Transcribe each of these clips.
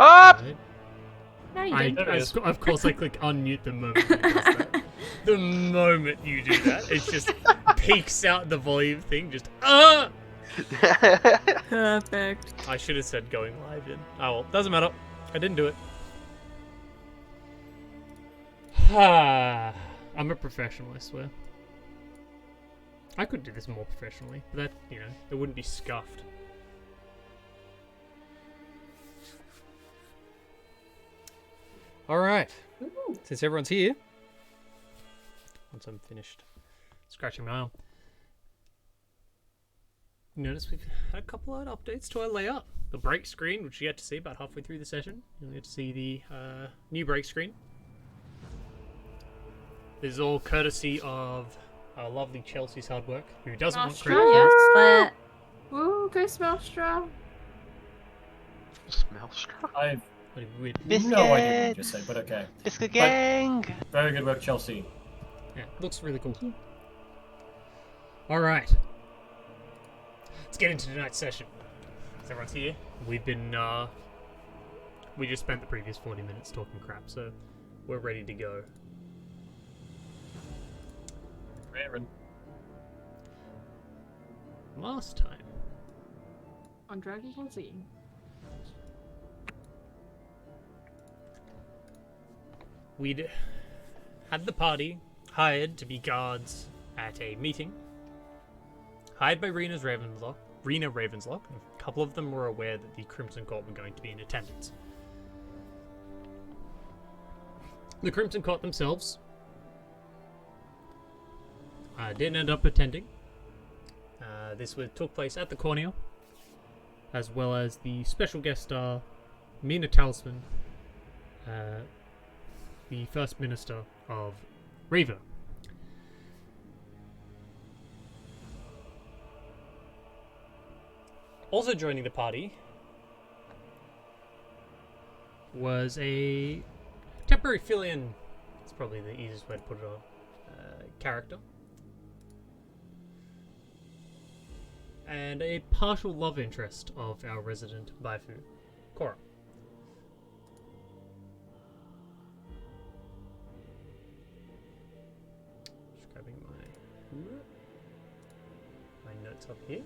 Up! Right. No, you didn't. Of course, I click unmute the moment you does that. The moment you do that, it just peaks out the volume thing, just Perfect. I should have said going live in. Oh well, doesn't matter. I didn't do it. I'm a professional, I swear. I could do this more professionally, but that, it wouldn't be scuffed. Alright, since everyone's here, once I'm finished scratching my arm, notice we've had a couple of updates to our layout. The break screen, which you get to see about halfway through the session. You'll get to see the new break screen. This is all courtesy of our lovely Chelsea's hard work, who doesn't want credit. Yes, woo, go Smelstra. Smell straw. I've Weird. no idea what you just said, but okay. Biscuit gang! Very good work, Chelsea. Yeah, looks really cool. Alright. Let's get into tonight's session. Everyone's here. We've been, we just spent the previous 40 minutes talking crap, so we're ready to go. Raven. Last time, On Dragon Ball Z. we'd had the party hired to be guards at a meeting. Hired by Rena Ravenslock. A couple of them were aware that the Crimson Court were going to be in attendance. The Crimson Court themselves didn't end up attending. This took place at the Cornea, as well as the special guest star, Mina Talisman, the First Minister of Reaver. Also joining the party was a temporary fill-in, it's probably the easiest way to put it on, character. And a partial love interest of our resident Baifu, Korra. Just grabbing my notes up here.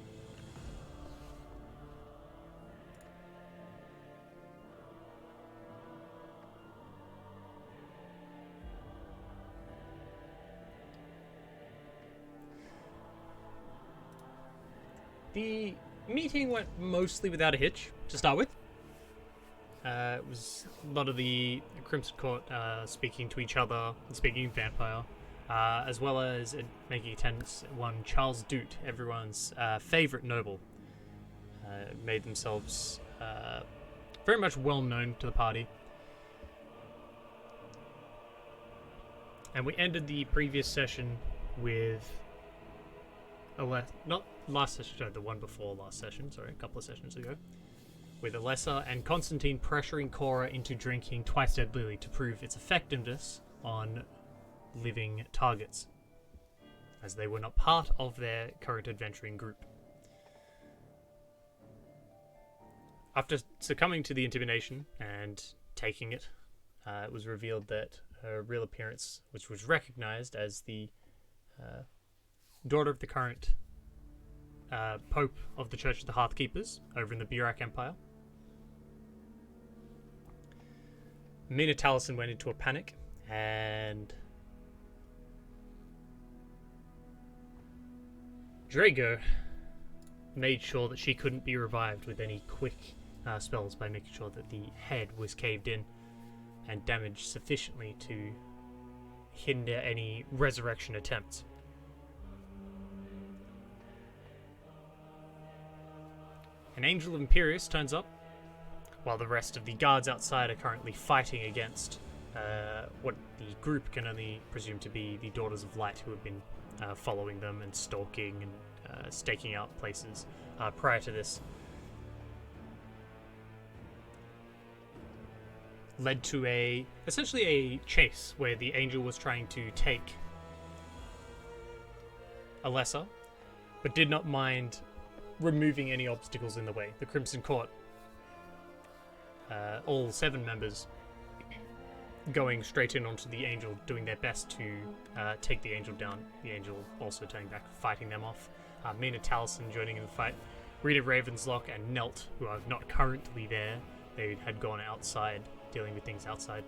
The meeting went mostly without a hitch, to start with. It was a lot of the Crimson Court speaking to each other and speaking in Vampire, as well as making attendance one Charles Dute, everyone's favourite noble. Made themselves very much well known to the party. And we ended the previous session with not last session, sorry, the one before last session, sorry, a couple of sessions ago, with Alessa and Constantine pressuring Korra into drinking Twice Dead Lily to prove its effectiveness on living targets, as they were not part of their current adventuring group. After succumbing to the intimidation and taking it, it was revealed that her real appearance, which was recognized as the daughter of the current Pope of the Church of the Hearthkeepers over in the Burak Empire. Mina Taliesin went into a panic and Drago made sure that she couldn't be revived with any quick spells by making sure that the head was caved in and damaged sufficiently to hinder any resurrection attempts. An Angel of Imperius turns up, while the rest of the guards outside are currently fighting against what the group can only presume to be the Daughters of Light, who have been following them and stalking and staking out places prior to this. Led to essentially a chase where the Angel was trying to take Alessa, but did not mind removing any obstacles in the way. The Crimson Court all 7 members going straight in onto the Angel, doing their best to take the Angel down. The Angel also turning back, fighting them off. Mina Taliesin joining in the fight. Rita Ravenslock and Nelt, who are not currently there. They had gone outside, dealing with things outside.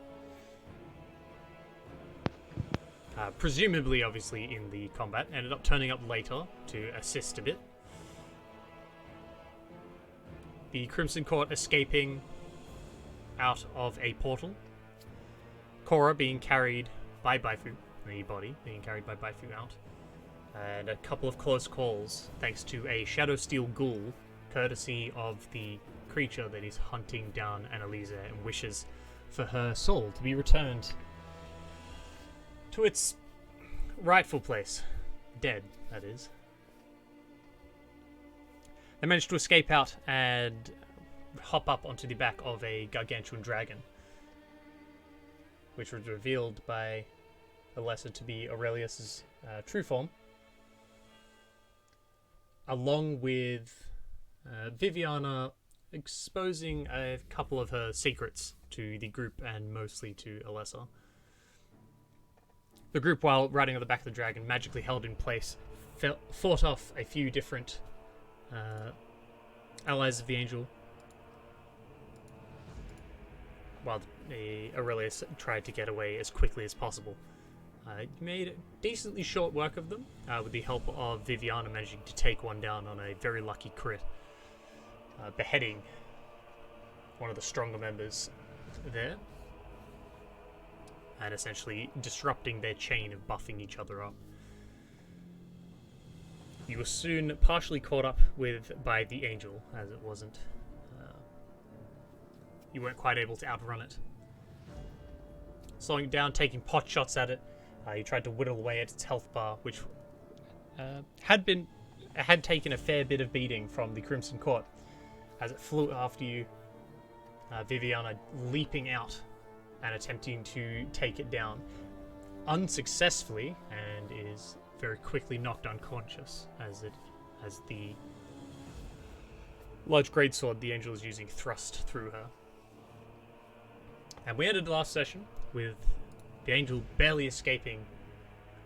Presumably, obviously, in the combat. Ended up turning up later to assist a bit. The Crimson Court escaping out of a portal. Korra being carried by Baifu, the body being carried by Baifu out. And a couple of close calls, thanks to a Shadow Steel Ghoul, courtesy of the creature that is hunting down Annalisa and wishes for her soul to be returned to its rightful place. Dead, that is. They managed to escape out and hop up onto the back of a gargantuan dragon, which was revealed by Alessa to be Aurelius's true form, along with Viviana exposing a couple of her secrets to the group and mostly to Alessa. The group, while riding on the back of the dragon, magically held in place, fought off a few different allies of the Angel, while Aurelius tried to get away as quickly as possible. Made decently short work of them, with the help of Viviana managing to take one down on a very lucky crit, beheading one of the stronger members there, and essentially disrupting their chain of buffing each other up. You were soon partially caught up with by the Angel, as it wasn't. You weren't quite able to outrun it. Slowing it down, taking pot shots at it, you tried to whittle away at its health bar, which had taken a fair bit of beating from the Crimson Court as it flew after you. Viviana leaping out and attempting to take it down unsuccessfully, and is very quickly knocked unconscious as the large greatsword the Angel is using thrust through her. And we ended the last session with the Angel barely escaping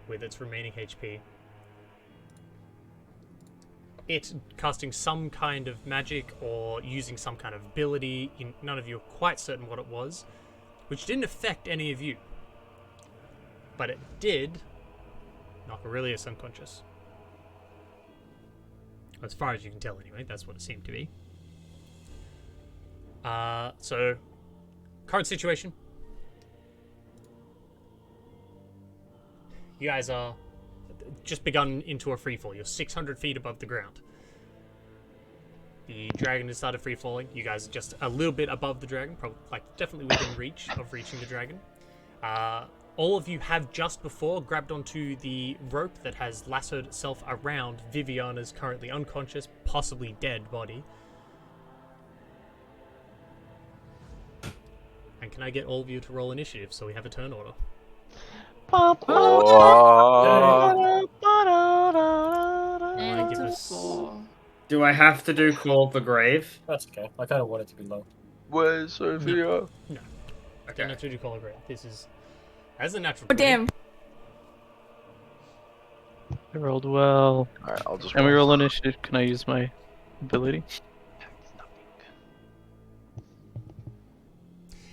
with its remaining HP. It casting some kind of magic or using some kind of ability, none of you are quite certain what it was, which didn't affect any of you. But it did knock Aurelius unconscious. As far as you can tell anyway, that's what it seemed to be. So, current situation. You guys are just begun into a freefall. You're 600 feet above the ground. The dragon has started free falling. You guys are just a little bit above the dragon, probably definitely within reach of reaching the dragon. All of you have just before grabbed onto the rope that has lassoed itself around Viviana's currently unconscious, possibly dead body. And can I get all of you to roll initiative so we have a turn order? And give a us- 4. Do I have to do Call of the Grave? That's okay. I kind of want it to be low. Where's Sophia? I don't have to do call a grade. This is as a natural. Oh, damn. I rolled well. Alright, I'll just And we roll initiative. Can I use my ability?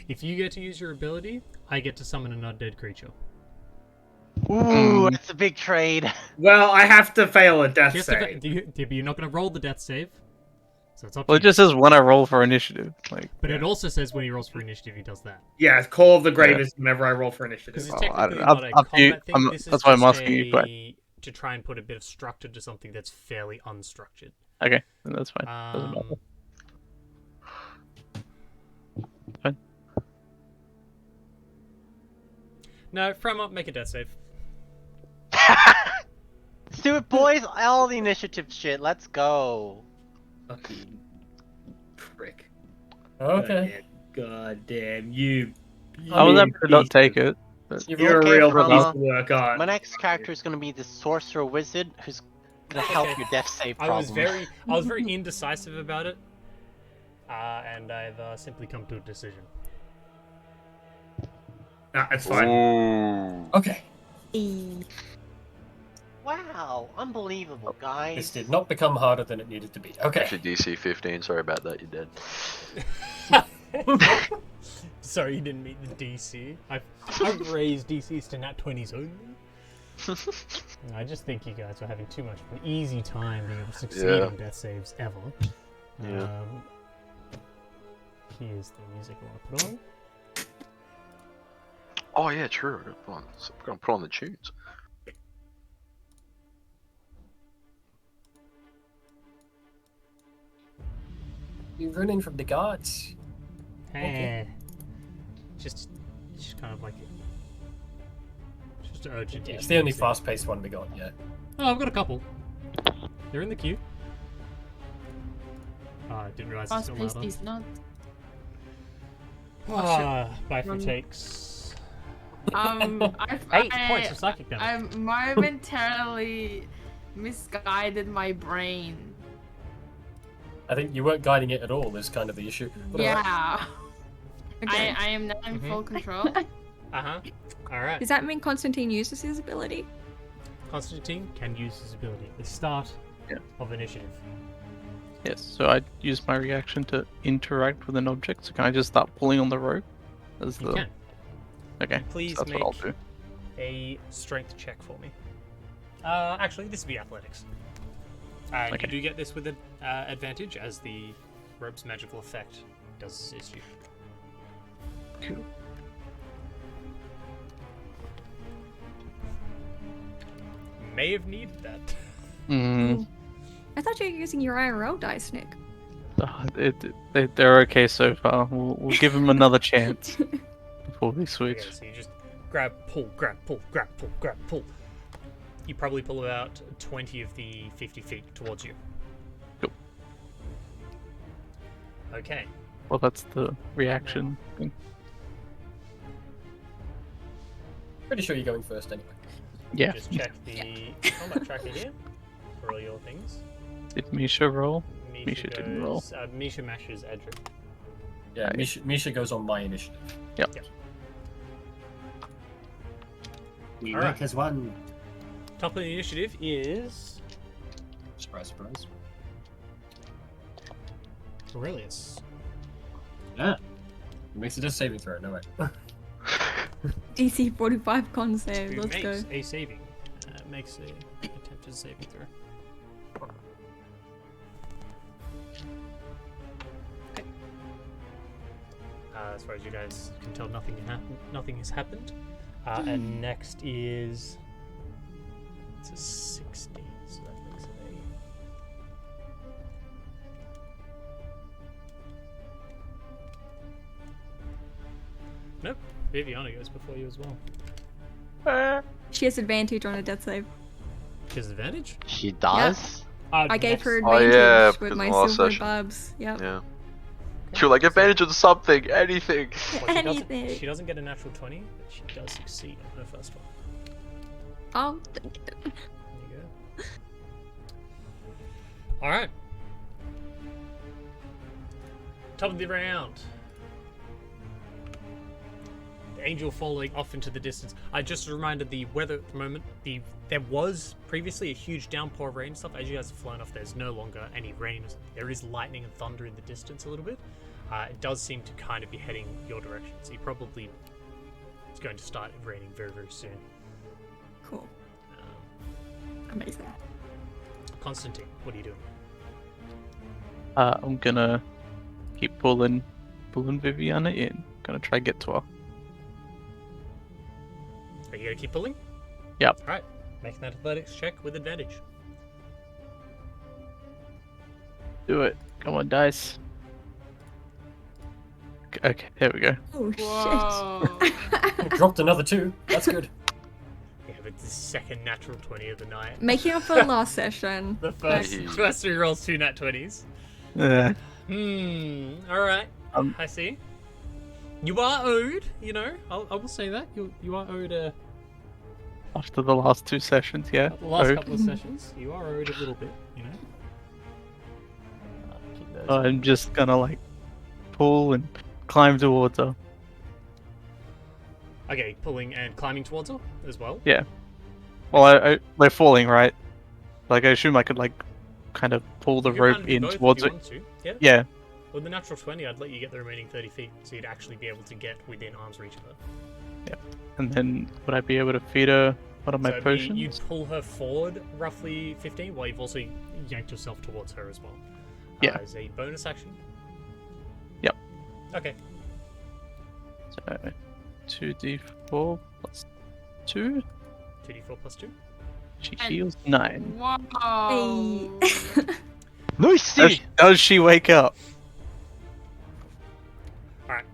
If you get to use your ability, I get to summon an undead creature. Ooh, that's a big trade. Well, I have to fail a death Just save. you're not going to roll the death save, so it's up Well, to it just says when I roll for initiative. Like, But it also says when he rolls for initiative, he does that. Yeah, Call of the Grave Yeah. is whenever I roll for initiative. Because it's Oh, I technically don't- not a up to you. combat thing. This is That's why I'm just asking you, but- to try and put a bit of structure to something that's fairly unstructured. okay, then that's fine. Doesn't matter. Fine. No, frame up, make a death save. Let's do it, boys. All the initiative shit. Let's go. Fucking prick. Okay. God damn you. I was you able to not piece take of- it. But You're Okay, a real from, piece of work, aren't My you? next character is gonna be the sorcerer wizard who's gonna help your death save I problem. was very indecisive about it. and I've simply come to a decision. Nah, it's fine. Ooh. Okay. Wow, unbelievable, This guys. did not become harder than it needed to be. Okay. Actually, DC 15. Sorry about that. You're dead. Sorry you didn't meet the DC. I've raised DCs to nat 20s only. I just think you guys are having too much of an easy time being able to succeed Yeah. in death saves ever. Yeah. Here's the music I want to put on. Oh yeah, true. I'm gonna put on the tunes. You're running from the guards. Hey. Just kind of like just urgent. It's the only fast-paced one we got, yeah. Oh, I've got a couple. They're in the queue. Oh, I didn't realize it's Fast still paced louder. is not. Bifurcates. I've 8 points of psychic damage. I momentarily misguided my brain. I think you weren't guiding it at all is kind of the issue. But alright. Yeah. Okay. I am now in full control. Uh-huh. Alright. Does that mean Constantine uses his ability? Constantine can use his ability at the start Yeah. of initiative. Yes, so I use my reaction to interact with an object. So can I just start pulling on the rope? As You the can. Okay. Please so that's what I'll make do. a strength check for me. Actually, this would be athletics. And Okay. you do get this with an advantage, as the rope's magical effect does assist you. Cool. May have needed that. Mm, I thought you were using your IRL dice, Nick. they're okay so far. We'll give them another chance before we switch. Okay, so you just grab, pull, grab, pull, grab, pull, grab, pull. You probably pull about 20 of the 50 feet towards you. Cool. Okay. Well, that's the reaction thing. Pretty sure you're going first anyway. Yeah. Just check the combat tracker here for all your things. Did Misha roll? Misha Misha didn't roll. goes, Misha mashes Edric. Yeah, Right. Misha goes on my initiative. We Alright. work as one. Top of the initiative is Surprise, surprise. Aurelius. Yeah. It makes it a saving throw, no way. DC 45 con save. Who Let's go. makes a saving. Makes a attempted saving throw. As far as you guys can tell, nothing has happened. And next is it's a 16, so that makes it a. Nope, Viviana goes before you as well. She has advantage on a death save. She has advantage. She does? I gave her Oh, advantage yeah, with because my of the last silver session. barbs. Yep. Yeah. She like advantage of something, anything. Well, Anything. she doesn't get a natural 20, but she does succeed on her first one. Oh, There you go. Alright. Top of the round. The angel falling off into the distance. I just reminded the weather at the moment. There was previously a huge downpour of rain and stuff. As you guys have flown off, there's no longer any rain. There is lightning and thunder in the distance a little bit. It does seem to kind of be heading your direction. So it's going to start raining very, very soon. cool. Amazing. Constantine, what are you doing? I'm gonna keep pulling Viviana in. Gonna try get to her. Are you gonna keep pulling? Yep. Alright. Make an athletics check with advantage. Do it. Come on, dice. Okay, there we go. Oh Whoa. shit. Dropped another 2. That's good. Yeah, but the second natural 20 of the night. Making up for last session. The first, Nice. first 3 rolls 2 nat 20s. Alright. I see. You are owed, you know, I will say that. You are owed After the last 2 sessions, yeah. the last Owed. couple of sessions. You are owed a little bit, you know. Keep those. I'm just gonna like pull and climb towards her. Okay, pulling and climbing towards her as well. Yeah. Well, they're falling, right? Like, I assume I could, like, kind of pull the You can rope kind of do in both if towards you it. want to. Yeah. Yeah. With the natural 20, I'd let you get the remaining 30 feet, so you'd actually be able to get within arm's reach of her. And then would I be able to feed her one of my So it'd potions? be, you'd pull her forward roughly 15, while you've also yanked yourself towards her as well. Yeah. As a bonus action. Yep. Okay. So 2d4 plus 2. 2d4 plus 2. She And- heals 9. Wow. Nice. Does she wake up? Alright.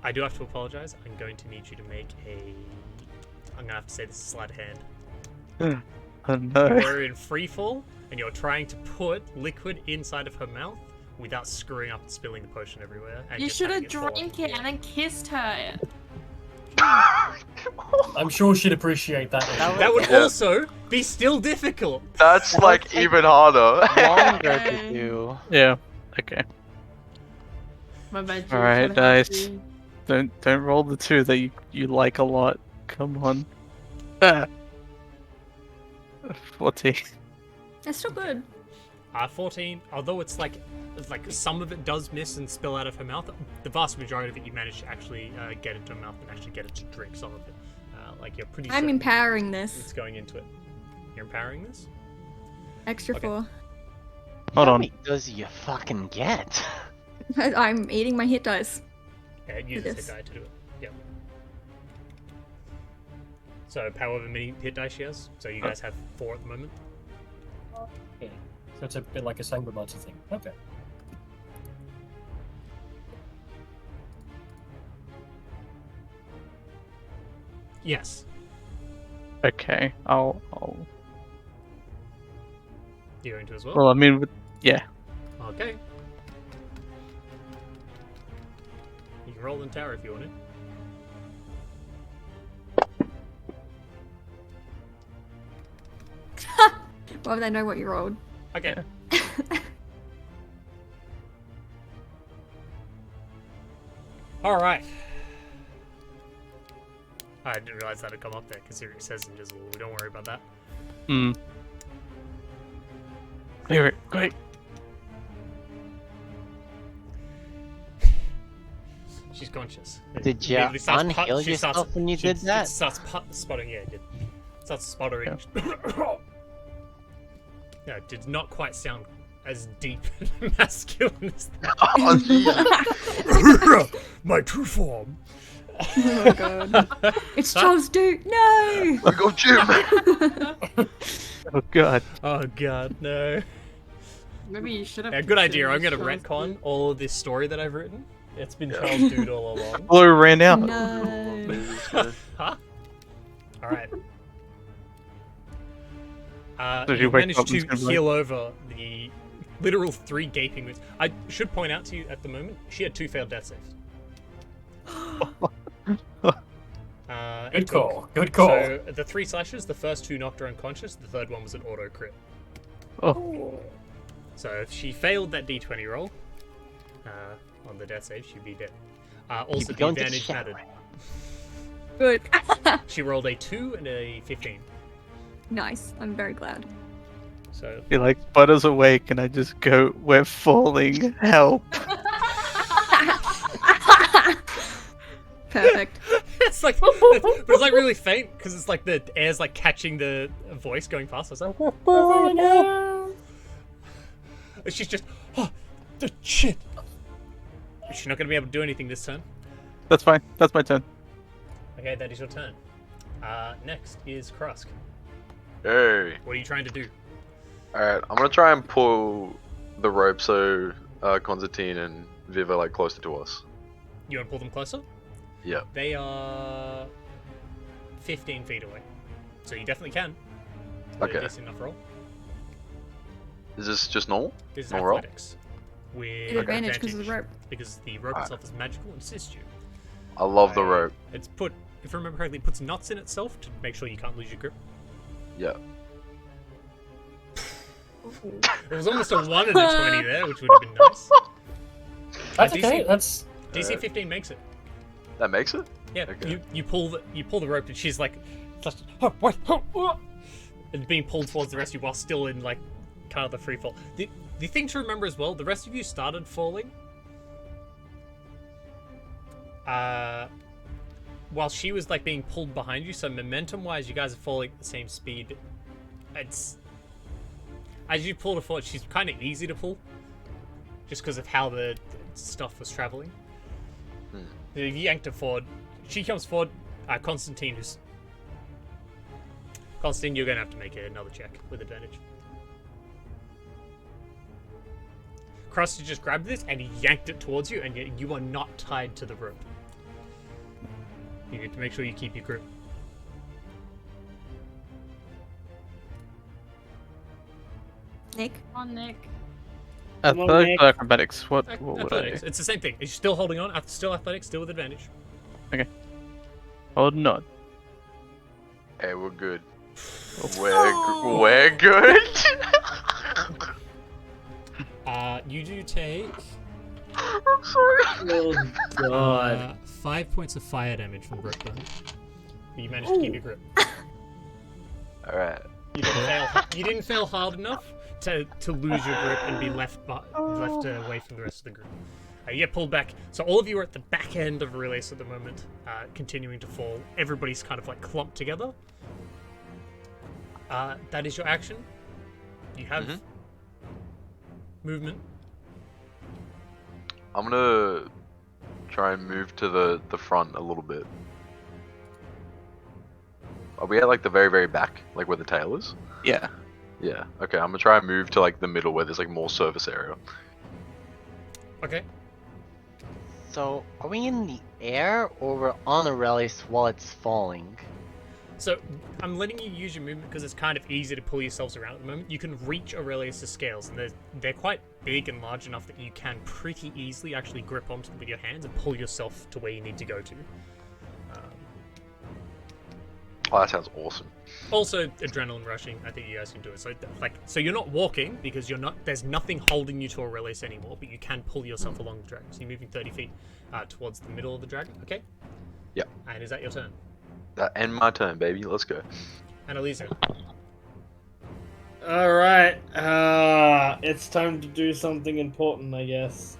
I do have to apologize. I'm going to need you to make a... I'm going to have to say this is sleight of hand. Oh no. You're in free fall, and you're trying to put liquid inside of her mouth without screwing up and spilling the potion everywhere. And You just should having have it fall drank off the it floor. and then kissed her. I'm sure she'd appreciate that. That would Yeah. also be still difficult. That's like even harder. Longer to Okay. do. Yeah. Okay. My bad. All right, Jules, I had dice. to- Don't roll the 2 that you like a lot. Come on. Ah. 14. It's still good. 14, although it's like some of it does miss and spill out of her mouth, the vast majority of it you manage to actually get into her mouth and actually get it to drink some of it. Like you're pretty I'm certain empowering it's this. going into it. You're empowering this? Extra Okay. 4. Hold How on. many does you fucking get? I'm eating my hit dice. Yeah, it uses hit Yes. die to do it. Yep. So however many hit dice she has. So you guys have 4 at the moment. Okay. So it's a bit like a Sangromancer thing. Okay. Yes. Okay. I'll. You're going to as well? Well, I mean, yeah. Okay. You can roll in tower if you want to. Why would I know what you rolled? Okay. Alright. I didn't realize that had come up there because it says invisible. Don't worry about that. Hmm. Clear it. Quick. She's conscious. Did you Immediately starts unheal she starts- yourself when you she did that? starts sputtering. Yeah, it did. Starts sputtering. Yeah, it did not quite sound as deep and masculine as that. Oh, geez. My true form. Oh my god. It's Charles Duke. No! Look up, Jim. Oh god. Oh god, no. Maybe you should have. Yeah, good idea. I'm considered gonna Charles retcon Duke. all of this story that I've written. It's been Charles Dude all along. Blue ran out. No. Huh? Alright. So she You wakes managed up and to it's gonna be like- heal over the literal 3 gaping wounds. I should point out to you at the moment, she had 2 failed death saves. Good it took- call. Good call. So the 3 slashes, the first 2 knocked her unconscious, the third one was an auto crit. Oh. So if she failed that d20 roll on the death save, she'd be dead. Also, Keep the going to the advantage shower. mattered. Good. She rolled a 2 and a 15. Nice. I'm very glad. So He like sputters awake, and I just go, "We're falling. Help!" Perfect. it's like, but it's like really faint because it's like the air's like catching the voice going past. It's like, and she's just, oh, the shit. She's not gonna be able to do anything this turn. That's fine. That's my turn. Okay, that is your turn. Next is Krusk. Hey. What are you trying to do? Alright, I'm gonna try and pull the rope so Constantine and Viv are like closer to us. You want to pull them closer? Yeah. They are 15 feet away, so you definitely can. With a Okay. decent enough roll. Is this just normal? This is No roll? athletics. With With advantage because of the rope. Because the rope Alright. itself is magical and assists you. I love the rope. It's put, if I remember correctly, it puts knots in itself to make sure you can't lose your grip. Yeah. It was almost a 1 and a 20 there, which would have been nice. That's DC okay. That's DC 15 makes it. That makes it? Yeah, Okay. you pull the rope and she's like, and being pulled towards the rest of you while still in like kind of the free fall. The thing to remember as well, the rest of you started falling. While she was like being pulled behind you, so momentum wise you guys are falling at the same speed. It's as you pull her forward, she's kind of easy to pull. Just because of how the stuff was traveling. You yanked her forward. She comes forward. Constantine, you're going to have to make another check with advantage. Krusty just grabbed this and he yanked it towards you, and yet you are not tied to the rope. You need to make sure you keep your grip. Nick? On Nick. Athletics or acrobatics? What would Athletics. It's the same thing. Is she still holding on? Still athletics, still with advantage. I? Holding on. Hey, we're good. We're good. You do take I'm sorry. Oh god. 5 points of fire damage from grip burn. You managed to keep your grip. Alright. You didn't fail hard enough to lose your grip and be left away from the rest of the group. You get pulled back. So all of you are at the back end of Aurelius at the moment, continuing to fall. Everybody's kind of like clumped together. That is your action. You have movement. I'm gonna try and move to the front a little bit. Are we at like the very, very back? Like where the tail is? Yeah. Yeah. Okay, I'm gonna try and move to like the middle where there's like more surface area. Okay. So, are we in the air or we're on Aurelius while it's falling? So I'm letting you use your movement because it's kind of easy to pull yourselves around at the moment. You can reach Aurelius' scales, and they're quite big and large enough that you can pretty easily actually grip onto them with your hands and pull yourself to where you need to go to. Oh, that sounds awesome. Also, adrenaline rushing. I think you guys can do it. So you're not walking because there's nothing holding you to Aurelius anymore, but you can pull yourself along the dragon. So you're moving 30 feet towards the middle of the dragon. Okay. Yeah. And is that your turn? That end my turn, baby. Let's go. Annalisa. Alright. It's time to do something important, I guess.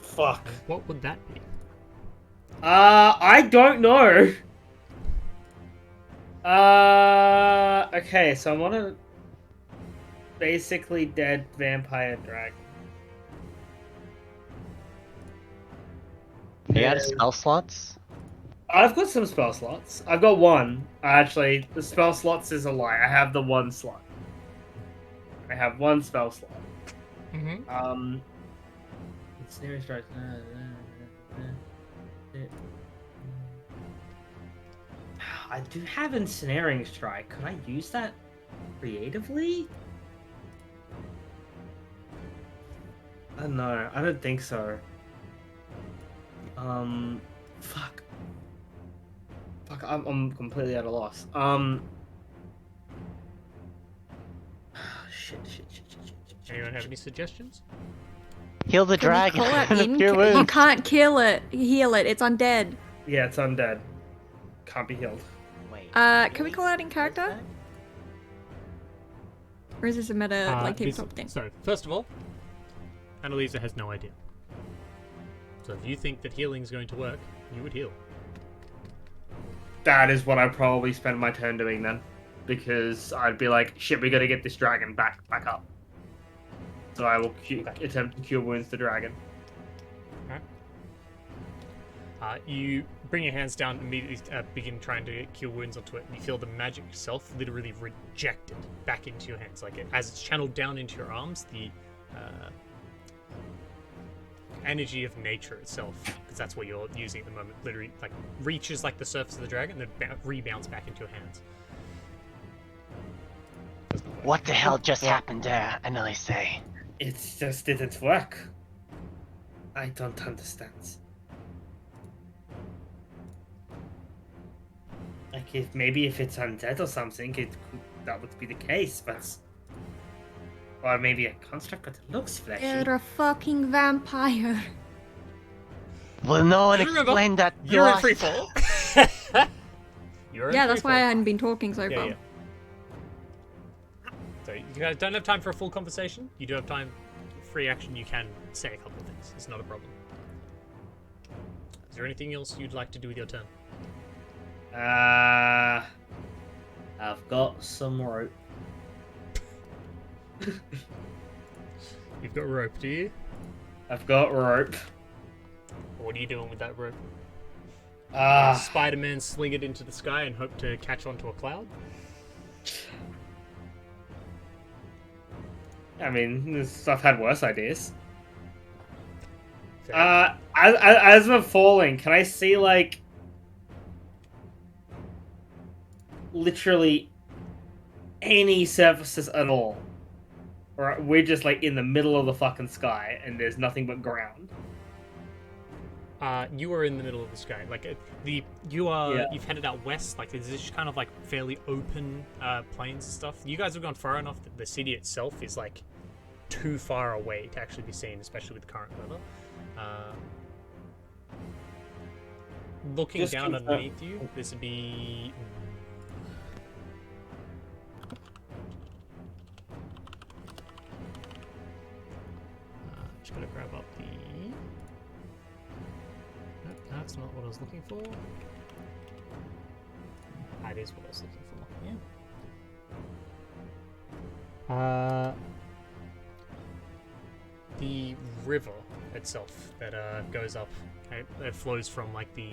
Fuck. What would that be? I don't know. Okay, so I'm on a basically dead vampire dragon. You got spell slots? I've got some spell slots. I've got one. Actually, the spell slots is a lie. I have the one slot. I have one spell slot. Mm-hmm. Ensnaring strike. I do have ensnaring strike. Could I use that creatively? No, I don't think so. Fuck. Fuck, I'm completely at a loss. Shit. Anyone have any suggestions? Heal the Can we dragon. call it The in? pure You wounds. can't kill it. Heal it. It's undead. Yeah, it's undead. Can't be healed. Wait, Can we call out in character? What's Or is this a meta like this- tabletop thing? So, first of all, Annalisa has no idea. So if you think that healing is going to work, you would heal. That is what I'd probably spend my turn doing then. Because I'd be like, shit, we gotta get this dragon back up. So I will attempt to cure wounds the dragon. You bring your hands down, immediately begin trying to cure wounds onto it, and you feel the magic itself literally rejected back into your hands. Like as it's channeled down into your arms, the energy of nature itself, because that's what you're using at the moment, literally like reaches like the surface of the dragon, and then rebounds back into your hands. What the hell just happened there, Annalisa? It just didn't work. I don't understand. Like, if it's undead or something, that would be the case, but Or maybe a construct, but it looks fleshy. They're a fucking vampire. Will no one Just remember, explain that to You're in us? free fall. You're in Yeah, that's why I free fall. hadn't been talking so Yeah, far. yeah. So you guys don't have time for a full conversation. You do have time, free action. You can say a couple of things. It's not a problem. Is there anything else you'd like to do with your turn? I've got some rope. You've got rope, do you? I've got rope. What are you doing with that rope? Ah, Spider-Man sling it into the sky and hope to catch onto a cloud? I mean, I've had worse ideas. Fair. As we're falling, can I see like literally any surfaces at all? Or we're just like in the middle of the fucking sky and there's nothing but ground. You are in the middle of the sky. Like you've headed out west. Like there's this kind of like fairly open plains and stuff. You guys have gone far enough that the city itself is like too far away to actually be seen, especially with the current weather. Looking Just down confirm- underneath you, this would be. Just gonna grab up the. Nope, that's not what I was looking for. That is what I was looking for. Yeah. The river itself that goes up, it flows from like the.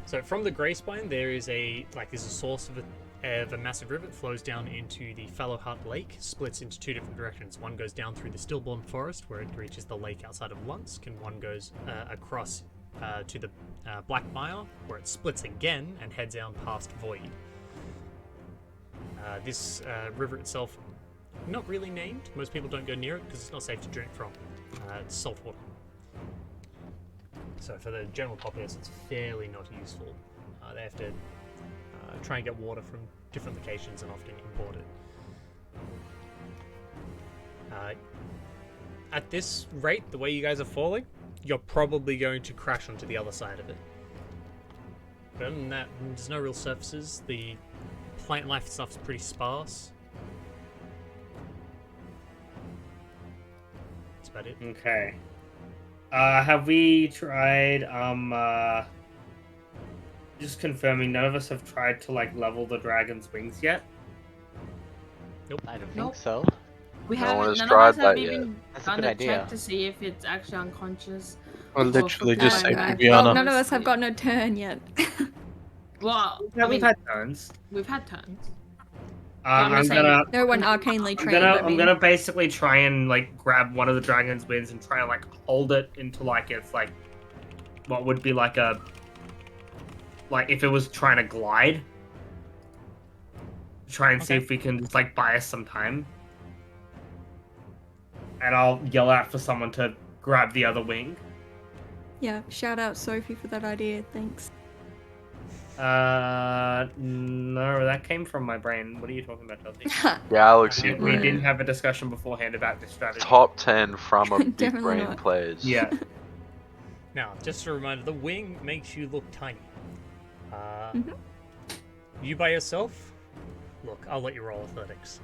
So from the Grey Spine, there's a source of a massive river that flows down into the Fallow Hut Lake, splits into two different directions. One goes down through the Stillborn Forest, where it reaches the lake outside of Lunsk, and one goes across to the Black Mire, where it splits again and heads down past Void. This river itself, not really named. Most people don't go near it because it's not safe to drink from. It's salt water. So for the general populace, it's fairly not useful. They have to try and get water from different locations and often import it. At this rate, the way you guys are falling, you're probably going to crash onto the other side of it. But other than that, there's no real surfaces. The plant life stuff's pretty sparse. That's about it. Okay. Have we tried, just confirming, none of us have tried to, like, level the dragon's wings yet? I don't think Nope. so. We No one haven't. has None tried of us have that even That's a done good a idea. check to see if it's actually unconscious. Or literally just say preparing Viviana. Well, none of us have gotten a turn yet. Well, Yeah, I we've mean, had turns. we've had turns. I'm I'm saying- gonna, No one arcanely I'm trained. gonna, I I'm mean. gonna basically try and like grab one of the dragon's wings and try and like hold it into like it's like what would be like a if it was trying to glide. Try and see Okay. if we can just like buy us some time. And I'll yell out for someone to grab the other wing. Yeah, shout out Sophie for that idea. Thanks. No, that came from my brain. What are you talking about, Chelsea? Yeah, Alex, you We Yeah. didn't have a discussion beforehand about this strategy. top 10 from a big Definitely brain not. players. Yeah. Now, just a reminder, the wing makes you look tiny. Mhm. You by yourself? Look, I'll let you roll athletics.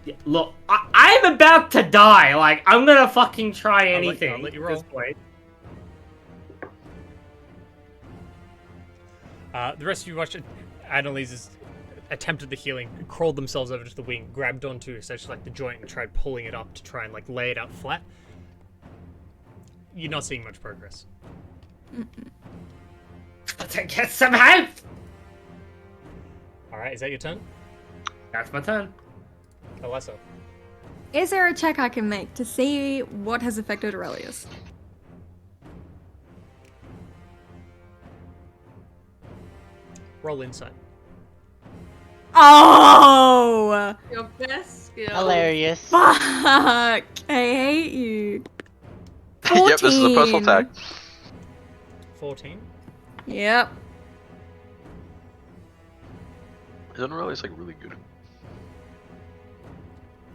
Yeah, look, I'm about to die. Like, I'm gonna fucking try I'll let- anything I'll let you at this roll. point. The rest of you watch it. Annalise's attempted the healing, crawled themselves over to the wing, grabbed onto essentially like the joint and tried pulling it up to try and like lay it out flat. You're not seeing much progress. Let's get some help. Alright, is that your turn? That's my turn. Alessa. Is there a check I can make to see what has affected Aurelius? Roll insight. Oh! Your best skill. Hilarious. Fuck! I hate you. 14. Yep, this is a personal tag. 14. Yep. Isn't really like really good?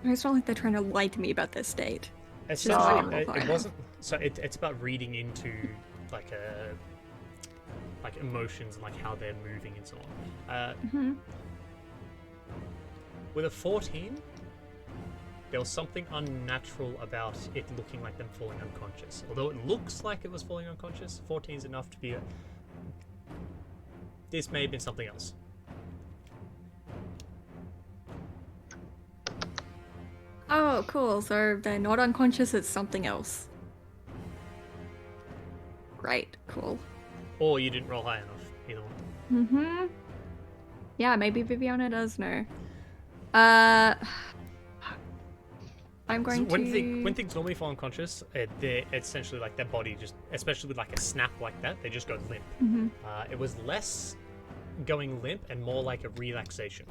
It's not like they're trying to lie to me about their state. Essentially, No. it wasn't. So it's about reading into like emotions and like how they're moving and so on. Mhm. With a 14, there was something unnatural about it looking like them falling unconscious. Although it looks like it was falling unconscious, 14 is enough to be a... This may have been something else. Oh, cool. So they're not unconscious, it's something else. Great, cool. Or you didn't roll high enough. Either one. Mm-hmm. Yeah, maybe Viviana does know. I'm going When things normally fall unconscious, they're essentially like their body just, especially with like a snap like that, they just go limp. Mhm. It was less going limp and more like a relaxation.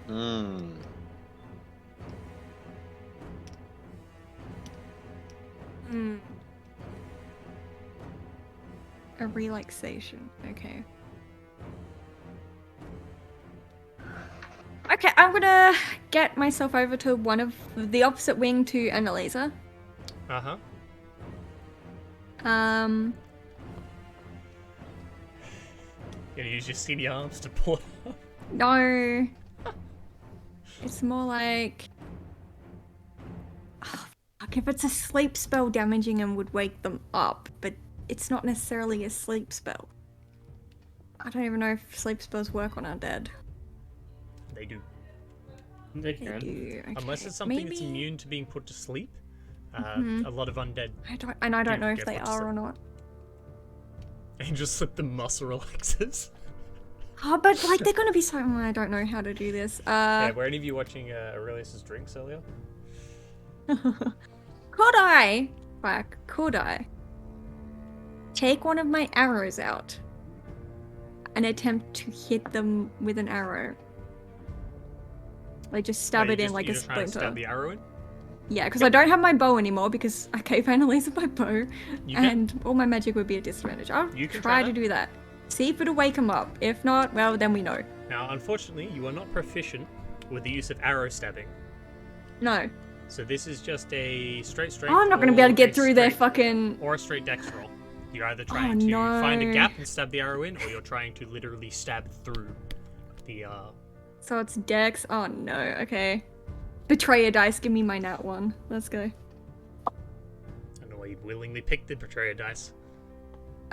Hmm. Mm. A relaxation. Okay. Okay, I'm gonna get myself over to one of the opposite wing to Annalisa. Uh-huh. Gonna use your skinny arms to pull it up. No. It's more like... Oh, fuck, if it's a sleep spell, damaging them would wake them up, but it's not necessarily a sleep spell. I don't even know if sleep spells work on undead. They do. They They can. do. Okay. Unless it's something that's Maybe- immune to being put to sleep. Mhm. A lot of undead. I don't do know if get they put to are sleep. or not. And just slip the muscle relaxers. Oh, but like they're gonna be so. I don't know how to do this. Yeah, were any of you watching Aurelius's drinks earlier? Could I take one of my arrows out and attempt to hit them with an arrow? Like just stab it in like a You're just trying to splinter. stab the arrow in? Yeah, because I don't have my bow anymore because I gave Annalisa my bow, You can. and all my magic would be a disadvantage. I'll You can try try to that. do that. See if it'll wake him up. If not, well, then we know. Now, unfortunately, you are not proficient with the use of arrow stabbing. No. So this is just a straight strength. Oh, I'm not going to be able to or get a through their straight- fucking... Or a straight dex roll. You're either trying to no. find a gap and stab the arrow in, or you're trying to literally stab through the, So it's Dex. Oh no, okay. Betrayer dice, give me my nat 1. Let's go. I don't know why you willingly picked the betrayer dice.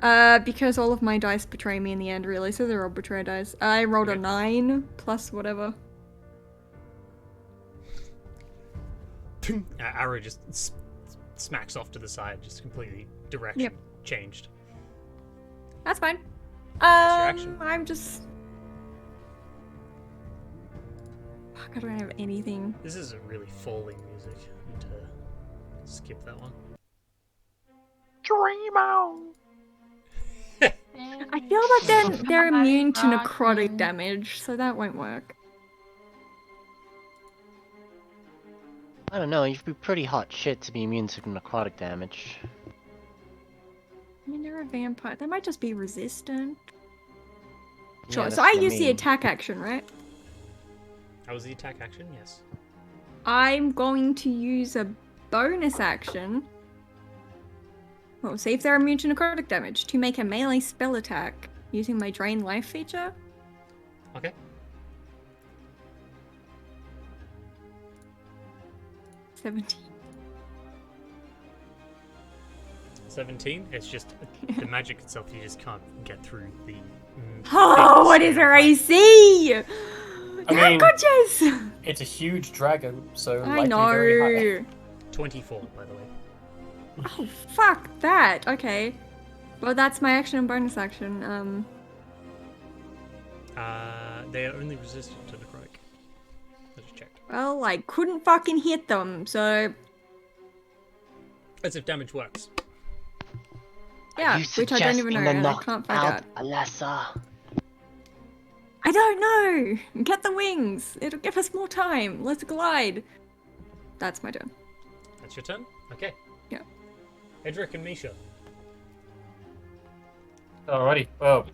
Because all of my dice betray me in the end, really, so they're all betrayer dice. I rolled a Okay. 9 plus whatever. Arrow just smacks off to the side, just completely direction Yep. changed. That's fine. your action. I'm just... Fuck, I don't have anything. This isn't really falling music. I need to skip that one. Dream on. I feel like they're immune to necrotic damage, so that won't work. I don't know, you'd be pretty hot shit to be immune to necrotic damage. I mean, they're a vampire. They might just be resistant. Yeah, Sure, that's so I what use the mean. attack action, right? That was the attack action, yes. I'm going to use a bonus action. Well, see if they're immune to necrotic damage to make a melee spell attack using my drain life feature. Okay. 17. 17. It's just the magic itself. You just can't get through the. Oh, thick what is skin her of fire. AC? I You're mean- unconscious! It's a huge dragon, so I likely very high. know. 24, by the way. Oh, fuck that. Okay. Well, that's my action and bonus action. They are only resistant to necrotic. I just checked. Well, I couldn't fucking hit them, so As if damage works. yeah, You which I don't even suggesting know, the and I knock can't find out. Alessa. I don't know! Get the wings! It'll give us more time! Let's glide! That's my turn. That's your turn? Okay. Yeah. Edric and Misha. Alrighty. Well,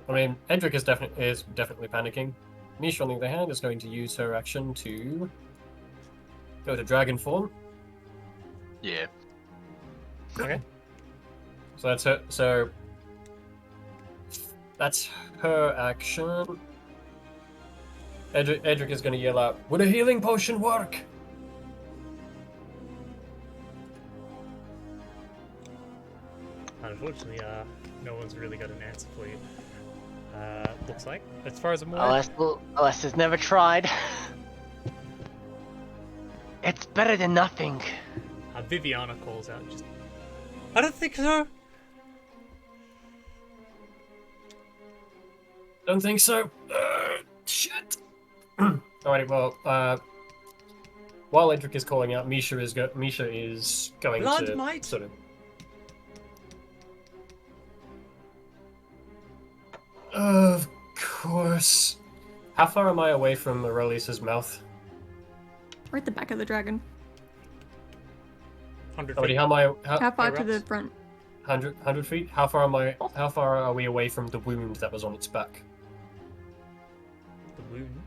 I mean, Edric is definitely panicking. Misha, on the other hand, is going to use her action to go to dragon form. Yeah. Okay. So that's her. So that's her action. Edric is going to yell out, "Would a healing potion work?" Unfortunately, no one's really got an answer for you. Looks like, as far as I'm aware. Alas has never tried. It's better than nothing. Viviana calls out, just, I don't think so. Don't think so. Shit. Alrighty, well, while Edric is calling out, Misha is going Blood to might. sort of. Of course. How far am I away from Aurelius's mouth? We're at the back of the dragon. 100 Alrighty, feet. how am I? How far to the Whereabouts? front? 100 feet? How far am I? How far are we away from the wound that was on its back? The wound.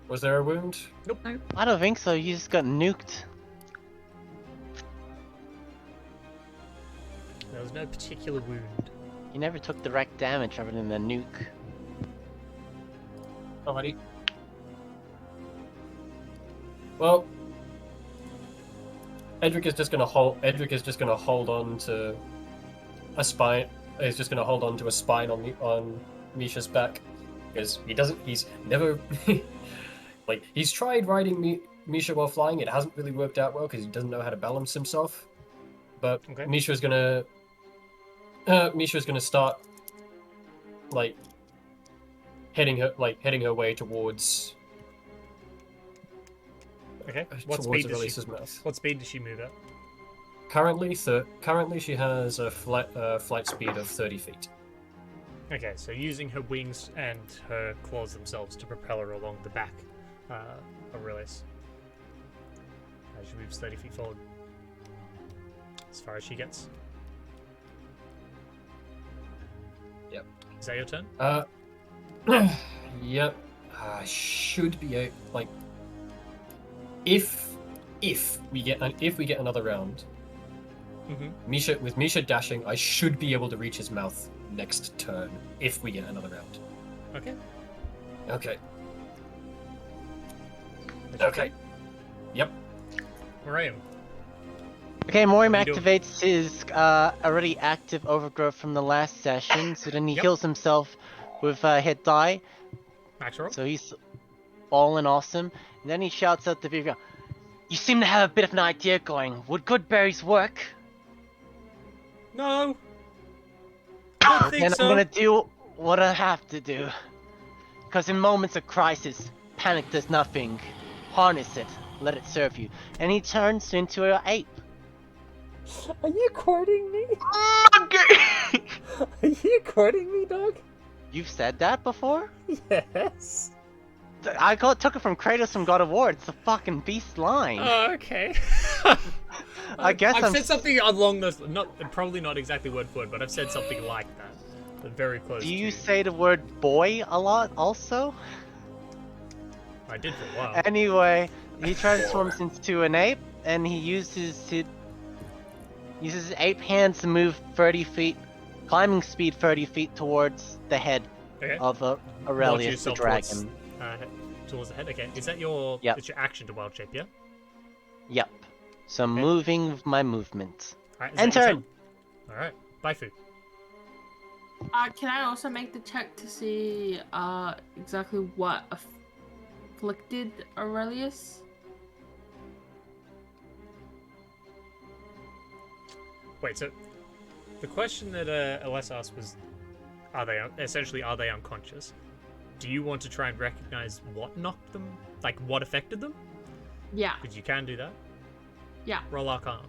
Was there a wound? I don't think so. You just got nuked. There was no particular wound. You never took direct damage other than the nuke. Alrighty. Well, Edric is just gonna hold on to a spine. He's just gonna hold on to a spine on Misha's back because he's never like he's tried riding Misha while flying. It hasn't really worked out well because he doesn't know how to balance himself. But Okay. Misha's gonna start like heading her way towards Okay. What towards speed Aurelius's mouth. What speed does she move at? Currently she has a flight speed of 30 feet. Okay, so using her wings and her claws themselves to propel her along the back, Aurelius. She moves 30 feet forward. As far as she gets. Yep. Is that your turn? Yep. I should be like if we get another round, Mm-hmm. Misha dashing, I should be able to reach his mouth next turn if we get another round. Okay. Okay. That's your Okay. turn. Yep. Miriam. Okay, Morim What are you doing? activates his already active overgrowth from the last session, so then he Yep. heals himself with hit die, Max roll. so he's all in awesome. And then he shouts out to Vivian, "You seem to have a bit of an idea going. Would good berries work?" No. Don't think Then so. I'm gonna do what I have to do. Because in moments of crisis, panic does nothing. Harness it, let it serve you. And he turns into an ape. Are you quoting me? Okay. Are you quoting me, dog? You've said that before? Yes. I took it from Kratos from God of War. It's a fucking beast line. Oh, okay. I guess I've I'm said something along those, probably not exactly word for word, but I've said something like that. But very close. Do you to. say the word boy a lot also? I did for a while. Anyway, he transforms into an ape, and he uses his ape hands to move 30 feet, climbing speed 30 feet towards the head Okay. of Launch Aurelius the yourself dragon. Towards the head. Okay. Is that your? Yep. It's your action to wild shape, yeah. Yep. So I'm Okay. moving with my movement. All right. And turn. All right. Bye, food. Can I also make the check to see exactly what afflicted Aurelius? Wait. So, the question that Alessa asked was, are they unconscious? Do you want to try and recognize what knocked them, like what affected them? Yeah. Because you can do that. Yeah. Roll Arcana.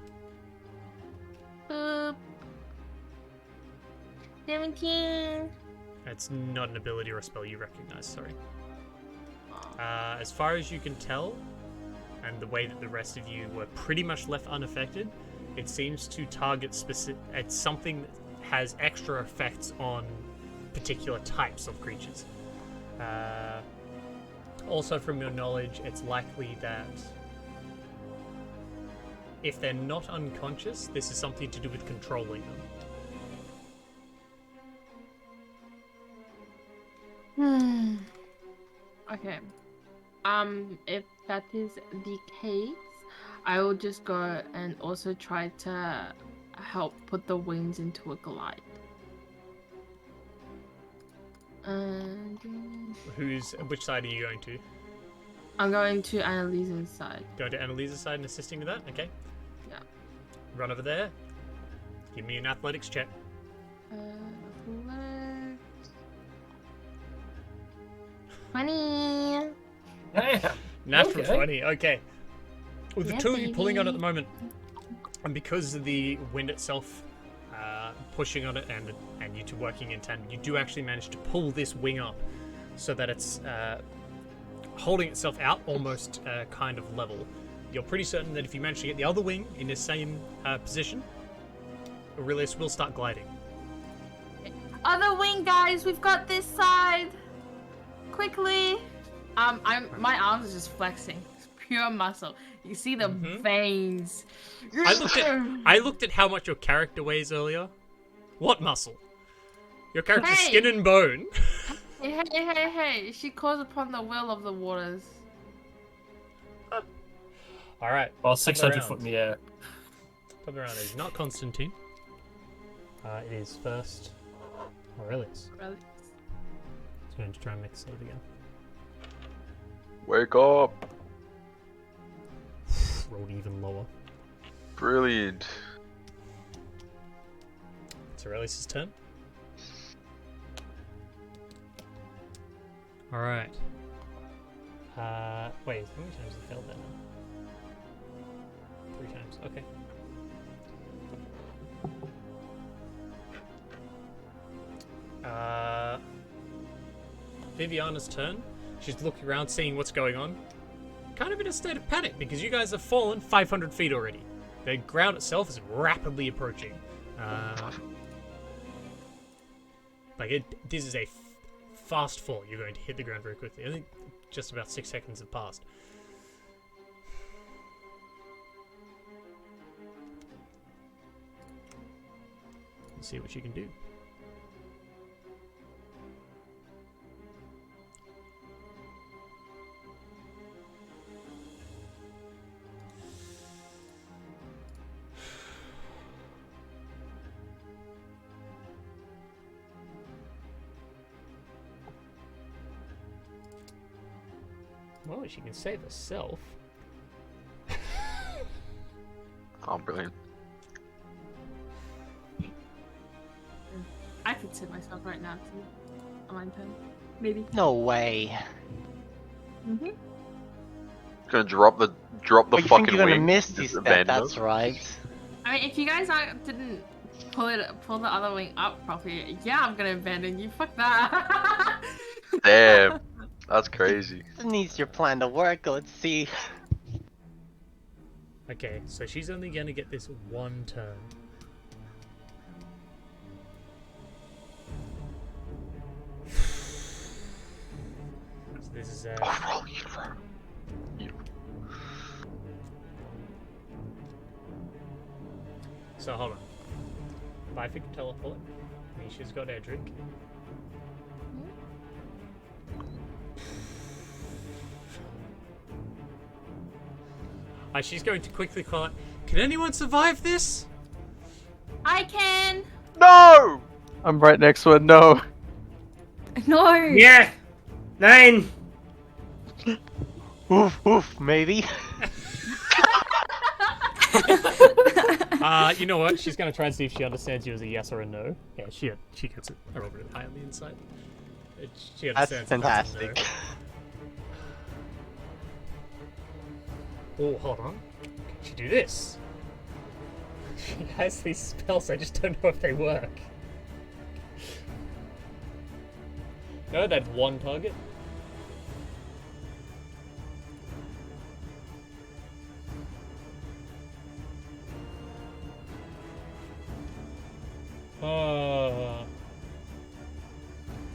17. It's not an ability or a spell you recognize. Sorry. As far as you can tell, and the way that the rest of you were pretty much left unaffected, it seems to target specific. It's something that has extra effects on particular types of creatures. Also, from your knowledge, it's likely that if they're not unconscious, this is something to do with controlling them. Okay. If that is the case, I will just go and also try to help put the wings into a glide. And Which side are you going to? I'm going to Annalise's side. Going to Annalise's side and assisting with that? Okay. Yeah. Run over there. Give me an athletics check. Athletics. 20. Damn. Natural Okay. 20, okay. With the Yeah, two of you pulling on it at baby. the moment, and because of the wind itself pushing on it and you two working in tandem, you do actually manage to pull this wing up so that it's holding itself out almost kind of level. You're pretty certain that if you manage to get the other wing in the same position, Aurelius will start gliding. Other wing, guys, we've got this side. Quickly. My arms are just flexing. It's pure muscle. You see the veins. I looked at how much your character weighs earlier. What muscle? Your character's Hey! skin and bone. Hey. She calls upon the will of the waters. All right. Well, 600 around. foot in the air. Top around is not Constantine. It is first Aurelius. Really? He's going to try and make a save again. Wake up! Rolled even lower. Brilliant. It's Aurelius' turn. Alright. Wait, how many times has he failed that now? 3 times, okay. Viviana's turn. She's looking around, seeing what's going on. Kind of in a state of panic, because you guys have fallen 500 feet already. The ground itself is rapidly approaching. This is a fast fall. You're going to hit the ground very quickly. I think just about 6 seconds have passed. Let's see what you can do. Well, she can save herself. Oh, brilliant. I could save myself right now too. On my turn. Maybe. No way. Mm-hmm. Gonna drop the But you fucking think you're gonna wing. miss Just these step, abandon that's them. right. I mean, if you guys didn't pull the other wing up properly, yeah, I'm gonna abandon you. Fuck that. Damn, that's crazy. This needs your plan to work, let's see. Okay, so she's only going to get this one turn. So this is Oh, roll, you. So hold on. If I can teleport, Misha's got Edric. She's going to quickly call it. Can anyone survive this? I can. No! I'm right next to it. No. No! Yeah! 9! Oof, maybe. You know what? She's going to try and see if she understands you as a yes or a no. Yeah, she gets it. I rolled really high on the inside. She That's understands that's a no. fantastic. Oh, hold on. Can she do this? She has these spells, I just don't know if they work. No, that's one target.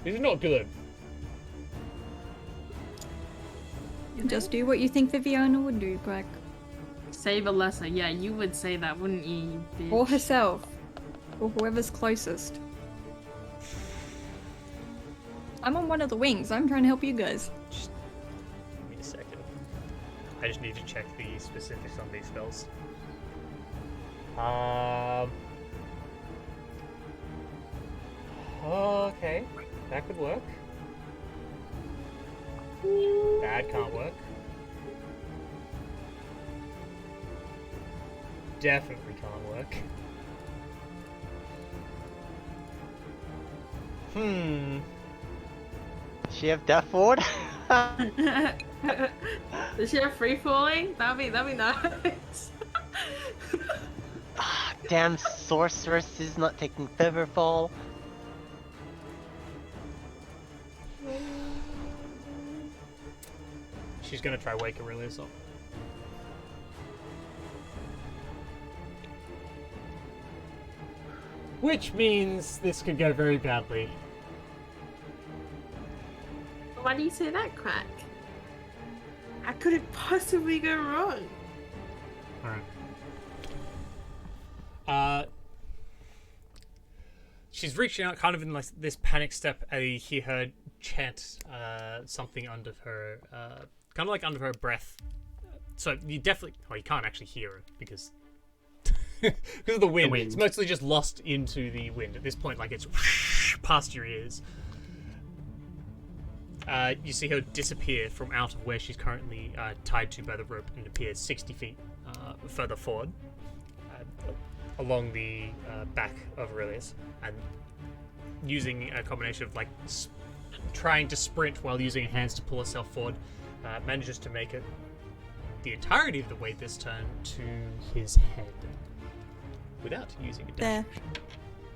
This is not good. Just do what you think Viviana would do, Greg. Save Alessa. Yeah, you would say that, wouldn't you, you bitch? Or herself. Or whoever's closest. I'm on one of the wings. I'm trying to help you guys. Just give me a second. I just need to check the specifics on these spells. Okay, that could work. That can't work. Definitely can't work. Does she have Death Ward? Does she have free falling? That'd be nice. Ah, damn sorceress is not taking Feather Fall. She's gonna try wake Aurelius up. Which means this could go very badly. Why do you say that, Crack? How could it possibly go wrong? Alright. She's reaching out kind of in like this panic step. You hear her chant something under her, kind of like under her breath. So you definitely, well, you can't actually hear it because because of the wind. It's mostly just lost into the wind at this point. Like it's past your ears. You see her disappear from out of where she's currently tied to by the rope and appear 60 feet further forward along the back of Aurelius, and using a combination of like trying to sprint while using her hands to pull herself forward, manages to make it the entirety of the way this turn to his head without using a dash.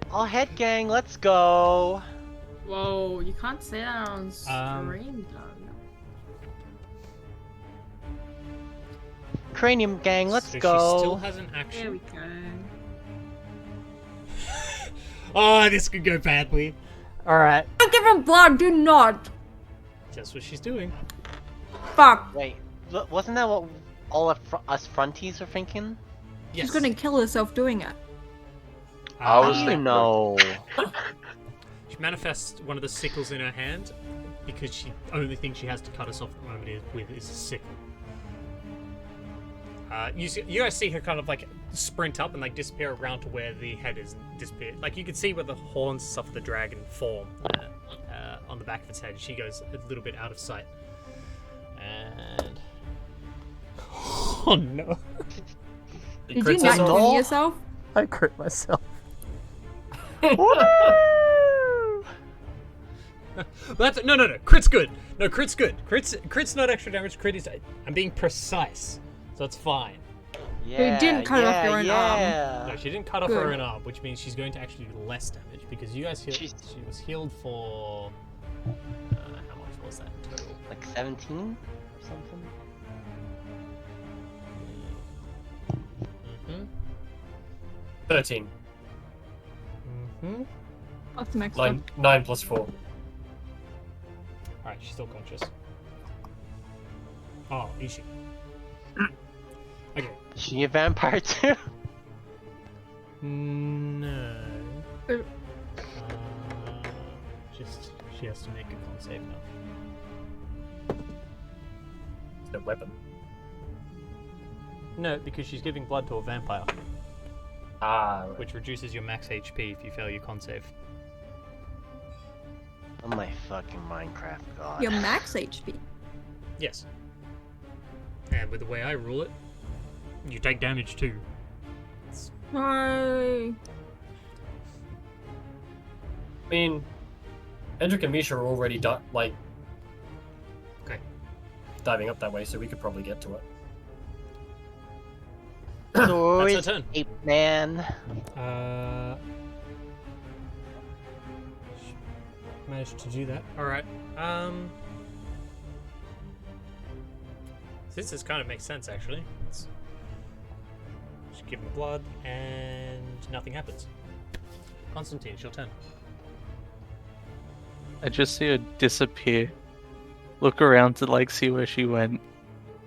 All head gang, let's go. Whoa, you can't say that on stream, though. Cranium gang, let's So go. she still has an action. There we go. Oh, this could go badly. Alright. Don't give him blood, do not! That's what she's doing. Fuck! Wait, wasn't that what all of us fronties were thinking? Yes. She's gonna kill herself doing it. I was You thinking know. She manifests one of the sickles in her hand because she only thing she has to cut us off at the moment is a sickle. You guys see her kind of like sprint up and like disappear around to where the head is disappeared. Like you can see where the horns and stuff of the dragon form on the back of its head. She goes a little bit out of sight. And oh no! Did you not kill yourself? I crit myself. That's no. Crit's good. No, crit's good. Crit's not extra damage. Crit is. I'm being precise, so it's fine. Yeah, You didn't cut off your own arm. No, she didn't cut off Good. her own arm, which means she's going to actually do less damage because you guys healed. She was healed for. How much was that total? Like 17 or something? Mm-hmm. 13. Mm-hmm. What's the next one? 9 plus 4. Alright, she's still conscious. Oh, is she? Okay. Is she a vampire too? No. Just she has to make a con save now. It's no weapon. No, because she's giving blood to a vampire, Ah, right. which reduces your max HP if you fail your con save. Oh my fucking Minecraft god. Your max HP. Yes. And with the way I rule it, you take damage too. Why? I mean, Edric and Misha are already Okay. diving up that way, so we could probably get to it. So That's her is turn. Ape Man. Managed to do that. Alright. This kind of makes sense actually. Let's just give him blood and nothing happens. Constantine, it's your turn. I just see her disappear. Look around to like see where she went,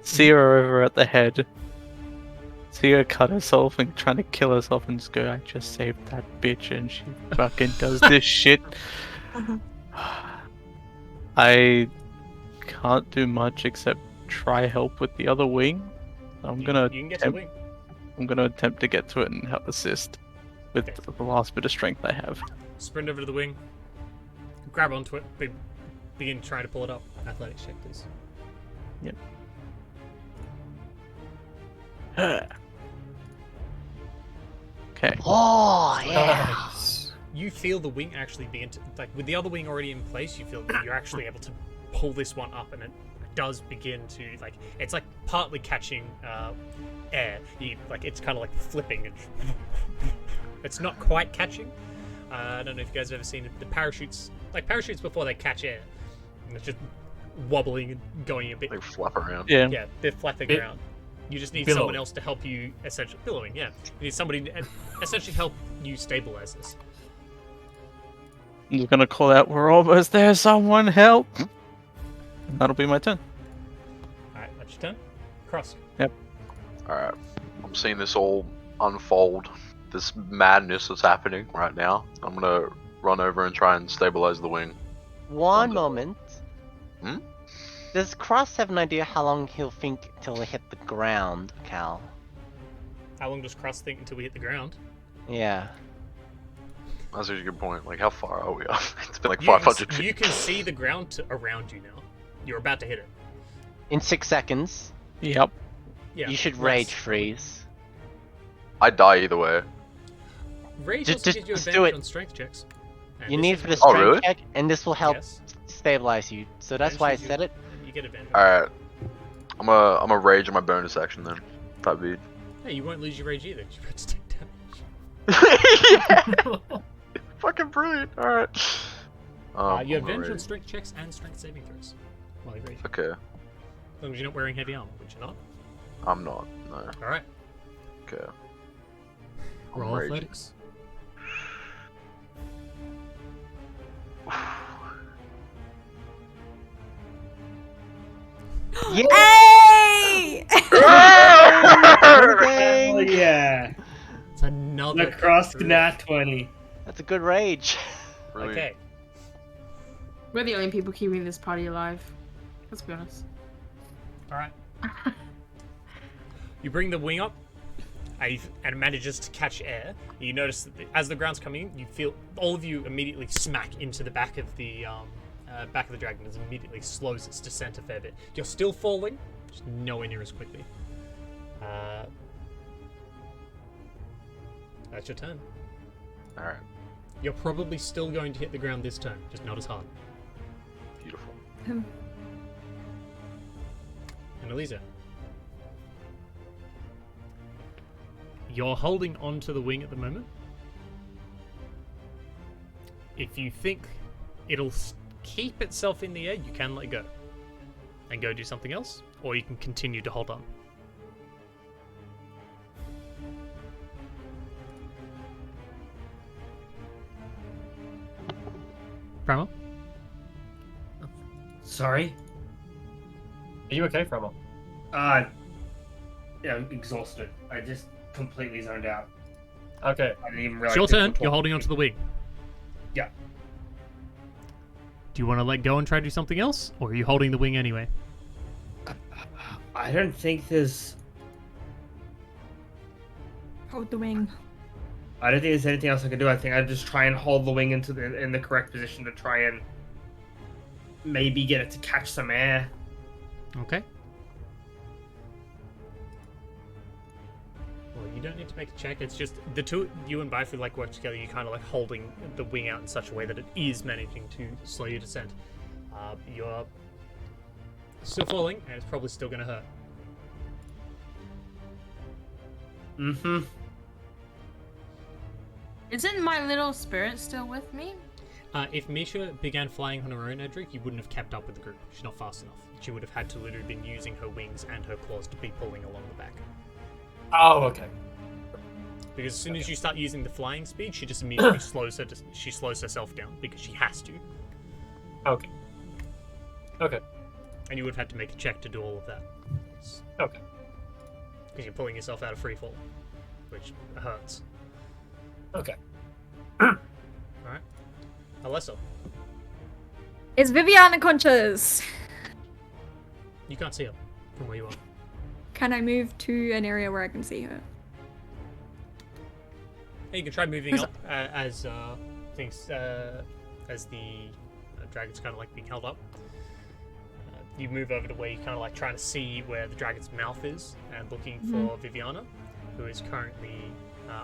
see her over at the head, see her cut herself and trying to kill herself, and just go, I just saved that bitch, and she fucking does this shit. I can't do much except try help with the other wing. I'm You gonna can get to the wing. I'm gonna attempt to get to it and help assist with Okay. the last bit of strength I have. Sprint over to the wing. Grab onto it. Begin trying to pull it up. Athletics check, please. Okay. Oh, yeah. Nice. You feel the wing actually begin to, like, with the other wing already in place, you feel that you're actually able to pull this one up, and it does begin to, like, it's like partly catching air. It's kind of like flipping. And it's not quite catching. I don't know if you guys have ever seen the parachutes, like parachutes before they catch air. And it's just wobbling and going a bit. Like flap around. Yeah. Yeah, they're flapping Bit- around. You just need billowing. someone else to help you, essentially billowing. Yeah, you need somebody to essentially help you stabilize this. I'm just gonna call out, we're almost there, someone help! And that'll be my turn. All right, that's your turn. Cross. Alright. I'm seeing this all unfold. This madness that's happening right now. I'm gonna run over and try and stabilize the wing. One moment. Hmm? Does Cross have an idea how long he'll think till he hit the ground, Cal? How long does Cross think until we hit the ground? Yeah. That's a good point. Like, how far are we up? It's been like You 500 can, feet. you can see the ground around you now. You're about to hit it. In 6 seconds, Yep. Yeah. you should Russ. rage freeze. I die either way. Rage Just- also just- gives you just do advantage it. on strength checks. And You this need is for the one- Oh, strength really? check, and this will help Yes. stabilize you. So that's why I said it. You get advantage. Alright. I'm a rage on my bonus action then. Type beat. Hey, you won't lose your rage either. You have to take damage. Yeah! Fucking brilliant. Alright. You have I'm advantage on ready. strength checks and strength saving throws. While you rage. Okay. As long as you're not wearing heavy armor, which you're not. I'm not. No. Alright. Okay. I'm Roll raging. athletics. Yeah! Hey! Hell yeah. It's another. The cross nat 20. That's a good rage. Brilliant. Okay. We're the only people keeping this party alive. Let's be honest. Alright. You bring the wing up, and it manages to catch air. You notice that as the ground's coming in, you feel all of you immediately smack into the back of the dragon as it immediately slows its descent a fair bit. You're still falling, just nowhere near as quickly. That's your turn. Alright. You're probably still going to hit the ground this turn, just not as hard. Beautiful. And Elisa. You're holding on to the wing at the moment. If you think it'll keep itself in the air, you can let go. And go do something else, or you can continue to hold on. Primal? Sorry? Are you okay, Framo? Yeah, I'm exhausted. I just completely zoned out. Okay. I didn't even It's realize your people turn. were You're holding onto the wing. Yeah. Do you want to let go and try to do something else, or are you holding the wing anyway? I don't think there's. Hold the wing. I don't think there's anything else I can do. I think I'd just try and hold the wing in the correct position to try and maybe get it to catch some air. Okay. Well, you don't need to make a check. It's just the two, you and Byford, like work together. You kind of like holding the wing out in such a way that it is managing to slow your descent. You're still falling, and it's probably still going to hurt. Mm-hmm. Isn't my little spirit still with me? If Misha began flying on her own, Edric, you wouldn't have kept up with the group. She's not fast enough. She would have had to literally been using her wings and her claws to be pulling along the back. Oh, okay. Because as soon as you start using the flying speed, she just immediately slows herself down because she has to. Okay. Okay. And you would have had to make a check to do all of that. points. Okay. Because you're pulling yourself out of free fall, which hurts. Okay. Alright. Alessa, Is Viviana conscious? you can't see her from where you are. Can I move to an area where I can see her? You can try moving 'Cause- up as things as the dragon's kind of like being held up. You move over to where you're kind of like trying to see where the dragon's mouth is and looking for Viviana, who is currently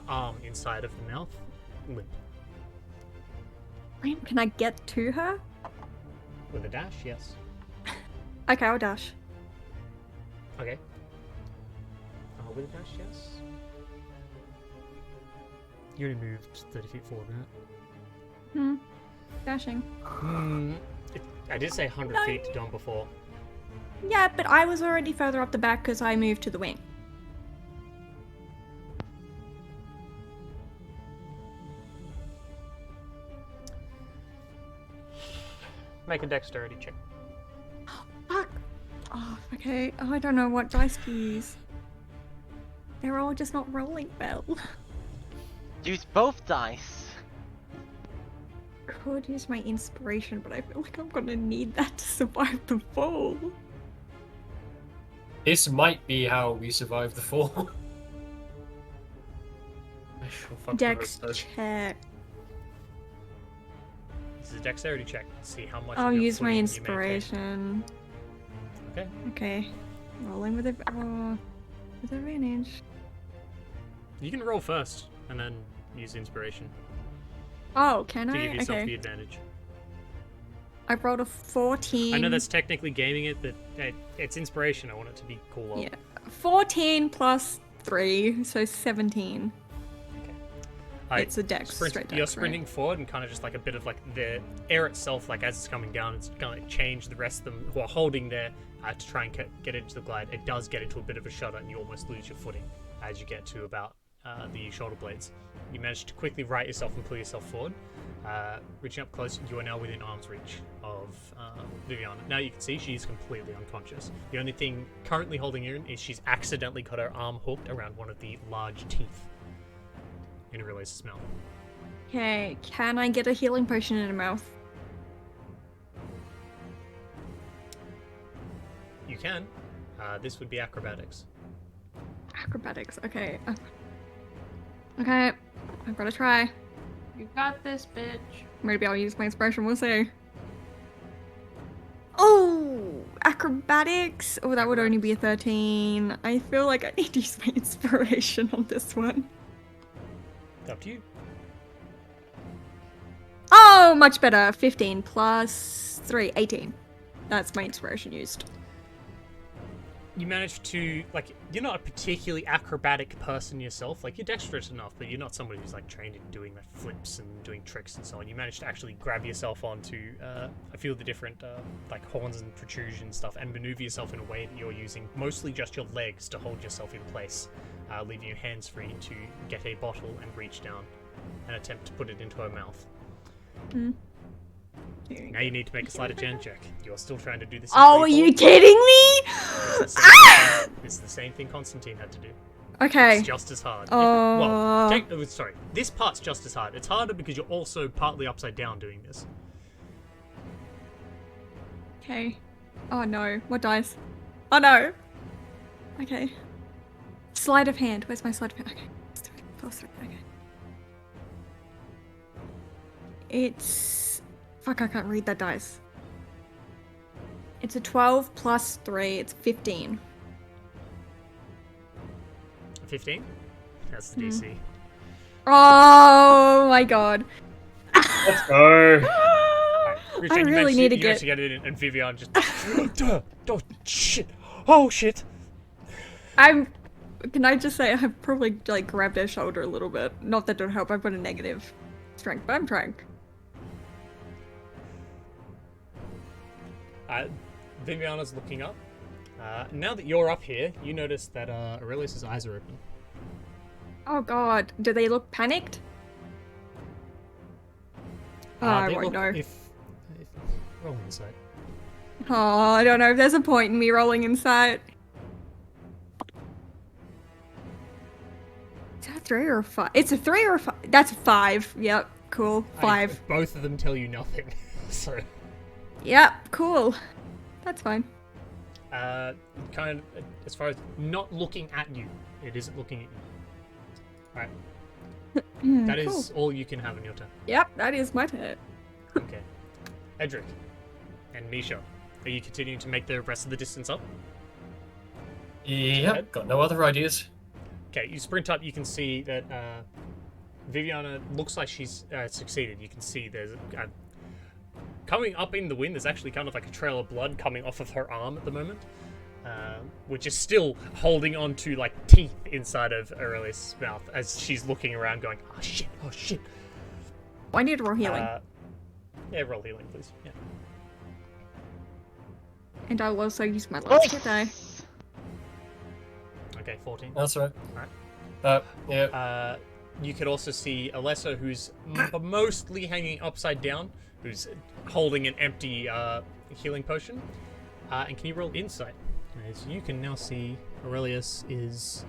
arm inside of the mouth, limp. Can I get to her? With a dash, yes. Okay, I'll dash. Okay. With a dash, yes. You only moved 30 feet forward, right? Dashing. I did say 100 No. feet to Dawn before. Yeah, but I was already further up the back because I moved to the wing. Make a dexterity check. Fuck. Oh, okay. Oh, I don't know what dice to use. They're all just not rolling well. Use both dice. Could use my inspiration, but I feel like I'm gonna need that to survive the fall. This might be how we survive the fall. I sure fucking Dex hope so. check. This is a dexterity check to see how much. I'll of your use my footing you maintain. inspiration. Okay. Okay. Rolling with with advantage. You can roll first and then use inspiration Oh, can to I? give yourself the Okay. advantage. I rolled a 14. I know that's technically gaming it, but it's inspiration. I want it to be cool. Yeah. 14 plus 3, so 17. It's a dex. Straight dex, You're right? sprinting forward, and kind of just like a bit of like the air itself, like as it's coming down, it's gonna like change the rest of them who are holding there to try and get into the glide. It does get into a bit of a shudder, and you almost lose your footing as you get to about the shoulder blades. You manage to quickly right yourself and pull yourself forward. Reaching up close, you are now within arm's reach of Viviana. Now you can see she's completely unconscious. The only thing currently holding her in is she's accidentally got her arm hooked around one of the large teeth in Aurelius' mouth. Okay, can I get a healing potion in her mouth? You can. This would be acrobatics. Acrobatics, okay. Okay, I've got to try. You got this, bitch. Maybe I'll use my inspiration, we'll see. Oh, acrobatics? Oh, that would only be a 13. I feel like I need to use my inspiration on this one. Up to you. Oh, much better. 15 plus 3, 18. That's my inspiration used. You manage to, like, you're not a particularly acrobatic person yourself. Like, you're dexterous enough, but you're not somebody who's, like, trained in doing, like, flips and doing tricks and so on. You manage to actually grab yourself onto a few of the different, like, horns and protrusion stuff and maneuver yourself in a way that you're using mostly just your legs to hold yourself in place, leaving your hands free to get a bottle and reach down and attempt to put it into her mouth. Now you need to make a sleight of hand check. You're still trying to do this. Oh, are you kidding me? It's the same thing Constantine had to do. Okay. It's just as hard. Oh. Sorry. This part's just as hard. It's harder because you're also partly upside down doing this. Okay. Oh no. What dice? Oh no. Okay. Sleight of hand. Where's my sleight of hand? Okay. Plus 3. Okay. It's... Fuck, I can't read that dice. It's a 12 plus 3. It's 15. 15? That's the DC. Oh my god. Let's go. Richard, I you really managed need to you get... managed to get it in, and Vivian just... Oh, shit. Oh, shit. Can I just say I've probably, like, grabbed her shoulder a little bit. Not that it'll help, I've got a negative strength, but I'm trying. Viviana's looking up. Now that you're up here, you notice that Aurelius' eyes are open. Oh god, do they look panicked? Oh, I They won't look- know. If roll insight. Oh, I don't know if there's a point in me rolling insight. 3 or a 5? It's a 3 or a 5? That's a 5. Yep, cool. 5. Both of them tell you nothing. So, Yep, cool. That's fine. kind of, as far as not looking at you, it isn't looking at you. Alright. That Cool. is all you can have in your turn. Yep, that is my turn. Okay. Edric and Misha, are you continuing to make the rest of the distance up? Yep, got no other ideas. Okay, you sprint up, you can see that Viviana looks like she's succeeded. You can see there's coming up in the wind, there's actually kind of like a trail of blood coming off of her arm at the moment, which is still holding on to like teeth inside of Aurelius' mouth as she's looking around going, oh shit, oh shit. I need to roll healing. Yeah, roll healing, please. Yeah. And I'll also use my last hit die. Okay, 14. That's right. Alright. Yeah. You could also see Alessa, who's mostly hanging upside down, who's holding an empty healing potion. And can you roll insight? As you can now see, Aurelius is,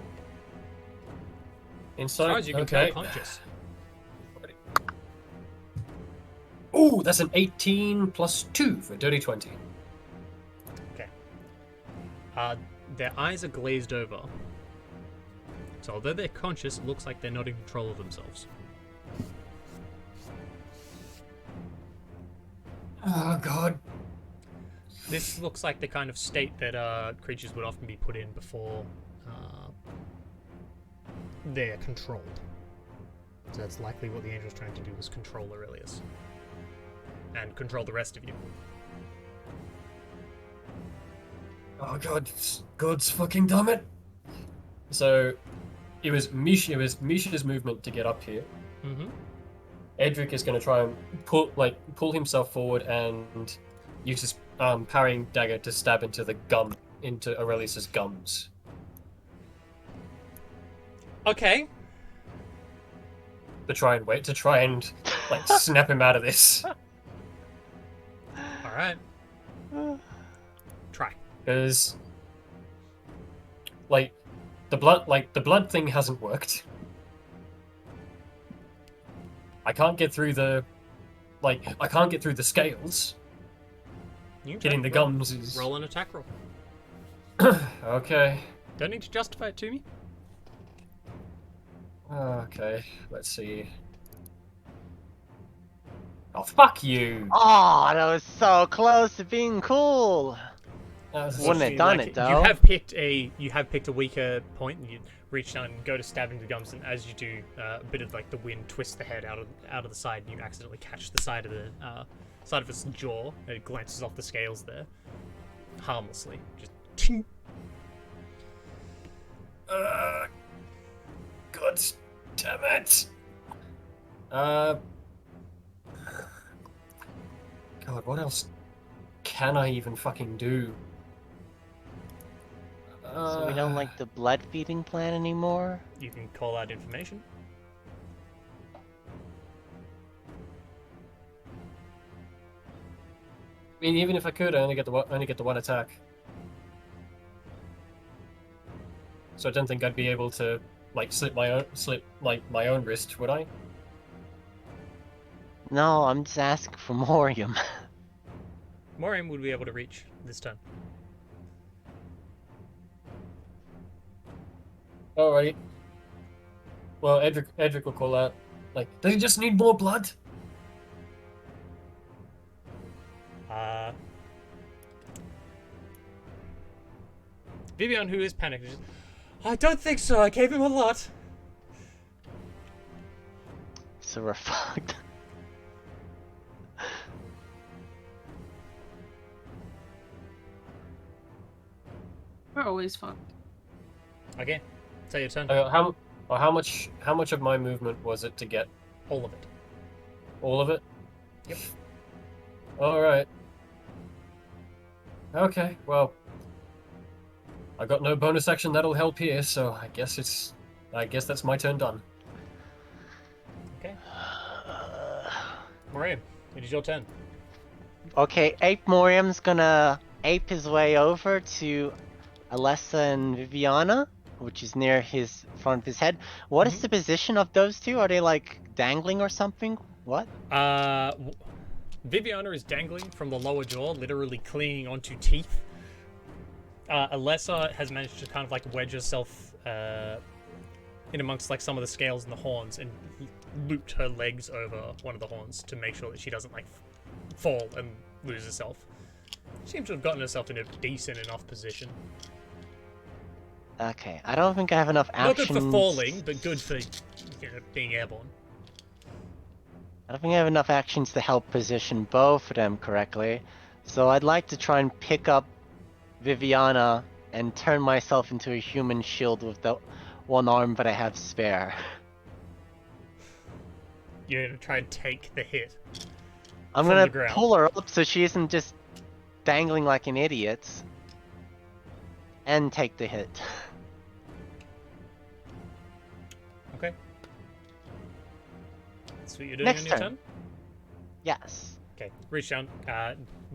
as far Inside. as you can Okay. tell, conscious. Ooh, that's an 18 plus 2 for dirty 20. Okay. Their eyes are glazed over. So although they're conscious, it looks like they're not in control of themselves. Oh god. This looks like the kind of state that creatures would often be put in before they're controlled. So that's likely what the angel's trying to do, was control Aurelius. And control the rest of you. Oh god, God's fucking damn it. So it was Misha's movement to get up here. Mm-hmm. Edric is going to try and pull himself forward and use his parrying dagger to stab into Aurelius's gums. Okay. To try and like snap him out of this. Alright. Try. Because the blood thing hasn't worked. I can't get through the scales. You can Getting try. the gums is Roll an attack roll. okay. Don't need to justify it to me. Okay, let's see. Oh, fuck you! Oh, that was so close to being cool. That was- Wouldn't have done it, though. You have picked a weaker point, and you reach down and go to stab into the gums, and as you do, a bit of like the wind twists the head out of the side, and you accidentally catch the side of its jaw. And it glances off the scales there, harmlessly. Just ting. God damn it! God, what else can I even fucking do? So we don't like the blood feeding plan anymore? You can call out information. I mean, even if I could, I only get the one attack. So I don't think I'd be able to like slit my own wrist, would I? No, I'm just asking for Morium. Morium would be able to reach this turn. Alrighty. Well, Edric will call out. Like, does he just need more blood? Vivian, who is panicked, is, I don't think so. I gave him a lot. So we're fucked. We're always fucked. Okay, it's your turn. How much of my movement was it to get All of it. all of it? Yep. Alright. Okay, well, I got no bonus action that'll help here, so I guess that's my turn done. Okay. Morium, it is your turn. Okay, Ape Morium's gonna ape his way over to Alessa and Viviana which is near his front of his head. What is the position of those two? Are they like dangling or something? What? Viviana is dangling from the lower jaw, literally clinging onto teeth. Alessa has managed to kind of like wedge herself in amongst like some of the scales and the horns and looped her legs over one of the horns to make sure that she doesn't like fall and lose herself. Seems to have gotten herself in a decent enough position. Okay, I don't think I have enough Not actions. good for falling, but good for being airborne. I don't think I have enough actions to help position both of them correctly. So I'd like to try and pick up Viviana and turn myself into a human shield with the one arm that I have spare. You're gonna try and take the hit. I'm From gonna the ground. pull her up so she isn't just dangling like an idiot. And take the hit. Okay. That's what you're doing Next on your turn. turn? Yes. Okay, reach down,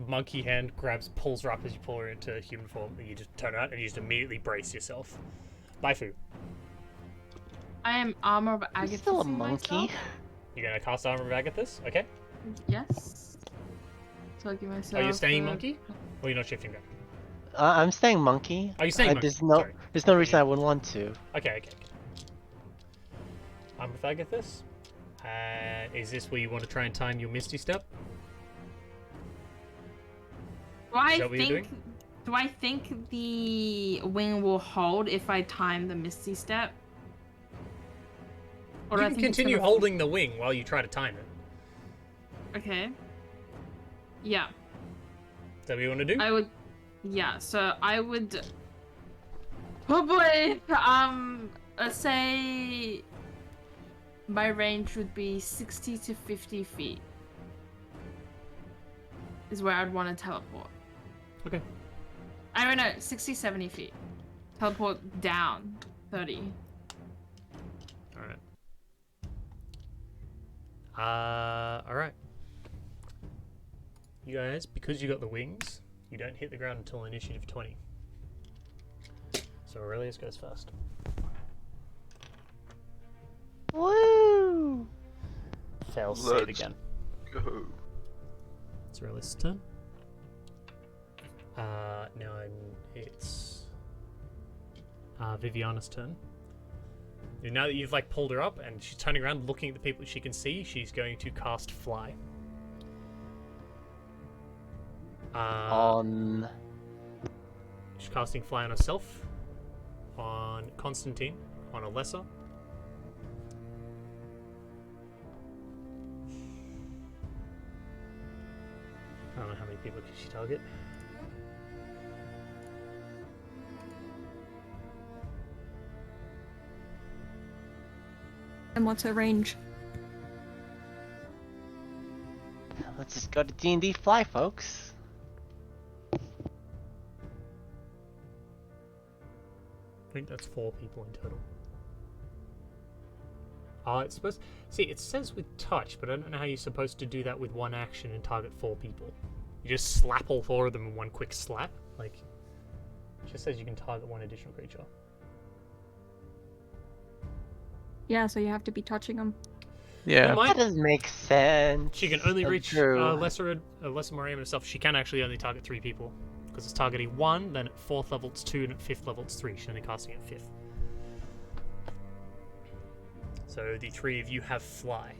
monkey hand grabs, pulls her up as you pull her into human form, and you just turn around and you just immediately brace yourself. Baifu, I am armor of I'm Agathis. still a monkey. you're gonna cast Armor of Agathis, okay? Yes. So I'll give myself. Are you staying monkey? Or you're not shifting back? I'm staying monkey. Are you staying monkey? Sorry. There's no reason I wouldn't want to. Okay. Armor of Agathis. Is this where you want to try and time your Misty Step? Do I Is that what you're doing? think? Do I think the wing will hold if I time the Misty Step? Or do You I can think it's continue gonna- holding the wing while you try to time it. Okay. Yeah, Is that what you want to do? I would. Yeah, so I would. Oh boy. Let's say my range would be 60 to 50 feet. Is where I'd want to teleport. Okay. I don't know, 60, 70 feet. Teleport down 30. Alright. You guys, because you got the wings, you don't hit the ground until initiative 20. So Aurelius goes first. Woo! Fails save Let's again. Go. It's Aurelius' turn. Now it's Viviana's turn. And now that you've like pulled her up and she's turning around looking at the people she can see, she's going to cast Fly. On. She's casting Fly on herself, on Constantine, on Alessa. I don't know how many people can she target. And what's her range? Let's just go to D&D Fly, folks. I think that's 4 people in total. It's supposed. See, it says with touch, but I don't know how you're supposed to do that with one action and target 4 people. You just slap all 4 of them in one quick slap. Like, it just says you can target 1 additional creature. Yeah, so you have to be touching them. Yeah. Well, That doesn't make sense. She can only That's reach true. lesser Moraine herself. She can actually only target 3 people. Because it's targeting 1, then at 4th level it's 2, and at 5th level it's 3. She's only casting at 5th. So the 3 of you have Fly.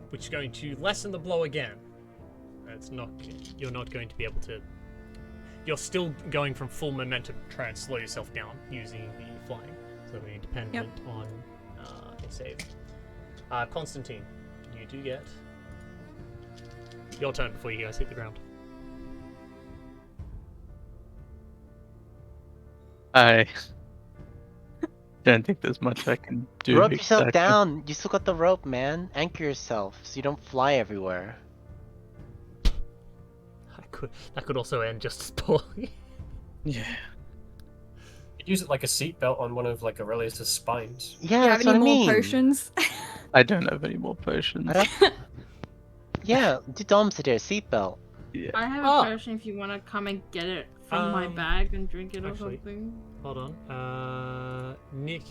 Which is going to lessen the blow again. It's not. You're not going to be able to. You're still going from full momentum to try and slow yourself down using the flying. So we're dependent on a save. Constantine, you do get your turn before you guys hit the ground. I don't think there's much I can do. Rope yourself exactly. down. You still got the rope, man. Anchor yourself so you don't fly everywhere. That could also end just as poorly. Yeah. You'd use it like a seatbelt on one of like Aurelius' spines. Yeah, Do you have that's any what I more mean. potions? I don't have any more potions. Yeah, do Dom's to do a seatbelt. Yeah. I have a Oh. potion if you want to come and get it from my Um, bag and drink it or actually- something. Hold on. Nick.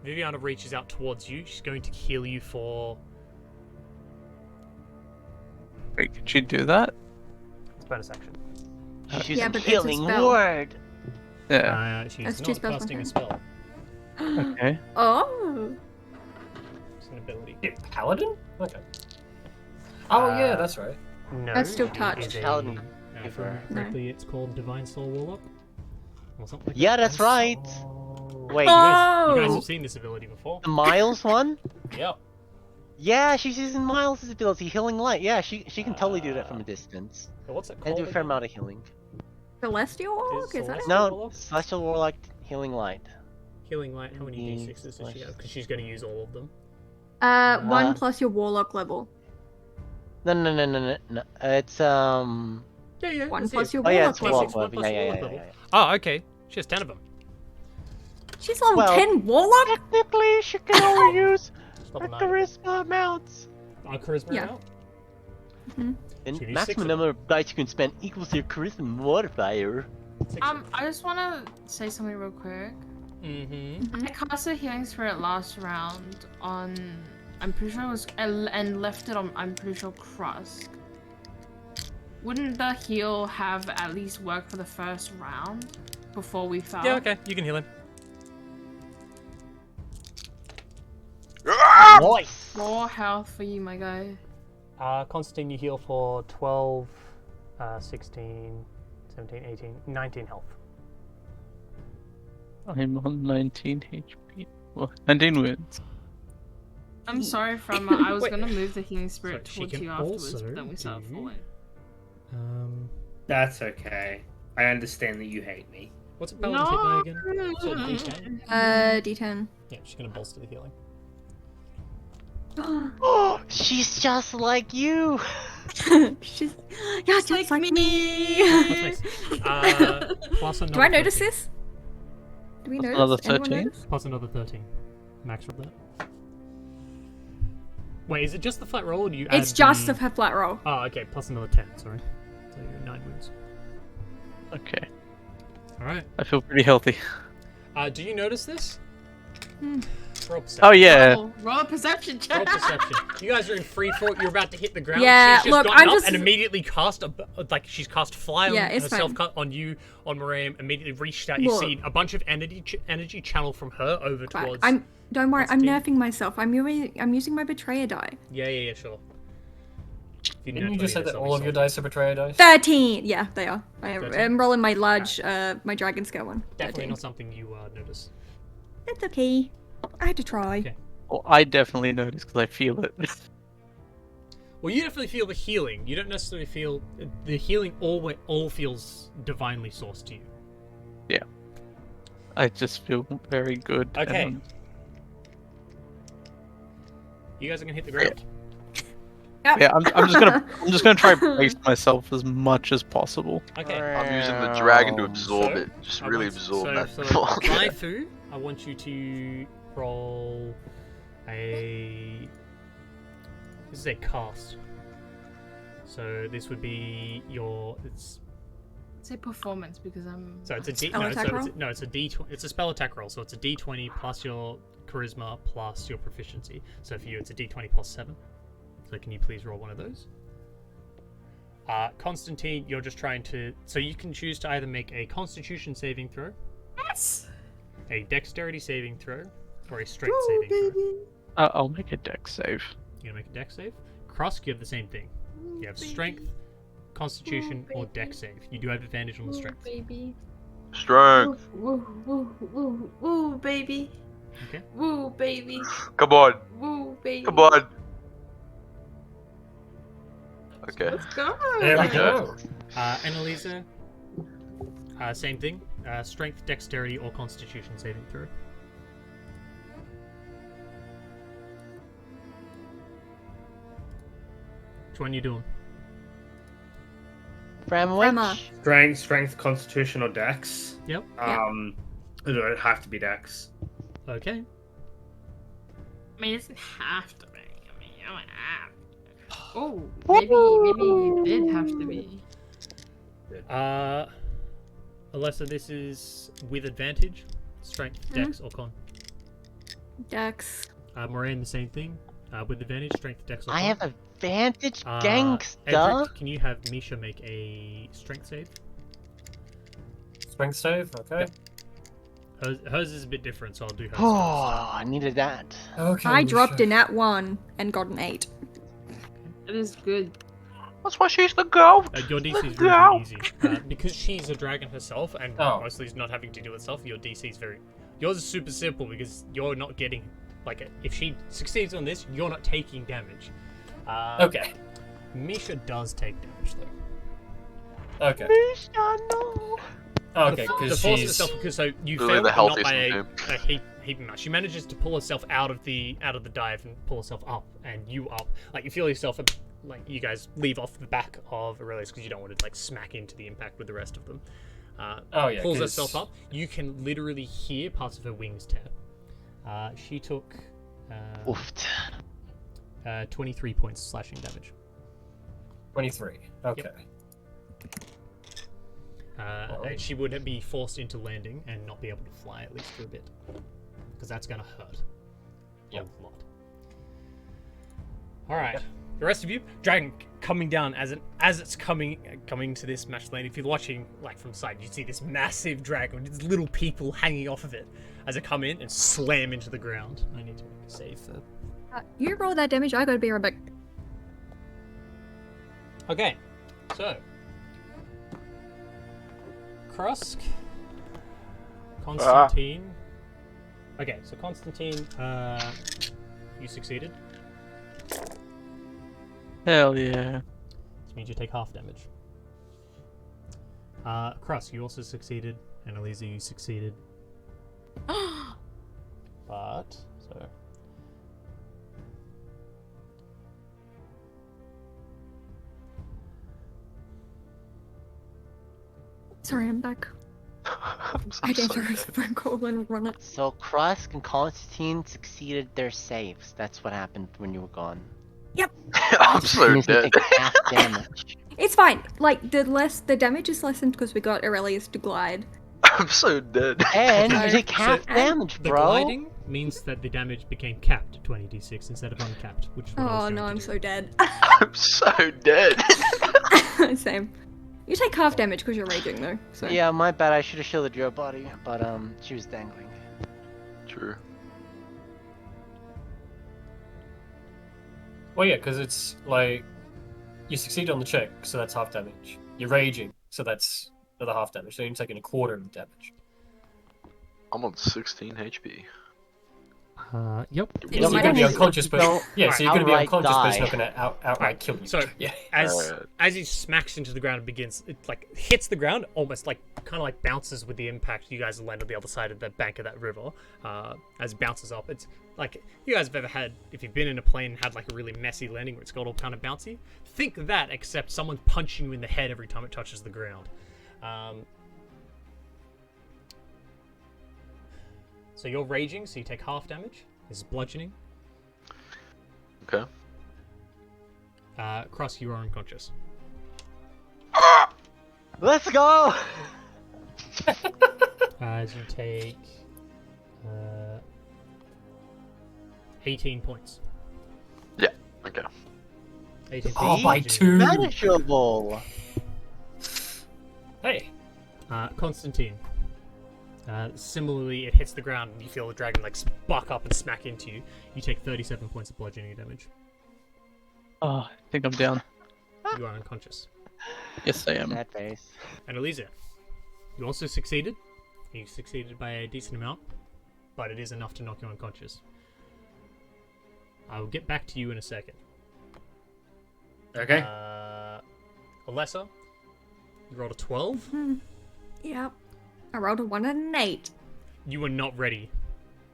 Viviana reaches out towards you. She's going to heal you for. Wait, could you do that? It's bonus action. She's Yeah, using but it's a healing spell. word. Yeah. She's That's two not spells per casting a turn. spell. Okay. Oh. It's an ability. Yeah, paladin? Okay. Oh yeah, that's right. No. That's still it touch. is a- Paladin. if I remember correctly, it's called Divine Soul Warlock. Or something like Yeah, that. that's right. Oh. Wait, You guys Oh. have seen this ability before. the Miles one? Yep. Yeah, she's using Miles' ability, Healing Light. Yeah, she can totally do that from a distance. So what's it And called? do a fair again? amount of healing. Celestial Warlock? Is that it? Celestial No, Warlock? Celestial Warlock, Healing Light. Healing Light, how many Mm, d6s does she have? Because she's going to use all of them. 1 plus your Warlock level. No. It's Yeah. 1 that's plus it. your Oh yeah, Warlock it's level. Warlock One level. plus Yeah. Warlock level. Oh, okay. She has 10 of them. She's level Well- 10 Warlock? Technically, she can only use She's level her 9. charisma amounts. Charisma Yeah. amount? The She can use 6 maximum of number of dice you can spend equals your charisma modifier. 6 I just want to say something real quick. Mm-hmm. I cast a healing spirit last round on. I'm pretty sure it was. And left it on. I'm pretty sure Krusk. Wouldn't the heal have at least worked for the first round before we fell? Yeah, okay. You can heal him. Nice. More health for you, my guy. Constantine, you heal for 12, 16, 17, 18, 19 health. I'm on 19 HP. Well, 19 wounds. I'm sorry, Frama. I was Wait. gonna move the healing spirit So she towards can you afterwards, also but then we started do- falling. That's okay. I understand that you hate me. What's a paladin's hit die again? So D10? D10. Yeah, she's going to bolster the healing. Oh, she's just like you. She's yeah, just like me. That's nice. Plus another Do I notice 13. this? Do we Plus notice? another Anyone 13? notice? Plus another 13. Max of that. Wait, is it just the flat roll or do you add It's just the... a flat roll. Oh, okay. Plus another 10, sorry. So you're 9 wounds. Okay. Alright. I feel pretty healthy. Do you notice this? Hmm. Roll perception. Oh yeah. Roll a perception Roll check. perception. You guys are in free fall. You're about to hit the ground. Yeah, she's just look, gotten I'm up just- and immediately cast she's cast fly on Yeah, it's herself, fine. cut on you, on Miriam. Immediately reached out. You Look. see a bunch of energy channel from her over Right. towards. Don't worry, That's I'm deep. nerfing myself. I'm using my betrayer die. Yeah, sure. Didn't you just say that all of your dice are betrayer dice? 13. Yeah, they are. I 13? am rolling my large, my dragon scale one. Definitely 13. not something you notice. That's okay. I had to try. Okay. Well, I definitely notice because I feel it. Well, you definitely feel the healing. You don't necessarily feel the healing. All feels divinely sourced to you. I just feel very good. Okay. and- You guys are gonna hit the ground. yeah, I'm just gonna try to brace myself as much as possible. Okay. I'm using the dragon to absorb So, it. Just I really want- absorb that. So Raifu, I want you to roll a. This is a cast. So this would be your. Say performance because I'm. So it's a D. Spell No, attack so roll? it's a D20. It's a spell attack roll. So it's a D20 plus your charisma plus your proficiency. So for you, it's a D20 plus 7. So can you please roll one of those? Constantine, you're just trying to. So you can choose to either make a Constitution saving throw, Yes. a Dexterity saving throw, or a Strength saving throw. I'll make a dex save. You're gonna make a Dex save. Krusk, you have the same thing. You have Strength, Constitution, or Dex save. You do have advantage on the Strength. Baby. Strength. Woo, woo, woo, woo, baby. Okay. Woo, baby. Come on. Woo, baby. Come on. Okay. Let's go. There we go. Annalisa, same thing. Strength, Dexterity, or Constitution saving throw. Which one you doing? Frama. Strength, Constitution, or Dex. Yep. It would have to be Dex. Okay. I mean, it doesn't have to be. I mean, you don't have to. Oh, maybe you did have to be. Alessa, this is with advantage. Strength, dex, or con. Dex. Moraine, the same thing. With advantage, strength, dex, or con. I have advantage, Edric, gangsta. can you have Misha make a strength save? Strength save, okay. Hers is a bit different, so I'll do hers Oh, first. I needed that. Okay. I dropped a nat 1 and got an 8. It is good. That's why she's the goat. Your DC is The really, goat. really easy. Because she's a dragon herself, and mostly is not having to do with herself, your DC is very... Yours is super simple, because you're not getting... Like, if she succeeds on this, you're not taking damage. Okay. Misha does take damage, though. Okay. Misha, no. Okay, The because force she's... itself, because so you Really failed, the but not healthiest by in a heap amount. She manages to pull herself out of the dive and pull herself up, and you up. Like you feel yourself, like you guys leave off the back of Aurelius because you don't want to like smack into the impact with the rest of them. Pulls herself up. You can literally hear parts of her wings tear. She took Oofed. 23 points slashing damage. 23. Okay. She would be forced into landing and not be able to fly at least for a bit, because that's gonna hurt a lot. All right, the rest of you, dragon coming down as it's coming to this match lane. If you're watching like from the side, you see this massive dragon with these little people hanging off of it as it come in and slam into the ground. I need to make a save for. You roll that damage, I gotta be right back. Okay, so. Krusk, Constantine. Okay, so Constantine, you succeeded. Hell yeah. This means you take half damage. Krusk, you also succeeded, and Elisa, you succeeded. But so. Sorry, I'm back. I'm so I didn't sorry. throw a phone call and run it. So Krusk and Constantine succeeded their saves. That's what happened when you were gone. I'm so You dead. take half damage. It's fine. Like the damage is lessened because we got Aurelius to glide. I'm so dead. And So- you take half so- damage, The bro. gliding means that the damage became capped 20d6 instead of uncapped, which is what I was Oh going no, to I'm do. so dead. I'm so dead. Same. You take half damage because you're raging though. So Yeah, my bad. I should have shielded your body, but she was dangling. True. Well, yeah, because it's like you succeed on the check, so that's half damage. You're raging, so that's another half damage. So you're taking a quarter of the damage. I'm on 16 HP. Yep. You So might you're gonna be have- unconscious, but don't yeah, so you're gonna be outright unconscious, but it's die. not gonna outright kill you. So Yeah. as he smacks into the ground and begins, it like hits the ground, almost like kind of like bounces with the impact. You guys land on the other side of the bank of that river. As it bounces up, it's like you guys have ever had, if you've been in a plane and had like a really messy landing where it's got all kind of bouncy. Think that, except someone's punching you in the head every time it touches the ground. So you're raging, so you take half damage. This is bludgeoning. Okay. Cross, you are unconscious. Let's go. As you take 18 points. Yeah. Okay. 18 Oh, points. by bludgeoning. 2. Manageable. Hey. Constantine. Similarly, it hits the ground and you feel the dragon like buck up and smack into you. You take 37 points of bludgeoning damage. Oh, I think I'm down. You are unconscious. Yes, I am. That face. And Elisa, you also succeeded. You succeeded by a decent amount, but it is enough to knock you unconscious. I will get back to you in a second. Okay. Alessa, you rolled a 12. Yep. I rolled a 1 and an 8. You were not ready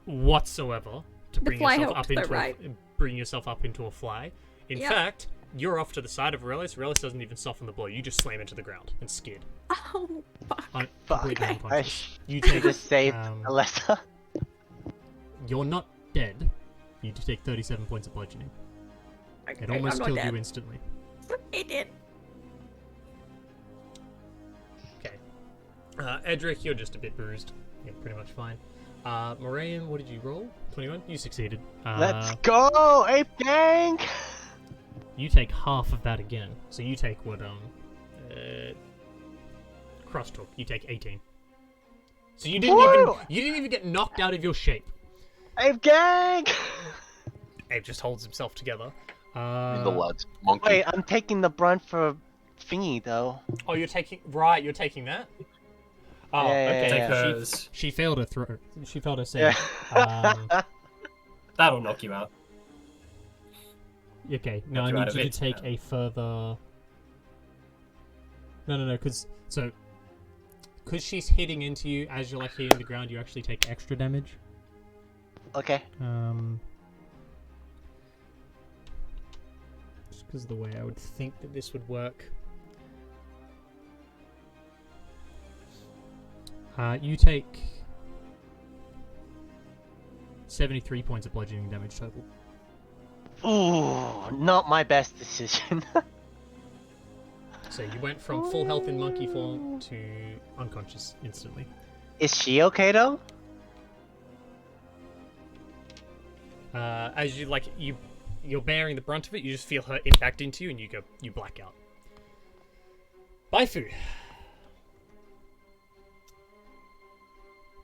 whatsoever to bring fly yourself helped, up into though, right? bring yourself up into a fly. In Yep. fact, you're off to the side of Aurelius. Aurelius doesn't even soften the blow. You just slam into the ground and skid. Oh fuck. Completely I unconscious. You should take have saved um, Alessa. You're not dead. You do take 37 points of bludgeoning. It almost killed you instantly. It did. Okay. Edric, you're just a bit bruised. Yeah, pretty much fine. Moraine, what did you roll? 21? You succeeded. Let's go, Ape Gang! You take half of that again. So you take what, crosstalk. You take 18. So you didn't even get knocked out of your shape. Ape Gang! Abe just holds himself together. In the lads. Monkey. Wait, I'm taking the brunt for thingy though. Oh, you're taking that? Oh, Yeah, okay. yeah, yeah. Hers. She failed her throw. She failed her save. That'll knock you out. Okay, now I Knock you out need of you to it. take a further. No, because she's hitting into you as you're like hitting the ground. You actually take extra damage. Okay. Just because of the way I would think that this would work. You take 73 points of bludgeoning damage total. Ooh, not my best decision. So you went from full health in monkey form to unconscious instantly. Is she okay though? As you're bearing the brunt of it, you just feel her impact into you, and you black out. Baifu.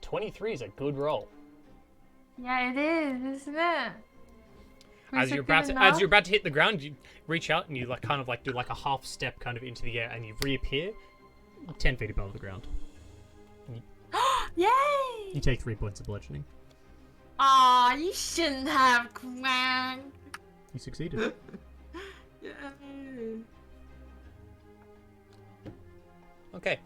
23 is a good roll. Yeah, it is, isn't it? As you're about to hit the ground, you reach out and you do like a half step kind of into the air, and you reappear 10 feet above the ground. Yay! You take 3 points of bludgeoning. Aw, you shouldn't have, man. You succeeded. Yay. Okay.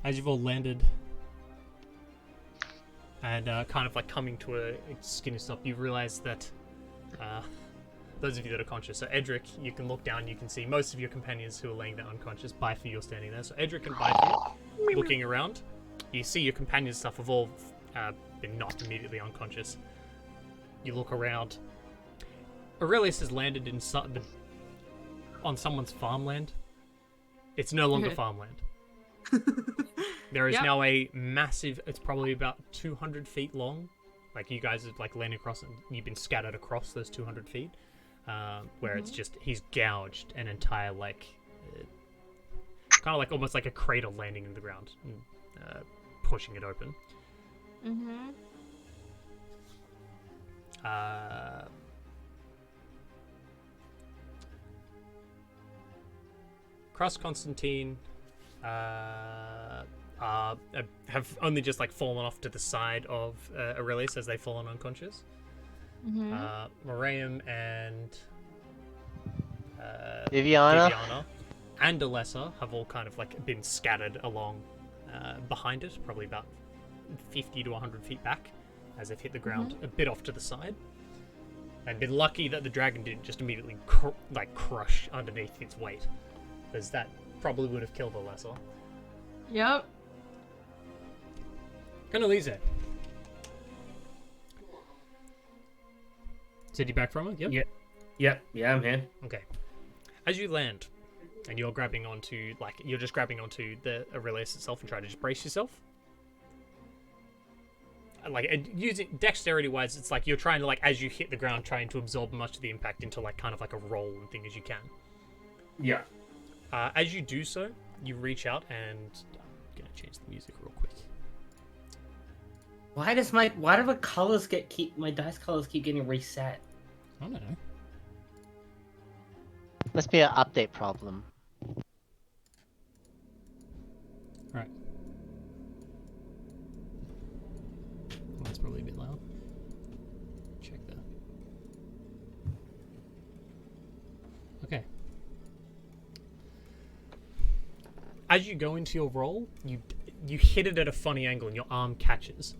As you've all landed and kind of like coming to a skinny stop, you realize that those of you that are conscious, so Edric, you can look down, you can see most of your companions who are laying there unconscious. Baifu, you're standing there. So Edric and Baifu, looking around, you see your companions' stuff have all been knocked immediately unconscious. You look around. Aurelius has landed on someone's farmland. It's no longer farmland. There is now a massive, it's probably about 200 feet long. Like you guys have like landed across and you've been scattered across those 200 feet. Where it's just, he's gouged an entire like, kind of like almost like a crater landing in the ground. And, pushing it open. Cross Constantine have only just like fallen off to the side of Aurelius as they've fallen unconscious. Moraeum and Viviana and Alessa have all kind of like been scattered along behind it, probably about 50 to 100 feet back as they've hit the ground a bit off to the side. And been lucky that the dragon didn't just immediately crush underneath its weight, because that probably would have killed Alessa. Yep. Annalise. Said you back from her? Yep. Yeah, I'm here. Okay. As you land, and you're grabbing onto, you're just grabbing onto the Aurelius itself and trying to just brace yourself. Using dexterity-wise, it's like you're trying to, as you hit the ground, trying to absorb much of the impact into, kind of like a roll and thing as you can. Yeah. As you do so, you reach out and... I'm gonna change the music real quick. Why do my colors my dice colors keep getting reset? I don't know. Must be an update problem. Right. Well, that's probably a bit loud. Check that. Okay. As you go into your roll, you hit it at a funny angle and your arm catches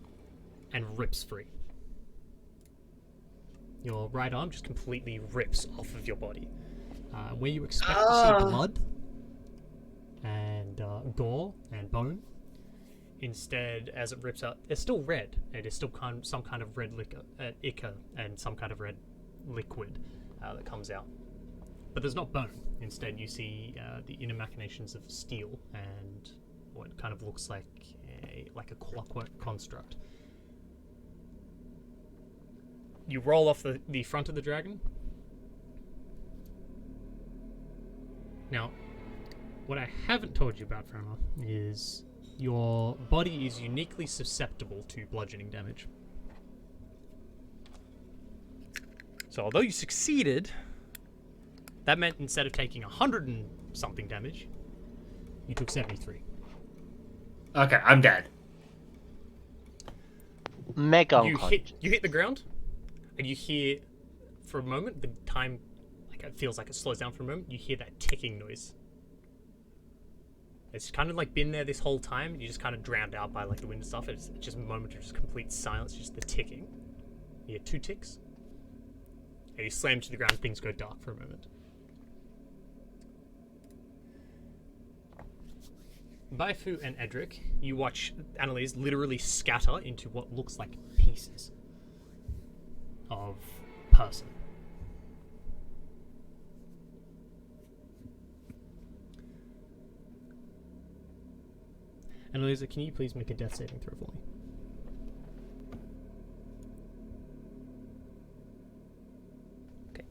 and rips free. Your right arm just completely rips off of your body. Where you expect to see blood and gore and bone, instead, as it rips out, it's still red. It is still some kind of red ichor and some kind of red liquid that comes out. But there's not bone. Instead, you see the inner machinations of steel and what kind of looks like a clockwork construct. You roll off the front of the dragon. Now, what I haven't told you about, Froma, is your body is uniquely susceptible to bludgeoning damage. So although you succeeded, that meant instead of taking 100 and something damage, you took 73. Okay, I'm dead. Mega You unconscious. hit the ground, and you hear, for a moment, the time, it feels like it slows down for a moment. You hear that ticking noise. It's kind of like been there this whole time. You just kind of drowned out by like the wind and stuff. It's just a moment of just complete silence, just the ticking. You hear 2 ticks, and you slam to the ground. Things go dark for a moment. Baifu and Edric, you watch Annalise literally scatter into what looks like pieces of person. Annalisa, can you please make a death saving throw for me? Okay.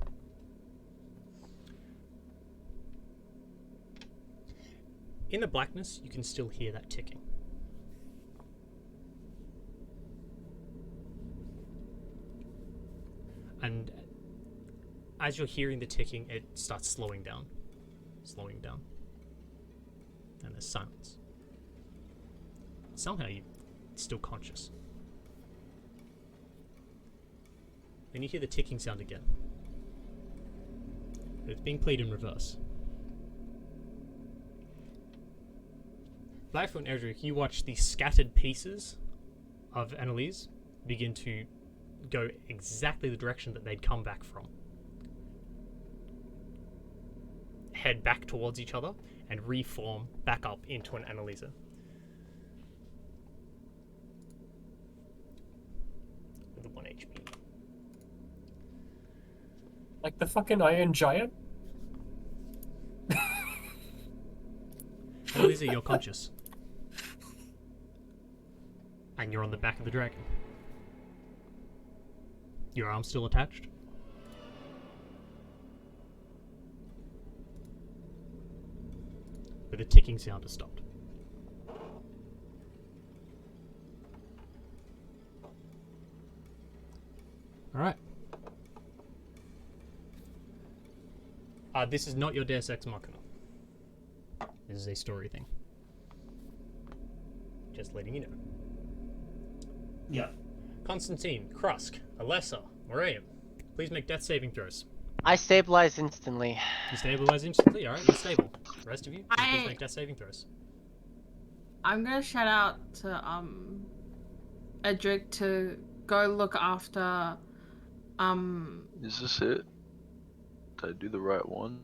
In the blackness, you can still hear that ticking. And as you're hearing the ticking, it starts slowing down. And there's silence. Somehow you're still conscious. Then you hear the ticking sound again. But it's being played in reverse. Baifu and Edric, you watch the scattered pieces of Annalise begin to go exactly the direction that they'd come back from. Head back towards each other and reform back up into an Annalisa. With a 1 HP. Like the fucking Iron Giant? Annalisa, you're conscious. And you're on the back of the dragon. Your arm's still attached. But the ticking sound has stopped. Alright. This is not your Deus Ex Machina. This is a story thing. Just letting you know. Yeah. Constantine, Krusk, Alessa, Moraeum, please make death saving throws. I stabilize instantly. You stabilize instantly? Alright, you're stable. The rest of you, please make death saving throws. I'm gonna shout out to Edric to go look after Is this it? Did I do the right one?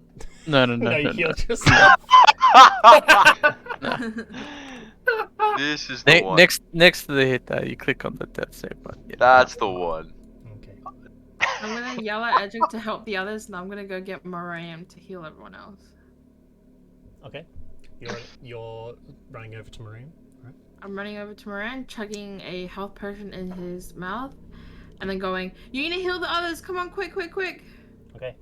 No, You healed yourself. This is the one. Next to the hit die, you click on the death save button. Yeah. That's the one. Okay. I'm gonna yell at Edric to help the others, and I'm gonna go get Moraeum to heal everyone else. Okay. You're running over to Moraeum, right? I'm running over to Moran, chugging a health potion in his mouth, and then going, "You need to heal the others! Come on, quick, quick, quick!" Okay.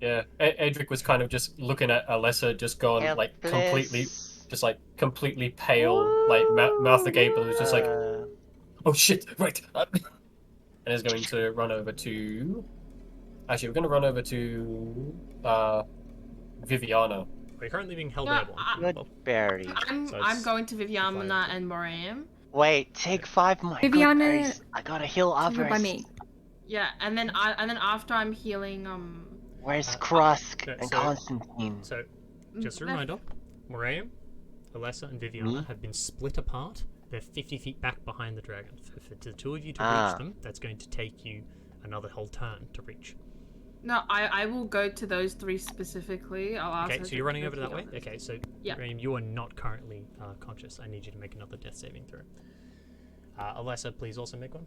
Yeah, Edric was kind of just looking at Alessa, just gone like completely, just like completely pale, like mouth agape, but it was just like, oh shit, right. And is going to run over to. Actually, we're going to run over to Viviana. We're currently being held No, airborne. Good berry. I'm going to Viviana and Moraeum. Wait, take 5 of my good Viviana- berries. I gotta heal Healed others. by me. Yeah, and then after I'm healing Where's Krusk no, and so- Constantine? So, just a left- reminder, Moraeum, Alessa, and Viviana have been split apart. They're 50 feet back behind the dragon. For the two of you to reach them, that's going to take you another whole turn to reach. No, I will go to those 3 specifically. I'll ask Okay, her so to you're running go over to that the way? others. Okay, so Yeah. Raheem, you are not currently conscious. I need you to make another death saving throw. Alessa, please also make one.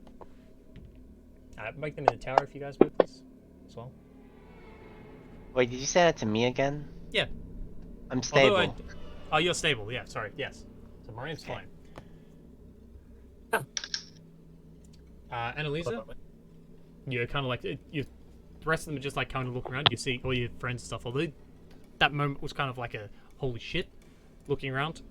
Make them in the tower if you guys would, please, as well. Wait, did you say that to me again? Yeah. I'm stable. Although oh, you're stable. Yeah, sorry. Yes. So Mariam's Okay. fine. Annalisa, you're kind of like you. The rest of them are just like kind of looking around. You see all your friends and stuff. Although that moment was kind of like a holy shit, looking around.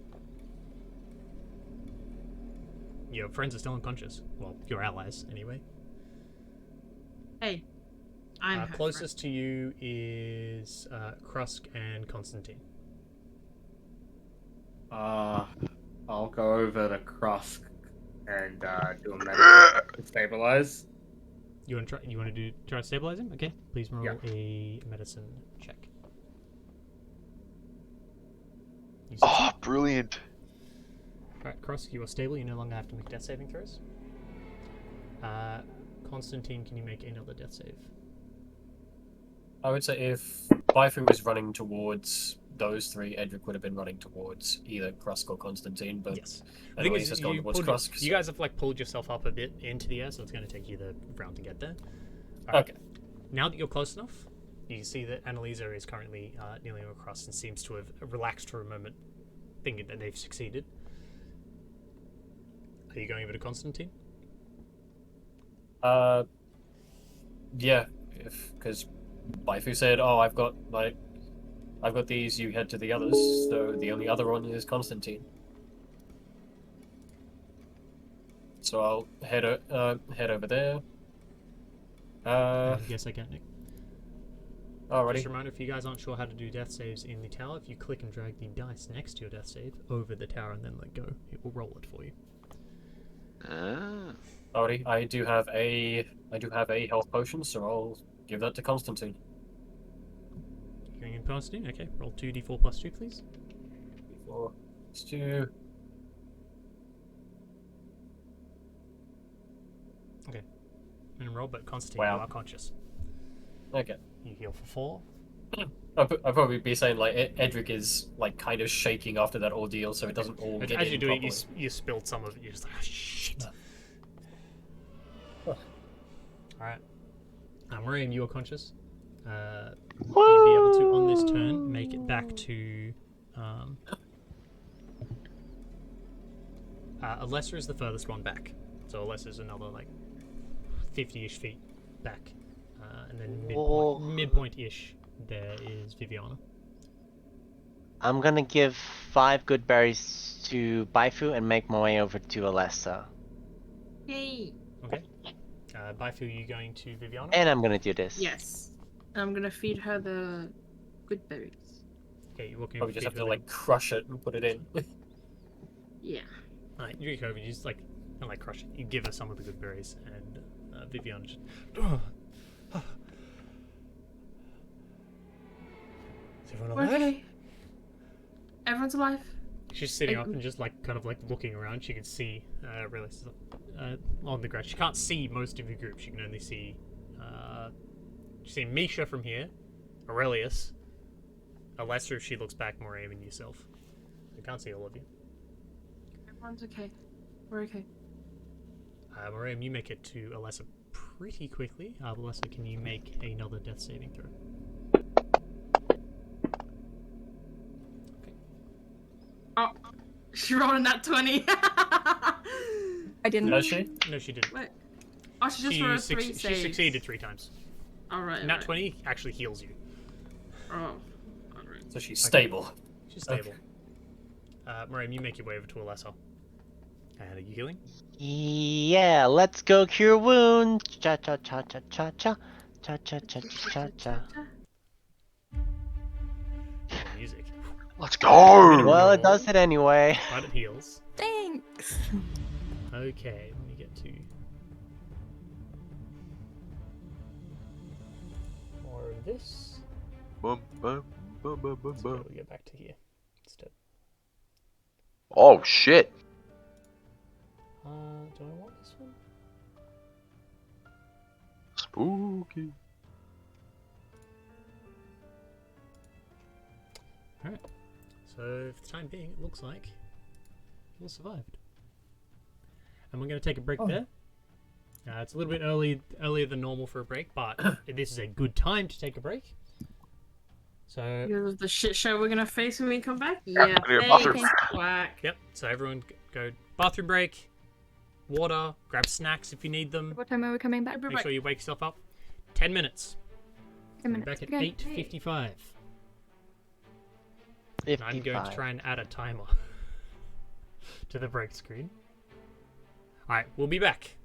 Your friends are still unconscious. Well, your allies anyway. Hey, I'm her closest to you is Krusk and Constantine. I'll go over to Krusk and do a medicine to stabilize. You want to try? You want to try to stabilize him? Okay. Please roll Yeah. a medicine check. You Oh, brilliant. Alright, Krusk, you are stable. You no longer have to make death saving throws. Constantine, can you make another death save? I would say if Baifu was running towards those 3, Edric would have been running towards either Krusk or Constantine, but Yes. The thing is, just gone towards Krusk. you guys have like pulled yourself up a bit into the air, so it's going to take you the round to get there. Okay. Now that you're close enough, you can see that Annalisa is currently kneeling across and seems to have relaxed for a moment, thinking that they've succeeded. Are you going over to Constantine? Yeah, because Baifu said, "Oh, I've got these. You head to the others." So the only other one is Constantine. So I'll head over there. Yes, I can, Nick. Alrighty. Just a reminder, if you guys aren't sure how to do death saves in the tower, if you click and drag the dice next to your death save over the tower and then let go, it will roll it for you. Alrighty, I do have a health potion, so I'll give that to Constantine. Going in Constantine? Okay, roll 2d4 plus 2, please. 4 plus 2. Okay. And roll, but Constantine, Wow. you are conscious. Okay. You heal for 4. I'd probably be saying like Edric is like kind of shaking after that ordeal, so it doesn't all get As in you do it, properly. you spilled some of it. You're just like, oh, shit. Alright. Mariam, you are conscious. You'd be able to, on this turn, make it back to... Alessa is the furthest one back. So Alessa is another, like, 50-ish feet back. And then midpoint-ish, there is Viviana. I'm gonna give 5 good berries to Baifu and make my way over to Alessa. Yay. Okay. Baifu, you going to Viviana? And I'm gonna do this. Yes. And I'm gonna feed her the good berries. Okay, you're walking Probably over just have to the- like crush it and put it in. Yeah. Alright, you go over, you just like, and like crush it. You give her some of the good berries, and Viviana just... Is everyone alive? Okay. Everyone's alive. She's sitting up and just like kind of like looking around. She can see Aurelius on the ground. She can't see most of the group. She can only see Misha from here, Aurelius, Alessa if she looks back, Moraine, and yourself. I can't see all of you. Everyone's okay. We're okay. Moraine, you make it to Alessa pretty quickly. Alessa, can you make another death saving throw? Oh, she rolled a nat 20. I didn't. Does she? No, she didn't. Wait. Oh, she just rolled 3 saves. She succeeded 3 times. Alright. Nat 20 actually heals you. Oh. Alright. So she's stable. She's stable. Moraine, you make your way over to Alessa. And are you healing? Yeah, let's go cure wound. Cha cha cha cha cha cha. Cha cha cha cha cha cha. Music. Let's go! Well, it does it anyway. But it heals. Thanks. Okay, let me get to more of this. Bum, bum, bum, bum, bum, So bum. we'll get back to here instead. Oh shit! Do I want this one? Spooky. Alright. So, for the time being, it looks like you all survived. And we're going to take a break there. It's a little bit earlier than normal for a break, but this is a good time to take a break. So, Because of the shit show we're gonna face when we come back? Yeah, gonna go bathroom thanks, Quack. yep. So everyone go bathroom break, water, grab snacks if you need them. What time are we coming back? Make sure you wake yourself up. 10 minutes. 10 We're minutes. back at Okay. 8:55. If I'm going to try and add a timer to the break screen. Alright, we'll be back.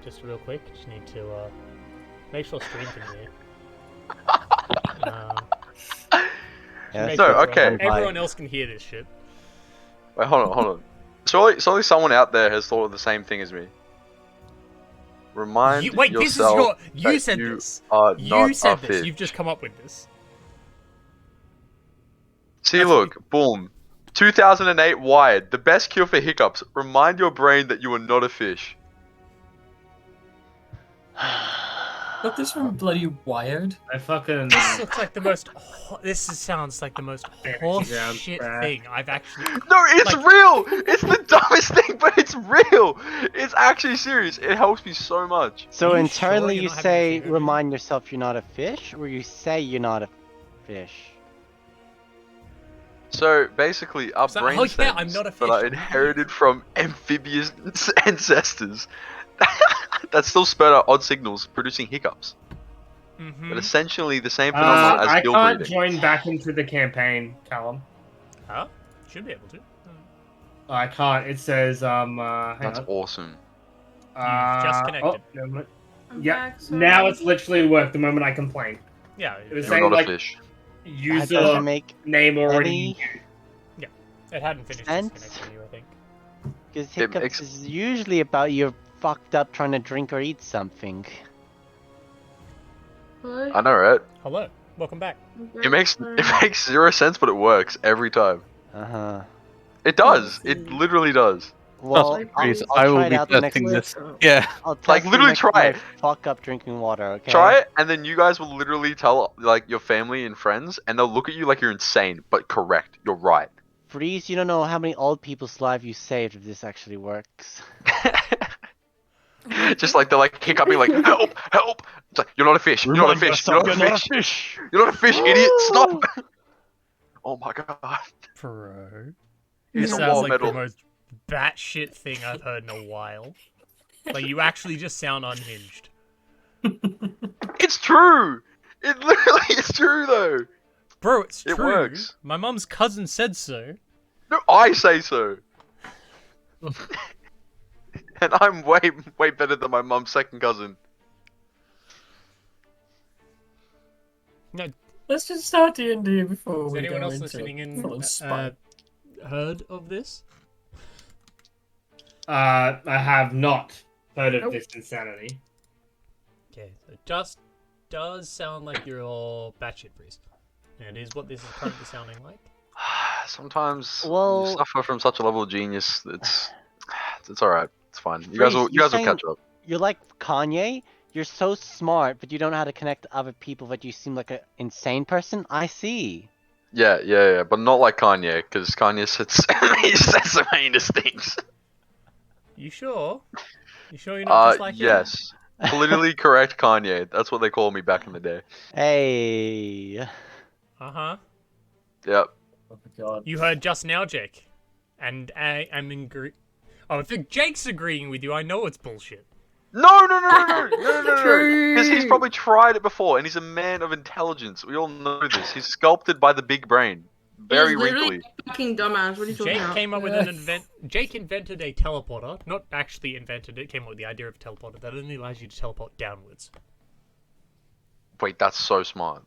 just real quick. Just need to make sure stream can hear. Yeah, Make No, sure okay. everyone else can hear this shit. Wait, hold on. Surely someone out there has thought of the same thing as me. Remind Wait, yourself this is your. You that said you this. are You not said a this. fish. You've just come up with this. See, That's look, boom. 2008 Wired. The best cure for hiccups. Remind your brain that you are not a fish. Got this from bloody Wired. I fucking. This looks like the most. Sounds like the most horse ground shit crap. thing I've actually. No, it's Like- real! It's the dumbest thing, but it's real! It's actually serious. It helps me so much. So Are you internally sure you you're not having a say, fever? remind yourself you're not a fish, or you say you're not a fish? So basically, our So- brain oh, yeah, cells I'm not a that fish, are I'm an inherited from amphibious ancestors that still spurt out odd signals, producing hiccups. Mm-hmm. But essentially the same phenomenon as I gill can't breathing. join back into the campaign, Callum. Huh? Should be able to. I can't. It says hang That's on. awesome. just Oh, connected. never mind. I'm Yeah. back, sorry. Now it's literally worked. The moment I complained, Yeah. it was You're saying not a like fish. That user doesn't make name already. any It hadn't finished sense. disconnecting you, I think. because It hiccups makes- is usually about you're fucked up trying to drink or eat something. What? I know, right? Hello. Welcome back. It makes 0 sense, but it works every time. Uh-huh. It does. It literally does. Well, like I'll, these. I'll I try will it be out the next testing time. this. Yeah. I'll test Like, it literally next time try I it. fuck up drinking water, okay? Try it, and then you guys will literally tell like your family and friends, and they'll look at you like you're insane, but correct. You're right. Freeze, you don't know how many old people's lives you saved if this actually works. Just like they're like hiccuping, like help, help. It's like, you're not a fish. You're not a fish. You're not a fish. You're not a fish, idiot. Stop. Oh my god. Bro. It's This a sounds wall like medal. the most batshit thing I've heard in a while. Like, you actually just sound unhinged. It's true. It literally is true though. Bro, it's It true. works. My mum's cousin said so. No, I say so. And I'm way better than my mum's second cousin. No, Let's just start D&D before has we anyone go else into listening in full spite. heard of this? I have not heard of this insanity. Okay, so it just does sound like you're batshit priest. And it is what this is currently sounding like. Sometimes Well- you suffer from such a level of genius. It's all right. It's fine. You guys Freeze, will you're catch saying- up. You're like Kanye. You're so smart, but you don't know how to connect to other people, but you seem like an insane person? I see. Yeah, but not like Kanye, because Kanye says he says some heinous things. You sure? You sure you're not just like him? Yes. Politically correct Kanye. That's what they called me back in the day. Hey. Uh-huh. Yep. Oh my god. You heard just now, Jake. And I'm Oh, if Jake's agreeing with you, I know it's bullshit. No. True. Because he's probably tried it before, and he's a man of intelligence. We all know this. He's sculpted by the big brain. Very He's literally wrinkly. fucking dumbass. What are you talking Jake about? came up with Jake invented a teleporter. Not actually invented it, came up with the idea of a teleporter that only allows you to teleport downwards. Wait, that's so smart.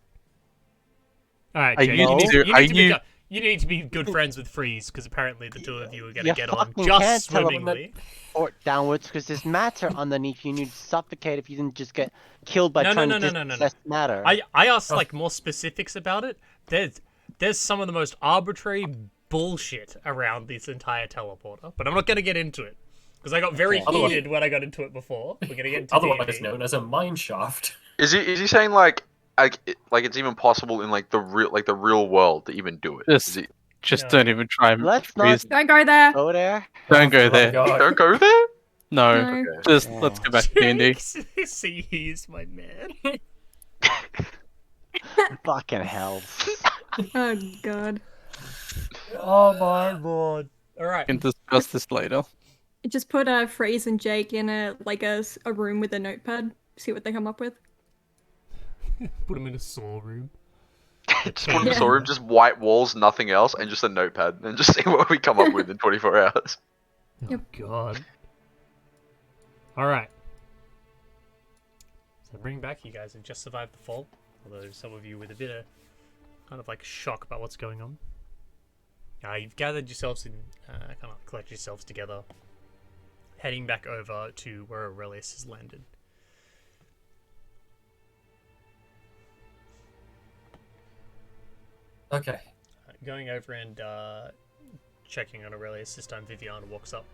Alright, Are Jake, you- you need to be good friends with Freeze, because apparently the two of you are going to You get on fucking just can't teleport. swimmingly. Or downwards, because there's matter underneath you, and you'd suffocate if you didn't just get killed by No, trying no, to no. dispossess matter. I asked like more specifics about it. There's some of the most arbitrary bullshit around this entire teleporter, but I'm not going to get into it because I got very Okay. heated when I got into it before. We're going to get into Otherwise D&D. known as a mine shaft. Is he saying like it's even possible in like the real world to even do it? Just- Is he, Just No. don't even try. Let's Freeze. Don't go there. Go there. Don't go Oh my there. god. don't go there? No. No. Just let's go back to D&D. Jake, see, he's my man. Fucking hell. Oh god. Oh my lord! All right. We can discuss this later. Just put Freeze and Jake in a room with a notepad. See what they come up with. Put him in a saw room. Just put in the storeroom, just white walls, nothing else, and just a notepad, and just see what we come up with in 24 hours. Oh god. All right. So bring back, you guys have just survived the fall, although some of you with a bit of kind of like shock about what's going on. You've gathered yourselves in, kind of collect yourselves together, heading back over to where Aurelius has landed. Okay. Going over and checking on Aurelius, this time Viviana walks up.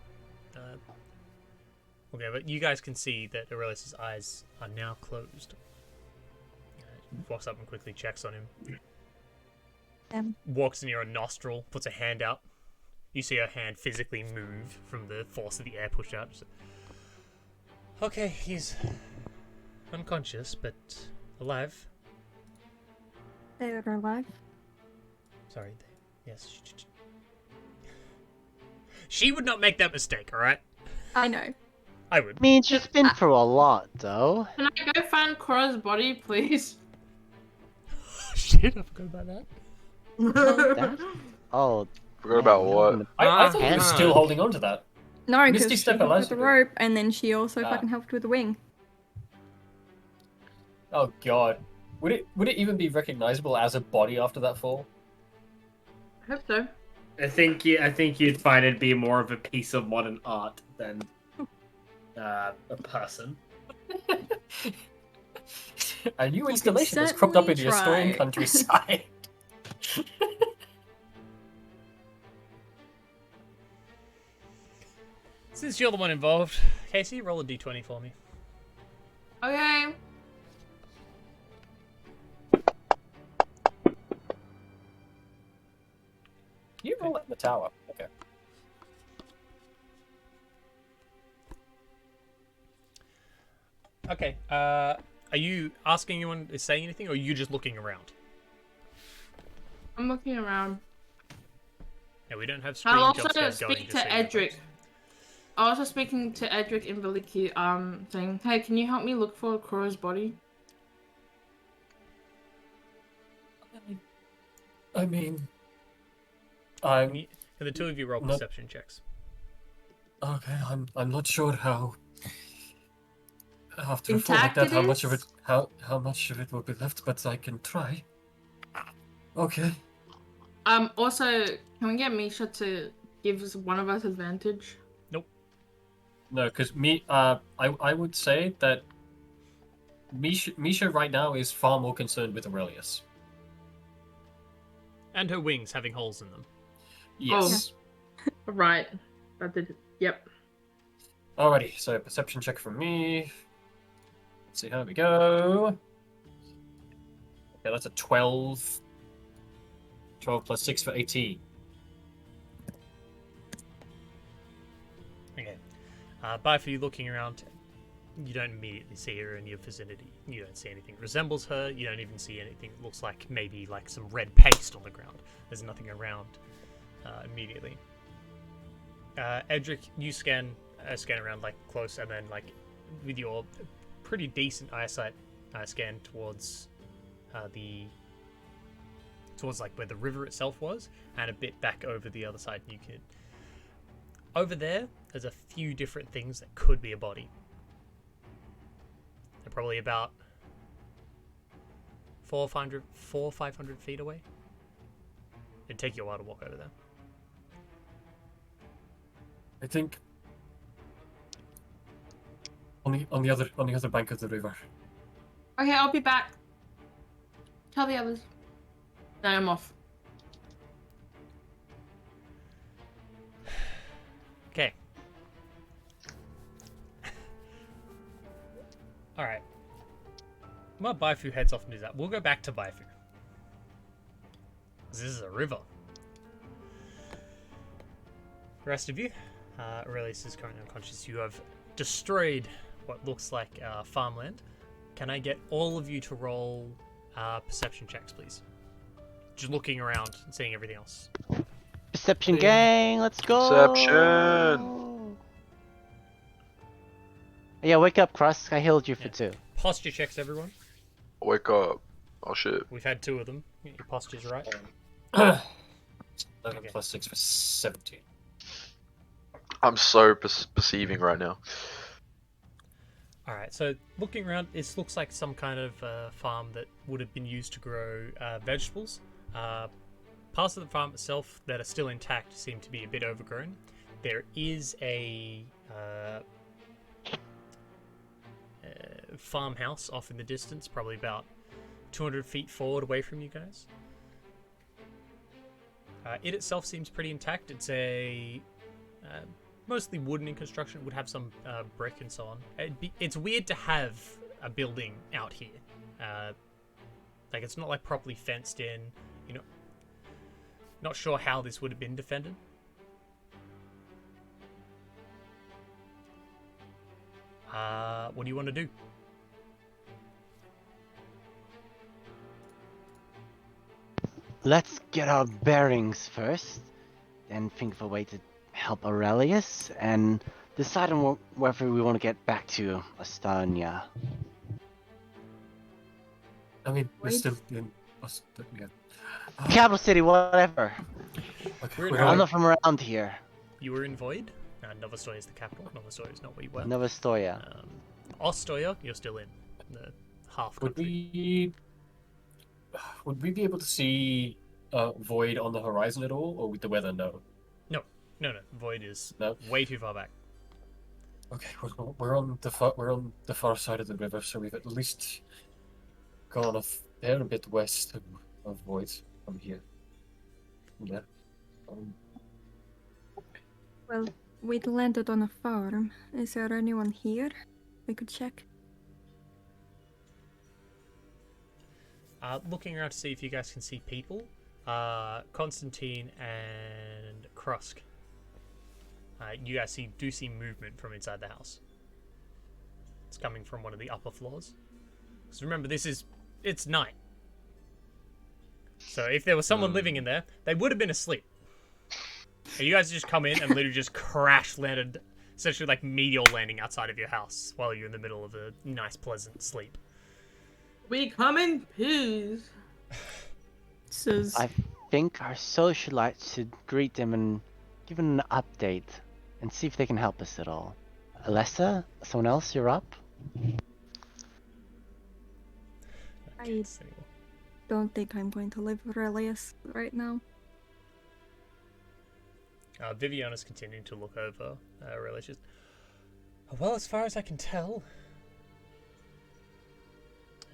Okay, but you guys can see that Aurelius's eyes are now closed. Walks up and quickly checks on him. Walks near a nostril, puts a hand out. You see her hand physically move from the force of the air pushed out. Okay, he's unconscious, but alive. They are alive. Sorry, yes. She would not make that mistake, alright? I know. I would. I mean, she's been through a lot, though. Can I go find Cora's body, please? Shit, I forgot about that. That? Oh. Forgot about what? I thought he was still holding on to that. No, because Misty she step helped allows with the you to. rope, and then she also fucking helped with the wing. Oh god. Would it even be recognizable as a body after that fall? I hope so. I think you'd find it be more of a piece of modern art than a person. A new installation has cropped up in the Estonian countryside. Since you're the one involved, Casey, roll a d20 for me. Okay. You roll it in the tower. Okay. Okay, are you asking anyone to say anything, or are you just looking around? I'm looking around. Yeah, we don't have screen I'll jump also scares going. speak just to so you know. Edric. I'm also speaking to Edric and Veliki, saying, hey, can you help me look for Cora's body? I mean, Can the two of you roll not- perception checks? okay. I'm not sure how. After a fall Intact like that, it how much of is? it how much of it will be left? But I can try. Okay. Also, can we get Misha to give us one of us advantage? No, because I would say that Misha right now is far more concerned with Aurelius. And her wings having holes in them. Yes. Right. That did it. Yep. Alrighty, so perception check from me. Let's see how we go. Okay, that's a 12. 12 plus 6 for 18. Okay. By for you looking around, you don't immediately see her in your vicinity. You don't see anything that resembles her. You don't even see anything that looks like maybe like some red paste on the ground. There's nothing around immediately. Edric, you scan around like close, and then like with your pretty decent eyesight, scan towards towards like where the river itself was, and a bit back over the other side. You could over there's a few different things that could be a body. They're probably about 400 or 500 feet away. It'd take you a while to walk over there. I think on the other bank of the river. Okay, I'll be back. Tell the others. No, I'm off. Okay. Alright. Well, Baifu heads off and does that. We'll go back to Baifu. This is a river. The rest of you, Aurelius is currently unconscious. You have destroyed what looks like farmland. Can I get all of you to roll perception checks, please? Just looking around and seeing everything else. Perception gang, let's go! Perception! Yeah, wake up, Crust. I healed you for 2. Posture checks, everyone. Wake up. Oh shit. We've had 2 of them. Your posture's right. 11 Okay. plus 6 for 17. I'm so perceiving right now. Alright, so looking around, this looks like some kind of farm that would have been used to grow vegetables. Parts of the farm itself that are still intact seem to be a bit overgrown. There is a farmhouse off in the distance, probably about 200 feet forward away from you guys. It itself seems pretty intact. It's a mostly wooden in construction, would have some brick and so on. It's weird to have a building out here. Like, it's not like properly fenced in, you know. Not sure how this would have been defended. What do you want to do? Let's get our bearings first, then think of a way to help Aurelius, and decide on whether we want to get back to Estonia. I mean, we're still in Estonia. Capital city, whatever. Okay, We're we're None on. of them around here. You were in Void. Novostoya is the capital. Novostoya is not where you were. Novostoya. Ostoya, you're still in the half Would country. we be able to see Void on the horizon at all, or with the weather? No. No. Void is No? way too far back. Okay, we're on the far side of the river, so we've at least gone a fair bit west of Void from here. Yeah. Well, we landed on a farm. Is there anyone here? We could check. Looking around to see if you guys can see people. Constantine and Krusk. You guys do see movement from inside the house. It's coming from one of the upper floors. Because remember, it's night. So if there was someone living in there, they would have been asleep. And you guys just come in and literally just crash landed, essentially like meteor landing outside of your house while you're in the middle of a nice, pleasant sleep. We come in peace. Says I think our socialites should greet them and give them an update and see if they can help us at all. Alessa, someone else, you're up? I don't think I'm going to live with Aurelius right now. Viviana's continuing to look over Aurelius. Well, as far as I can tell,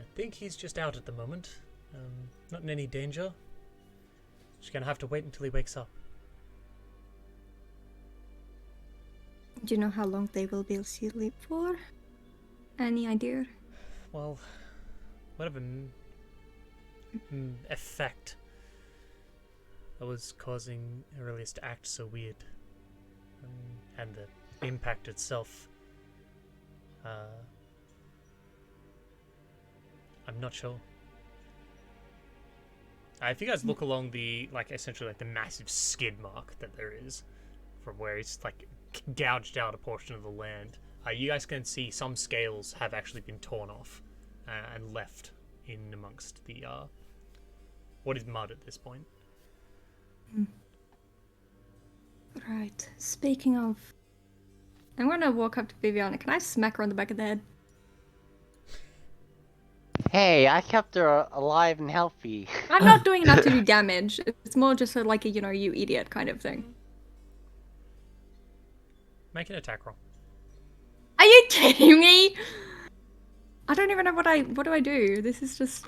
I think he's just out at the moment. Not in any danger. Just gonna have to wait until he wakes up. Do you know how long they will be asleep for? Any idea? Well, whatever effect that was causing Aurelius to act so weird, and the impact itself, I'm not sure. If you guys look along the, essentially the massive skid mark that there is from where it's gouged out a portion of the land, you guys can see some scales have actually been torn off and left in amongst the what is mud at this point. Right. Speaking of, I'm gonna walk up to Viviana. Can I smack her on the back of the head? Hey, I kept her alive and healthy. I'm not doing enough to do damage. It's more just like a, you idiot kind of thing. Make an attack roll. Are you kidding me? I don't even know what do I do? This is just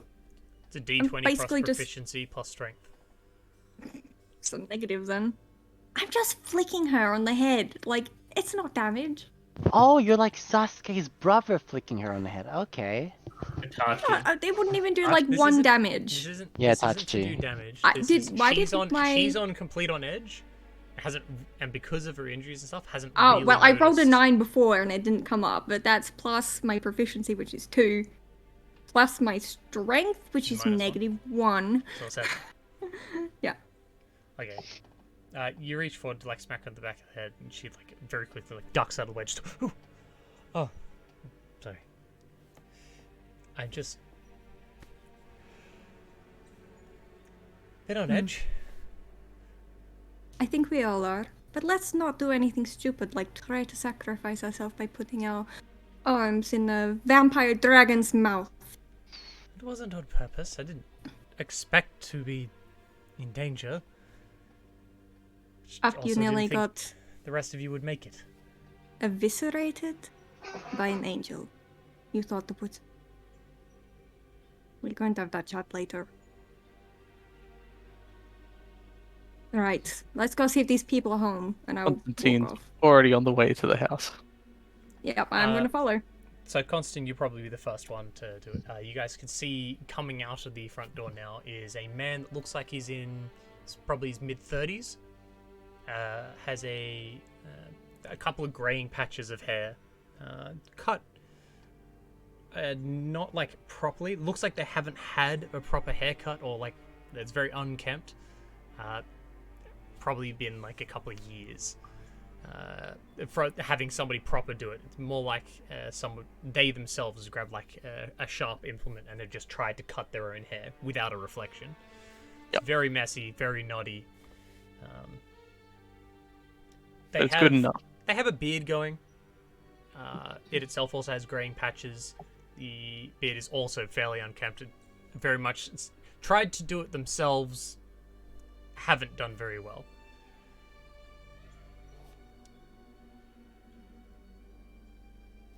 It's a D20 plus basically just- proficiency plus strength. some negatives then. I'm just flicking her on the head. Like, it's not damage. Oh, you're like Sasuke's brother flicking her on the head. Okay. Itachi. They wouldn't even do Uh, like this one isn't- damage. This isn't, Yeah, this isn't to Tachi. do damage. I This did- is- why she's did on my- she's on complete on edge. And because of her injuries and stuff, hasn't Oh, really well, I rolled a noticed. 9 before and it didn't come up, but that's plus my proficiency, which is 2, plus my strength, which is -1. -1. So 7. Yeah. Okay. You reach forward to smack her on the back of the head, and she very quickly ducks out of the way. Just, ooh. Oh, sorry. I'm just bit on edge. I think we all are. But let's not do anything stupid, like try to sacrifice ourselves by putting our arms in a vampire dragon's mouth. It wasn't on purpose. I didn't expect to be in danger. After you Also didn't nearly think got the rest of you would make it. eviscerated by an angel. You thought to put... We're going to have that chat later. Alright, let's go see if these people are home, and I'll walk Constantine's off. already on the way to the house. Yep, I'm gonna follow. So, Constantine, you'll probably be the first one to do it. You guys can see coming out of the front door now is a man that looks like he's in probably his mid-30s. Has a couple of graying patches of hair. Cut not like properly. Looks like they haven't had a proper haircut, or like it's very unkempt. Probably been like a couple of years. For having somebody proper do it. It's more like they themselves grabbed like a sharp implement and have just tried to cut their own hair without a reflection. Yep. Very messy, very knotty. That's good enough. They have a beard going. It itself also has graying patches. The beard is also fairly unkempt. Very much tried to do it themselves. Haven't done very well.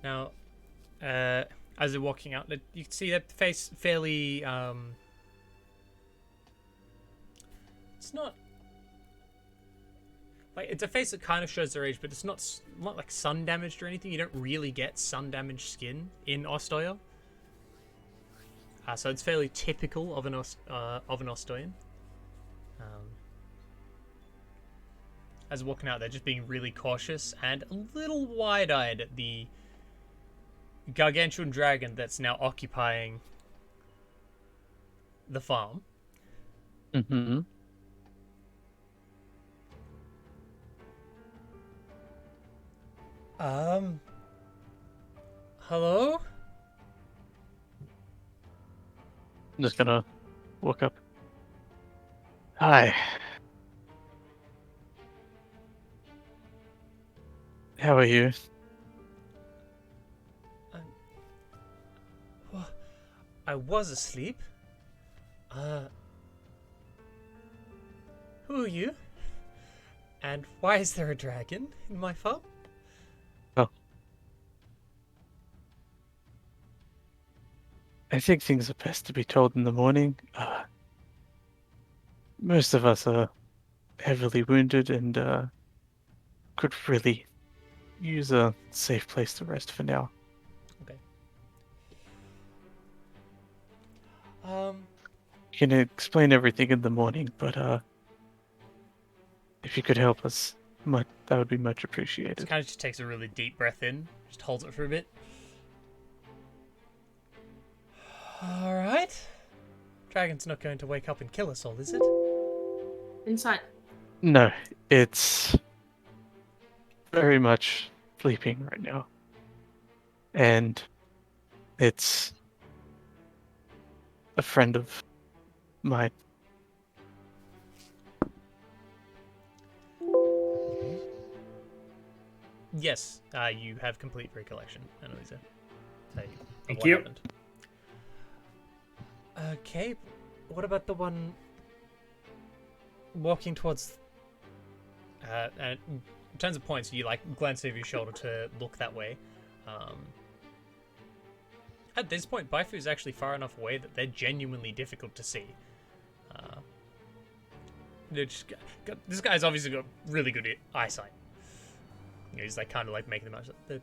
Now, as they're walking out, you can see their face fairly, it's not, like, it's a face that kind of shows their age, but it's not like sun damaged or anything. You don't really get sun damaged skin in Ostoya. So it's fairly typical of an Ostoyan. As they're walking out, they're just being really cautious and a little wide-eyed at the gargantuan dragon that's now occupying the farm. Mm-hmm. Hello? I'm just gonna walk up. Hi. How are you? I was asleep. Who are you? And why is there a dragon in my farm? Oh. I think things are best to be told in the morning. Most of us are heavily wounded and could really use a safe place to rest for now. Okay. Can explain everything in the morning, but if you could help us, that would be much appreciated. Kind of just takes a really deep breath in, just holds it for a bit. All right. Dragon's not going to wake up and kill us all, is it? Inside. No, it's very much sleeping right now. And it's a friend of mine. Yes, you have complete recollection, Annalisa. Thank you. Happened. Okay, what about the one walking towards... and in terms of points, you like glance over your shoulder to look that way. At this point, Baifu is actually far enough away that they're genuinely difficult to see. This guy's obviously got really good eyesight. You know, he's like kind of like making them out. The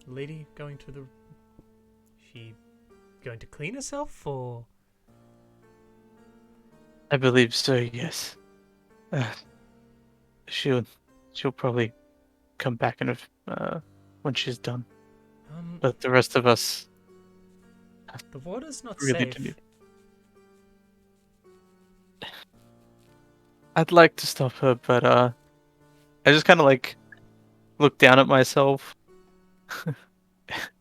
lady going to the... She going to clean herself, or... I believe so, yes. She'll probably come back in when she's done. But the rest of us... The water's not really safe. I'd like to stop her, but I just kind of like look down at myself and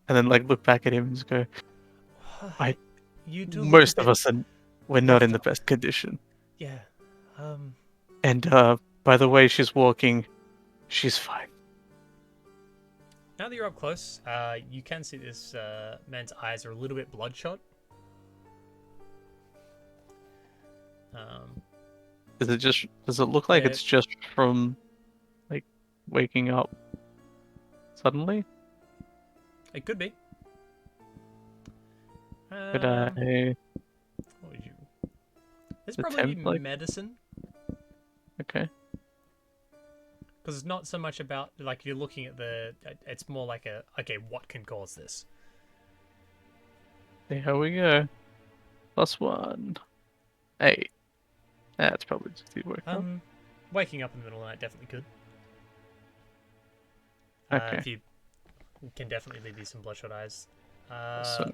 then like look back at him and just go, You do most of us we're not in the best condition. Yeah. And by the way she's walking, she's fine. Now that you're up close, you can see this man's eyes are a little bit bloodshot. Does it look like Yeah. it's just from like waking up suddenly? It could be. Could I What would you? There's attempt, probably like- medicine, okay. because it's not so much about like you're looking at the. It's more like a okay, what can cause this? There we go. +1. 8. That's probably just the work up. Waking up in the middle of the night definitely could. Okay. If you can definitely leave you some bloodshot eyes. So,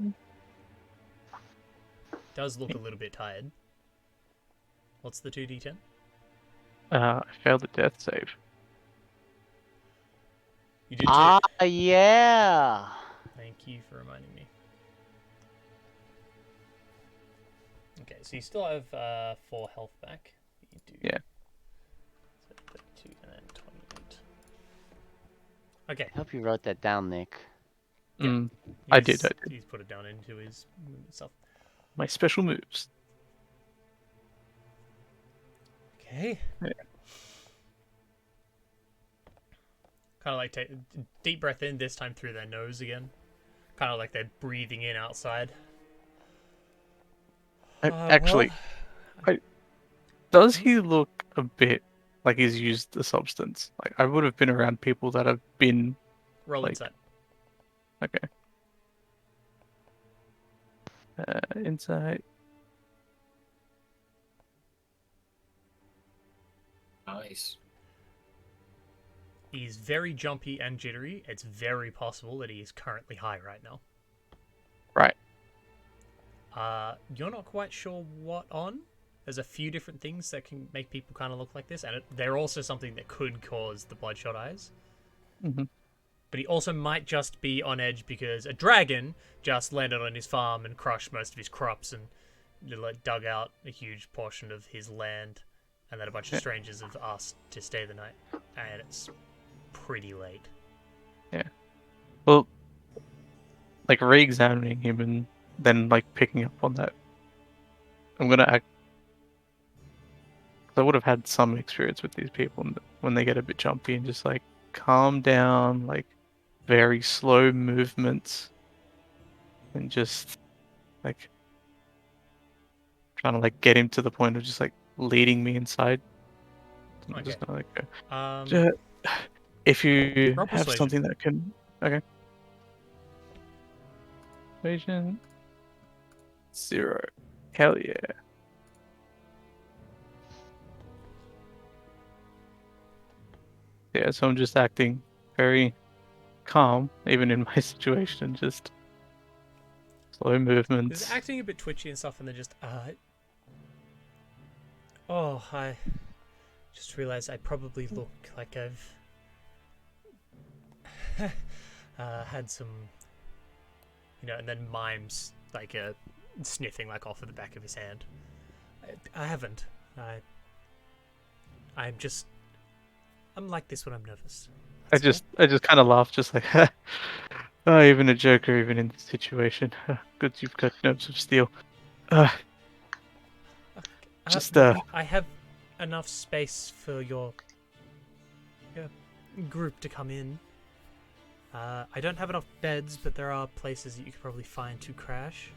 Does look a little bit tired. What's the 2d10? I failed the death save. You did too. Ah, yeah. Thank you for reminding me. Okay, so you still have 4 health back. You do. Yeah. So 32 and then 28. Okay. I hope you wrote that down, Nick. I did. He's put it down into his movement stuff. My special moves. Okay. Yeah. Kind of like take a deep breath in, this time through their nose again. Kind of like they're breathing in outside. Actually, does he look a bit like he's used the substance? Like, I would have been around people that have been. Roll like- inside. Okay. Insight. Nice. He's very jumpy and jittery. It's very possible that he is currently high right now. Right. You're not quite sure what on. There's a few different things that can make people kind of look like this, and they're also something that could cause the bloodshot eyes. Mhm. But he also might just be on edge because a dragon just landed on his farm and crushed most of his crops and like, dug out a huge portion of his land, and then a bunch of strangers have asked to stay the night, and it's pretty late. Well, like re-examining him and then like picking up on that, I'm gonna act. 'Cause I would have had some experience with these people when they get a bit jumpy and just like calm down, like very slow movements, and just like trying to like get him to the point of just like leading me inside. I'm Okay. just gonna like go. Um, If you roll have persuasion. something that can, okay. Persuasion 0. Hell yeah. Yeah, so I'm just acting very calm, even in my situation, just slow movements. He's acting a bit twitchy and stuff, and then just, oh, I just realized I probably look like I've had some, and then mimes like sniffing like off of the back of his hand. I haven't. I'm like this when I'm nervous. I just kind of laugh, just like, oh, even a joker, even in this situation. Good, you've got nerves of steel. Just I have enough space for your group to come in. I don't have enough beds, but there are places that you could probably find to crash.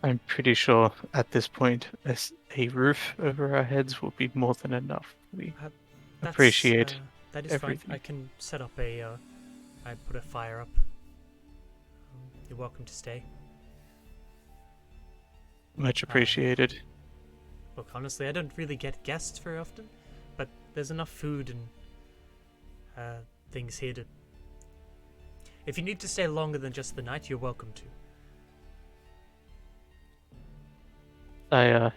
I'm pretty sure at this point, a roof over our heads will be more than enough. We appreciate that is everything. fine. I can set up I put a fire up. You're welcome to stay. Much appreciated. Look, honestly, I don't really get guests very often, but there's enough food and things here to... If you need to stay longer than just the night, you're welcome to. I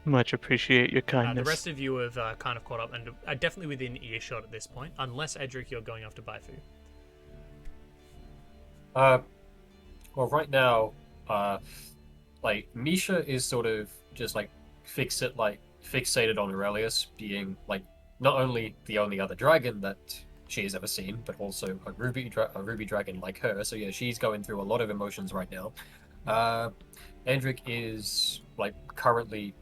much appreciate your kindness. The rest of you have kind of caught up and are definitely within earshot at this point, unless, Edric, you're going off to buy food. Well, right now, like Misha is sort of just like fixated on Aurelius being like not only the only other dragon that she has ever seen, but also a ruby dragon like her. So yeah, she's going through a lot of emotions right now. Andric is like currently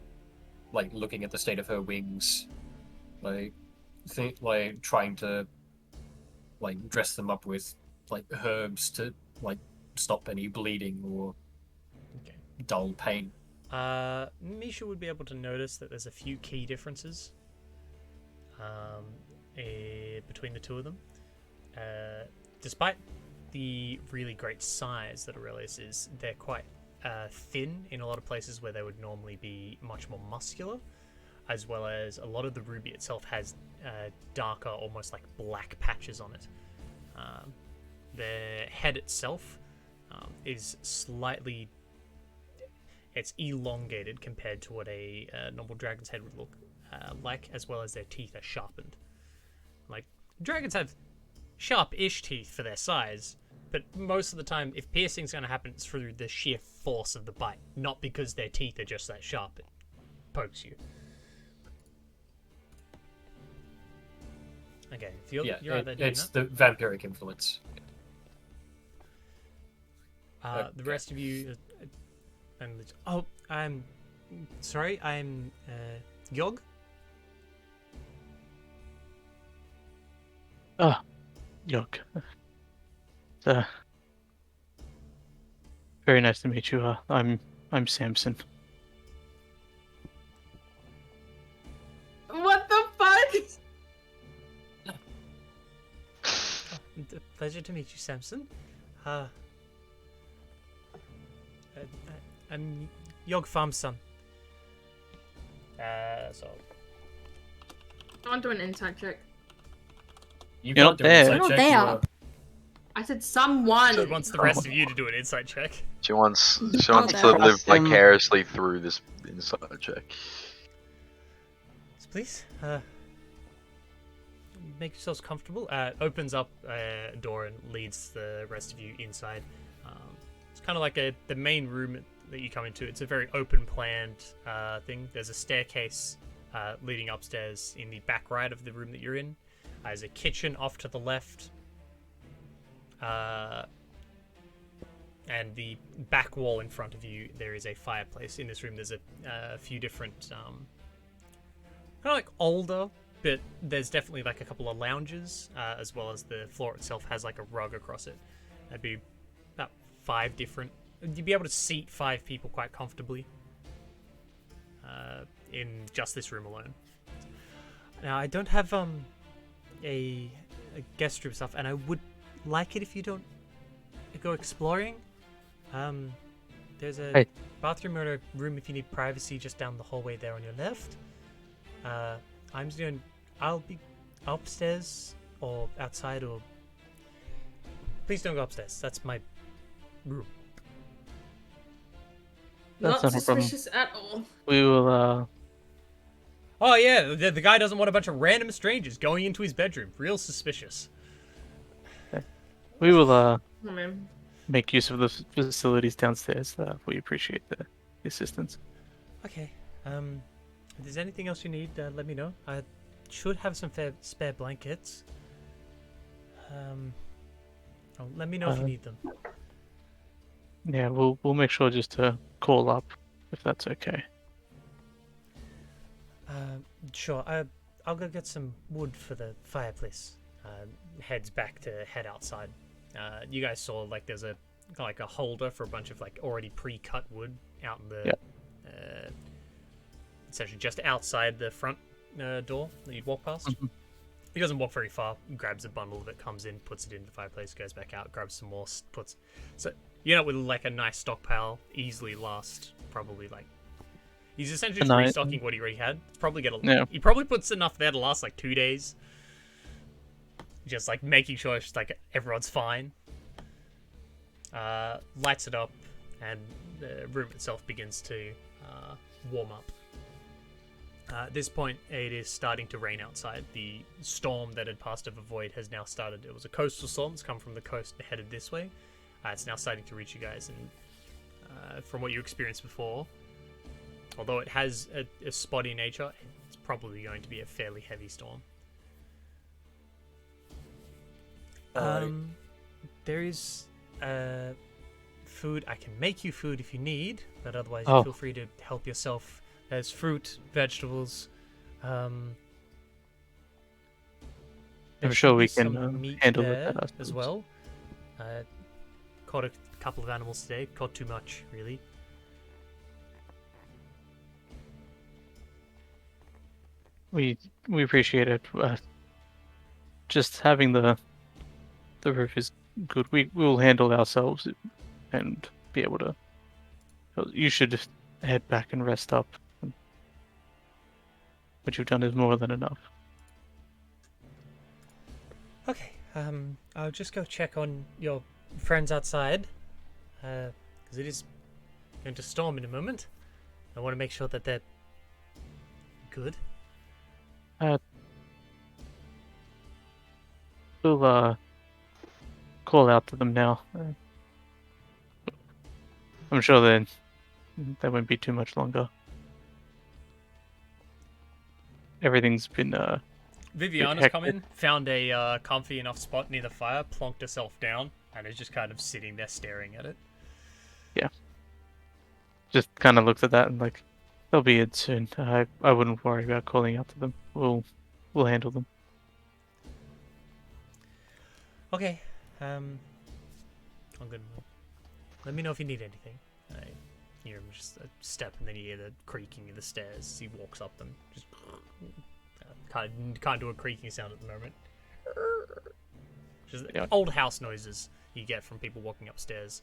like looking at the state of her wings, like trying to like dress them up with like herbs to like stop any bleeding or Okay. dull pain. Misha would be able to notice that there's a few key differences between the two of them. Despite the really great size that Aurelius is, they're quite thin in a lot of places where they would normally be much more muscular, as well as a lot of the ruby itself has darker, almost like black patches on it. The head itself is slightly... It's elongated compared to what a normal dragon's head would look like, as well as their teeth are sharpened. Like, dragons have sharp-ish teeth for their size, but most of the time, if piercing's going to happen, it's through the sheer force of the bite, not because their teeth are just that sharp. It pokes you. Okay, if you're out there doing it's that, the vampiric influence. the rest of you... I'm sorry, I'm Yog? Ah, Yog. Very nice to meet you. I'm Samson. What the fuck? Pleasure to meet you, Samson. I'm Yog Farm's son. So I want to do an insight check. You You're not can't do an there. insight You're not check, there. you are- I said someone. she wants the rest of you to do an insight check. She wants to there. live Trust him. vicariously through this insight check. So please, make yourselves comfortable. Opens up a door and leads the rest of you inside. It's kind of like the main room that you come into. It's a very open planned thing. There's a staircase leading upstairs in the back right of the room that you're in. There's a kitchen off to the left. And the back wall in front of you, there is a fireplace. In this room, there's a few different, kind of like older, but there's definitely like a couple of lounges, as well as the floor itself has like a rug across it. That'd be about 5 different. You'd be able to seat 5 people quite comfortably in just this room alone. Now, I don't have a guest room stuff, and I would like it if you don't go exploring. There's a bathroom or a room if you need privacy just down the hallway there on your left. I'll be upstairs or outside, or please don't go upstairs. That's my room. That's Not not a problem. suspicious at all. We will. Oh yeah, the guy doesn't want a bunch of random strangers going into his bedroom. Real suspicious. We will. Oh, man. Make use of the facilities downstairs. We appreciate the assistance. Okay. If there's anything else you need, let me know. I should have some spare blankets. Let me know if you need them. Yeah, we'll make sure just to call up if that's okay. Sure. I'll go get some wood for the fireplace. Heads back to head outside. You guys saw like there's a holder for a bunch of like already pre-cut wood out in the essentially just outside the front door that you'd walk past. Mm-hmm. He doesn't walk very far. He grabs a bundle of it, comes in, puts it into the fireplace, goes back out, grabs some more, puts. So you know, with like a nice stockpile, easily last probably like. He's essentially just restocking what he already had. It's probably gonna. Yeah. He probably puts enough there to last like 2 days. Just like making sure it's like everyone's fine. Lights it up, and the room itself begins to warm up. At this point, it is starting to rain outside. The storm that had passed over Void has now started. It was a coastal storm. It's come from the coast and headed this way. It's now starting to reach you guys, and from what you experienced before, although it has a spotty nature, it's probably going to be a fairly heavy storm. There is food. I can make you food if you need, but otherwise Oh. you feel free to help yourself. There's fruit, vegetables. I'm There sure should we be can some meat handle there that as ourselves. well. Caught a couple of animals today. Caught too much, really. We appreciate it. Just having the roof is good. We will handle ourselves and be able to. You should head back and rest up. What you've done is more than enough. Okay. I'll just go check on your friends outside, because it is going to storm in a moment. I want to make sure that they're good. We'll call out to them now. I'm sure they won't be too much longer. Everything's been Viviana's hectic. come in, found a comfy enough spot near the fire, plonked herself down, and is just kind of sitting there staring at it. just kind of looks at that and like, they'll be in soon. I wouldn't worry about calling out to them. We'll handle them. Okay. I'm good. Let me know if you need anything. I hear just a step, and then you hear the creaking of the stairs as he walks up them. Just can't do a creaking sound at the moment. Just Yeah. old house noises you get from people walking upstairs.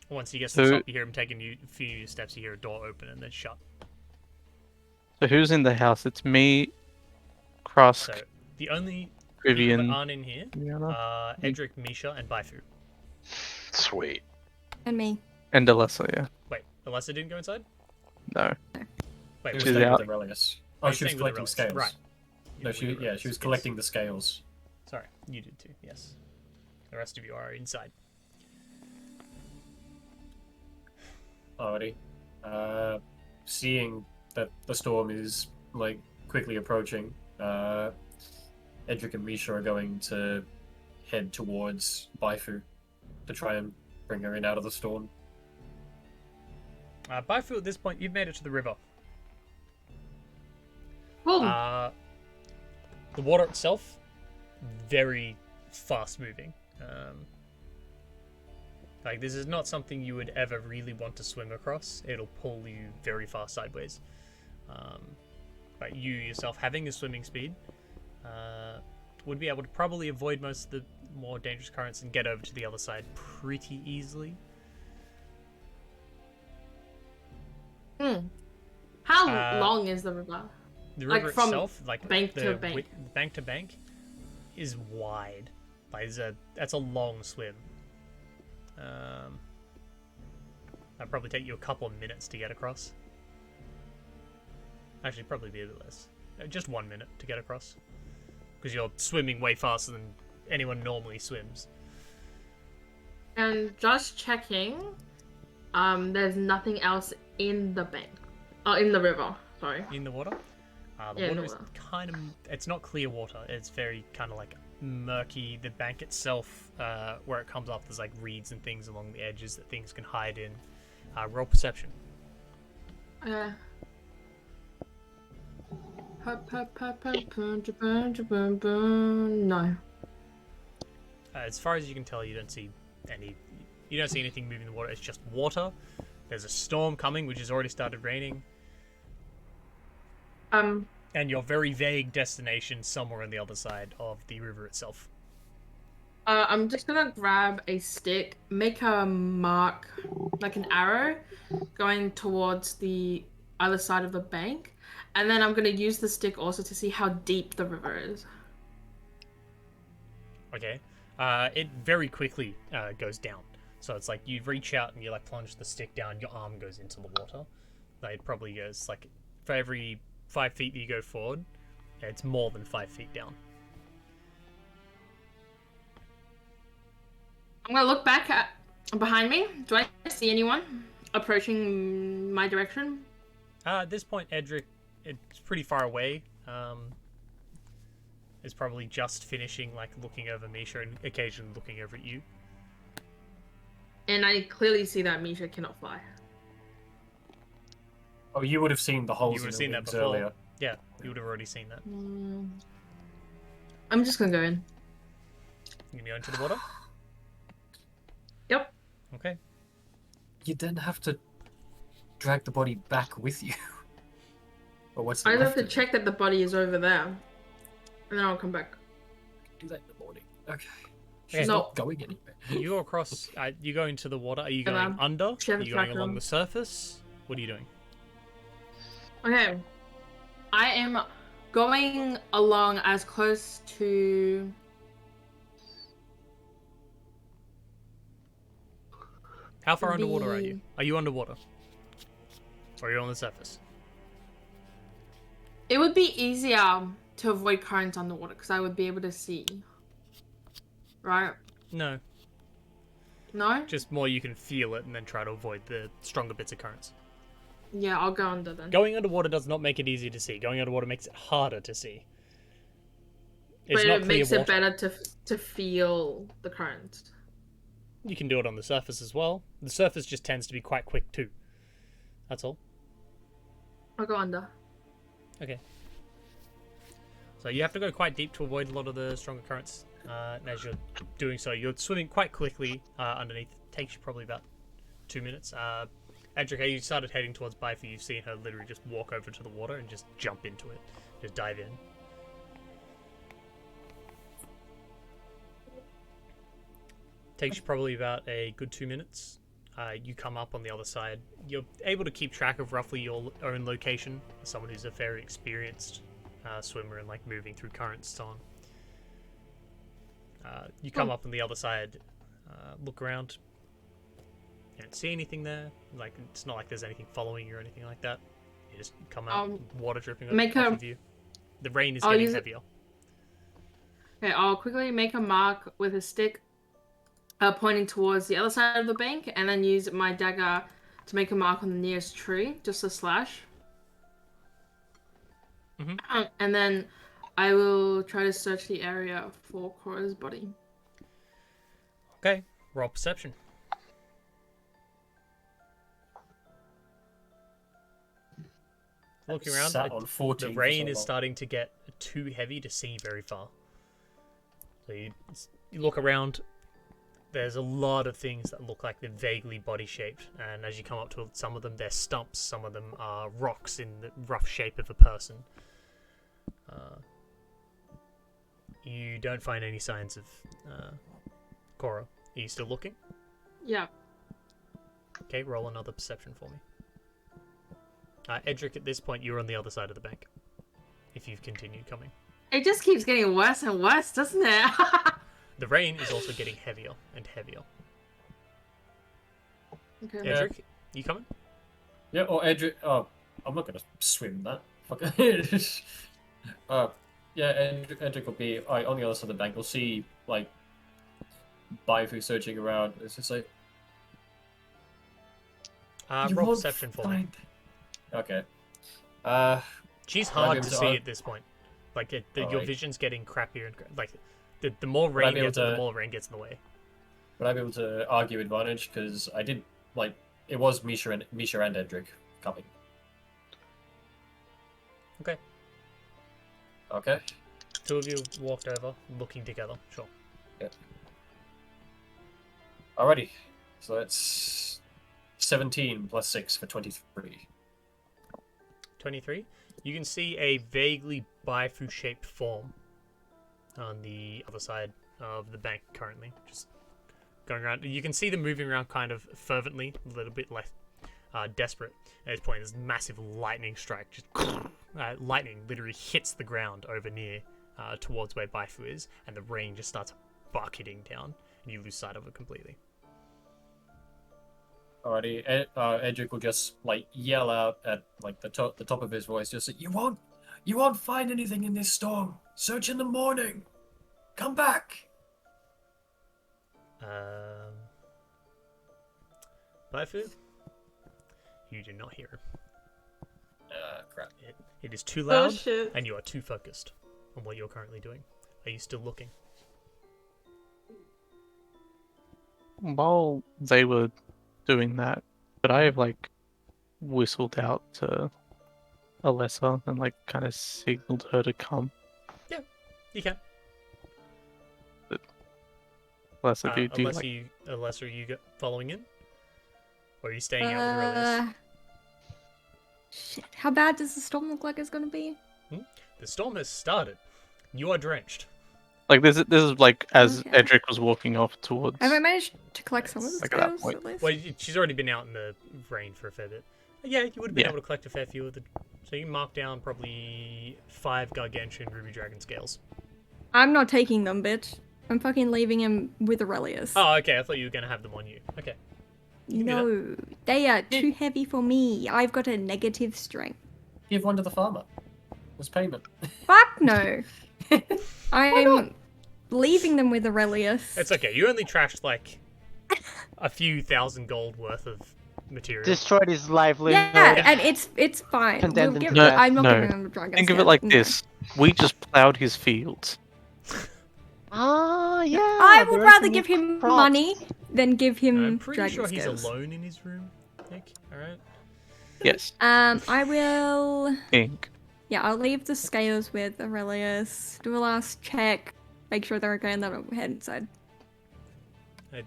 Once he gets to the So- top, you hear him taking a few steps. You hear a door open and then shut. So who's in the house? It's me, Krusk, So the only people that Vivian, aren't in here Viviana, are Edric, Misha, and Baifu. Sweet. And me. and Alessa. Yeah. Wait, Alessa didn't go inside? No. Wait, She was She's staying out. with Aurelius. Oh, Oh, you're she was staying with collecting Aurelius. scales. Right. No, You're she with yeah, she Aurelius, was yes. collecting the scales. Sorry, you did too, yes. The rest of you are inside. Alrighty. Seeing that the storm is like quickly approaching, Edric and Misha are going to head towards Baifu to try and bring her in out of the storm. Baifu, at this point, you've made it to the river. Boom. The water itself, very fast moving. Like, this is not something you would ever really want to swim across. It'll pull you very fast sideways. But you yourself, having a swimming speed, would be able to probably avoid most of the more dangerous currents and get over to the other side pretty easily. How long is the river? The Like, river from itself, like bank the to bank. bank to bank, is wide. Like, that's a long swim. That'd probably take you a couple of minutes to get across. Actually, probably be a bit less. Just 1 minute to get across, because you're swimming way faster than anyone normally swims. And just checking, there's nothing else in the bank. Oh, in the river. Sorry. In the water, the Yeah, in water the is water. kind of. It's not clear water. It's very kind of like murky. The bank itself, where it comes up, there's like reeds and things along the edges that things can hide in. Roll perception. No. As far as you can tell, you don't see anything moving in the water. It's just water. There's a storm coming, which has already started raining, and your very vague destination somewhere on the other side of the river itself. I'm just gonna grab a stick, make a mark, like an arrow, going towards the other side of the bank, and then I'm gonna use the stick also to see how deep the river is. Okay. It very quickly goes down. So it's like you reach out and you like plunge the stick down, your arm goes into the water. Like, it probably goes like, for every 5 feet that you go forward, it's more than 5 feet down. I'm gonna look back at behind me. Do I see anyone approaching my direction? At this point, Edric, it's pretty far away. is probably just finishing, like, looking over Misha and occasionally looking over at you. And I clearly see that Misha cannot fly. Oh, you would have seen the holes You would in have the seen that wings before. earlier. Yeah, you would have already seen that. I'm just gonna go in. You gonna go into the water? Yep. Okay. You then have to drag the body back with you. Or what's I have left to of it. check that the body is over there. And then I'll come back. Do that in the morning. Okay. Okay. She's No. not going anywhere. You go across. You go into the water. Are you Hello. going under? Are Chef you going Jack along room. the surface? What are you doing? Okay. I am going along as close to... How far underwater are you? The- Are you underwater? Or are you on the surface? It would be easier to avoid currents underwater because I would be able to see. Right? No. No? Just more you can feel it and then try to avoid the stronger bits of currents. Yeah, I'll go under then. Going underwater does not make it easier to see. Going underwater makes it harder to see. It's But not it clear makes water. it better to feel the current. You can do it on the surface as well. The surface just tends to be quite quick too. That's all. I'll go under. Okay. So you have to go quite deep to avoid a lot of the stronger currents. And as you're doing so, you're swimming quite quickly underneath. It takes you probably about 2 minutes. Edric, you started heading towards Bifa. You've seen her literally just walk over to the water and just jump into it. Just dive in. Takes you probably about a good 2 minutes. You come up on the other side. You're able to keep track of roughly your own location. As someone who's a very experienced swimmer and like moving through currents so on. You come up on the other side, look around. You don't see anything there. Like it's not like there's anything following you or anything like that. You just come out, water dripping off of you. The rain is getting heavier. Okay, I'll quickly make a mark with a stick, pointing towards the other side of the bank, and then use my dagger to make a mark on the nearest tree, just a slash. And then I will try to search the area for Cora's body. Okay, roll perception. Looking around, Sat on 14 the for rain so is long. starting to get too heavy to see very far. So you look around. There's a lot of things that look like they're vaguely body-shaped, and as you come up to some of them, they're stumps. Some of them are rocks in the rough shape of a person. You don't find any signs of Cora. Are you still looking? Yeah. Okay, roll another perception for me. Edric, at this point, you're on the other side of the bank. If you've continued coming. It just keeps getting worse and worse, doesn't it? The rain is also getting heavier and heavier. Okay. Edric, you coming? Yeah, or Edric. Oh, I'm not gonna swim that. Fuck it. Yeah, Edric will be on the other side of the bank. We'll see, like, Baifu searching around. It's just like. You Roll won't perception for me. find- Okay. She's Would I be hard able to to see ar- at this point. Like, your Alright. vision's getting crappier and like, the more Would I rain be able gets, the to- more rain gets in the way. Would I be able to argue advantage? Because I did, like, it was Misha and Edric coming. Okay. Okay. Two of you walked over, looking together. Sure. Alrighty. So that's 17 plus 6 for 23. 23. You can see a vaguely Baifu-shaped form on the other side of the bank currently. Just going around. You can see them moving around kind of fervently, a little bit less desperate. At this point, there's massive lightning strike. Just lightning literally hits the ground over near towards where Baifu is, and the rain just starts bucketing down, and you lose sight of it completely. Alrighty, Edric will just like yell out at like the top of his voice, just like, you won't find anything in this storm. Search in the morning. Come back. Baifu, you do not hear him. Crap. It is too loud, shit. and you are too focused. on what you're currently doing? Are you still looking? While they were doing that, but I have like whistled out to Alessa and like kind of signaled her to come. You can. Alessa, do unless like are you following in? Or are you staying out with Aurelius? Shit. How bad does the storm look like it's gonna be? The storm has started. You are drenched. like this is like as Okay. Edric was walking off towards. Have I managed to collect some of the Like at that scales point. at least? Well, she's already been out in the rain for a fair bit. Yeah, you would have been Yeah. able to collect a fair few of the. So you mark down probably 5 gargantuan ruby dragon scales. I'm not taking them, bitch. I'm fucking leaving him with Aurelius. Oh, okay. I thought you were gonna have them on you. Okay. can do no, they are too heavy for me. I've got a negative strength. Give one to the farmer. As payment. Fuck no. I'm leaving them with Aurelius. It's okay. You only trashed like a few thousand gold worth of material. Destroyed his livelihood. Yeah, and it's fine. Condemned We'll him give, to death. I'm not No. giving him the dragon. Think of it scale. like No. this: we just plowed his fields. Ah, yeah. I would there are rather some give him crops. money than give him I'm pretty dragon sure he's scales. alone in his room, Nick. Alright. Yes. I will. Ink. Yeah, I'll leave the scales with Aurelius. Do a last check. Make sure they're okay, and then I'll head inside.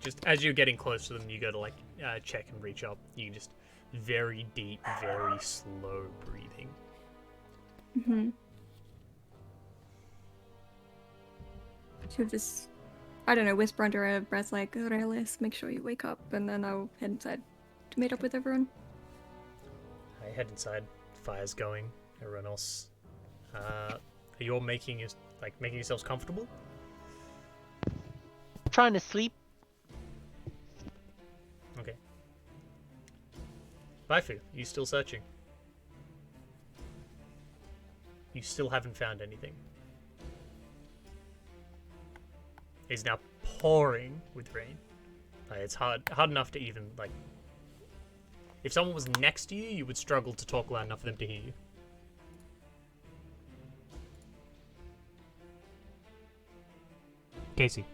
Just as you're getting close to them, you go to like check and reach up. You just very deep, very slow breathing. Mm-hmm. To this, I don't know, whisper under her breath like, Aurelius, make sure you wake up, and then I'll head inside to meet up with everyone. I head inside. Fire's going. Everyone else. Are you all making yourselves comfortable? Trying to sleep. Okay. Baifu, you still searching? You still haven't found anything. It's now pouring with rain. It's hard enough to even like. If someone was next to you, you would struggle to talk loud enough for them to hear you. Casey,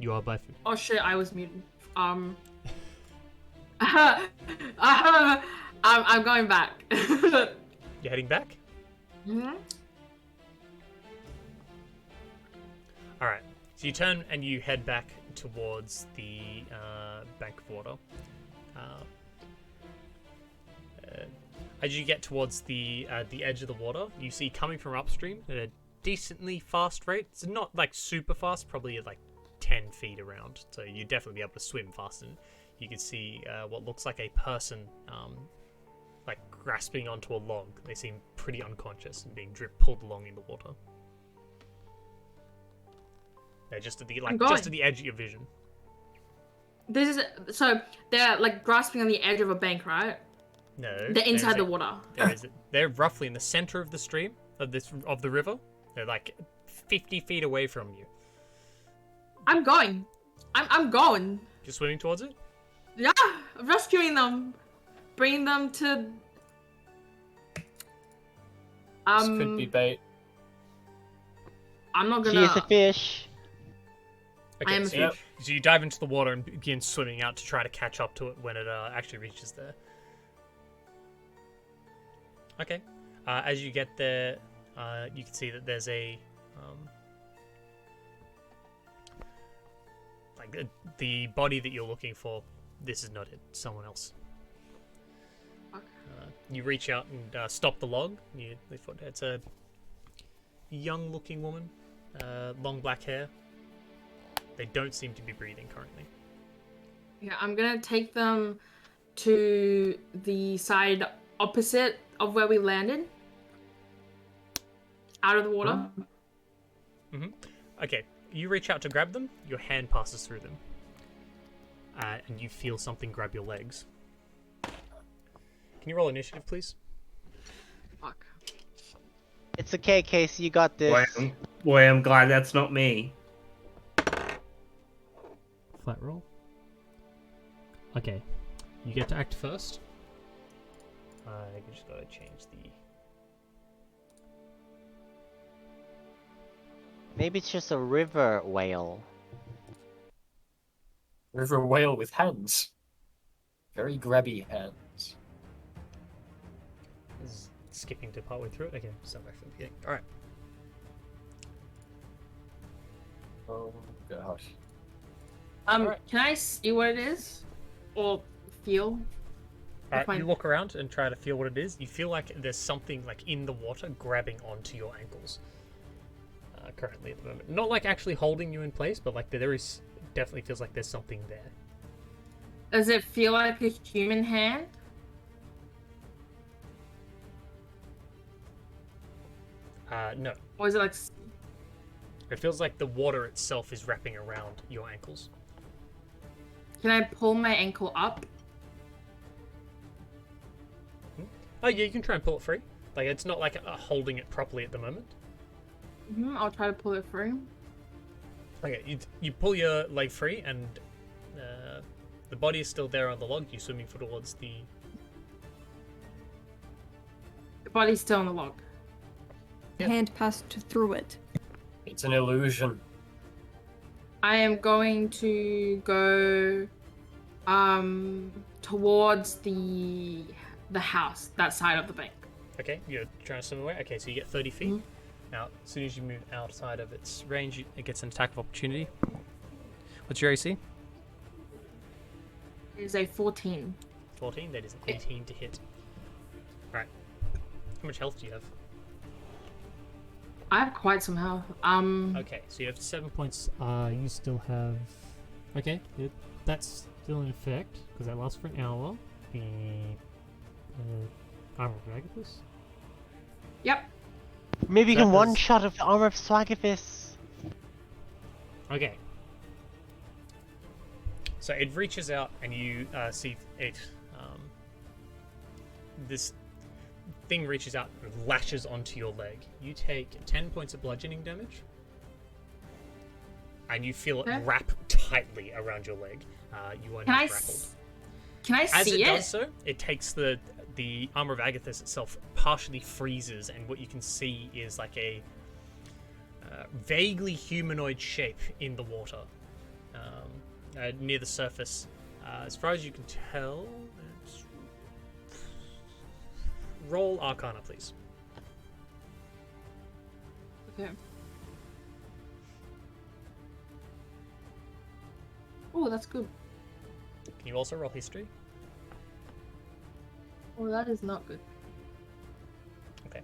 you are Baifu. Oh shit, I was muted. I'm going back. You're heading back. Mm-hmm. All right. So you turn and you head back towards the bank of water. As you get towards the edge of the water, you see coming from upstream at a decently fast rate. It's not like super fast, probably like 10 feet around. So you'd definitely be able to swim fast. And you can see what looks like a person like grasping onto a log. They seem pretty unconscious and being pulled along in the water. They're just at the edge of your vision. This is so they're like grasping on the edge of a bank, right? No, They're inside the water. They're roughly in the center of the stream of the river. They're like 50 feet away from you. I'm going. I'm going. You're swimming towards it? Yeah, rescuing them, bringing them to. This could be bait. I'm not She gonna. is a fish. Okay, I am a so, fish. so you dive into the water and begin swimming out to try to catch up to it when it actually reaches there. Okay. As you get there, you can see that there's a the body that you're looking for. This is not it. Someone else. You reach out and stop the log. It's a young-looking woman, long black hair. They don't seem to be breathing currently. Yeah, I'm gonna take them to the side opposite of where we landed. Out of the water. Mm-hmm. Okay, you reach out to grab them. Your hand passes through them, and you feel something grab your legs. Can you roll initiative, please? Fuck. It's okay, Casey. You got this. Boy, I'm glad that's not me. Flat roll. Okay, you get to act first. I just gotta change the. Maybe it's just a river whale. River whale with hands. Very grabby hands. Skipping to partway through it. Okay, start back from the beginning. All right. Oh god. Alright. Can I see what it is? Or feel? Alright, you look around and try to feel what it is. You feel like there's something like in the water grabbing onto your ankles. Currently at the moment. Not like actually holding you in place, but like there is definitely feels like there's something there. Does it feel like a human hand? No. Or is it like... It feels like the water itself is wrapping around your ankles. Can I pull my ankle up? Oh yeah, you can try and pull it free. Like it's not like holding it properly at the moment. I'll try to pull it free. Okay, you pull your leg free and the body is still there on the log. You're swimming towards the... The body's still on the log. Yeah. Hand passed through it. It's an illusion. I am going to go towards the house, that side of the bank. Okay, you're trying to swim away. Okay, so you get 30 feet. Now, as soon as you move outside of its range, it gets an attack of opportunity. What's your AC? It is a 14. 14, that is an 18 to hit. Alright. How much health do you have? I have quite some health. Okay, so you have 7 points. You still have... Okay, that's still in effect, because that lasts for an hour. The... Armor of Agathis? Yep. Maybe you That can was- one-shot of the armor of Swagathis. Okay. So it reaches out and you see it. This thing reaches out and lashes onto your leg. You take 10 points of bludgeoning damage. And you feel it wrap tightly around your leg. You are now grappled. Can I As see it does so, it takes the armor of Agathis itself partially freezes, and what you can see is like a vaguely humanoid shape in the water near the surface. As far as you can tell, roll Arcana, please. Okay. Oh, that's good. Can you also roll History? Oh, that is not good. Okay.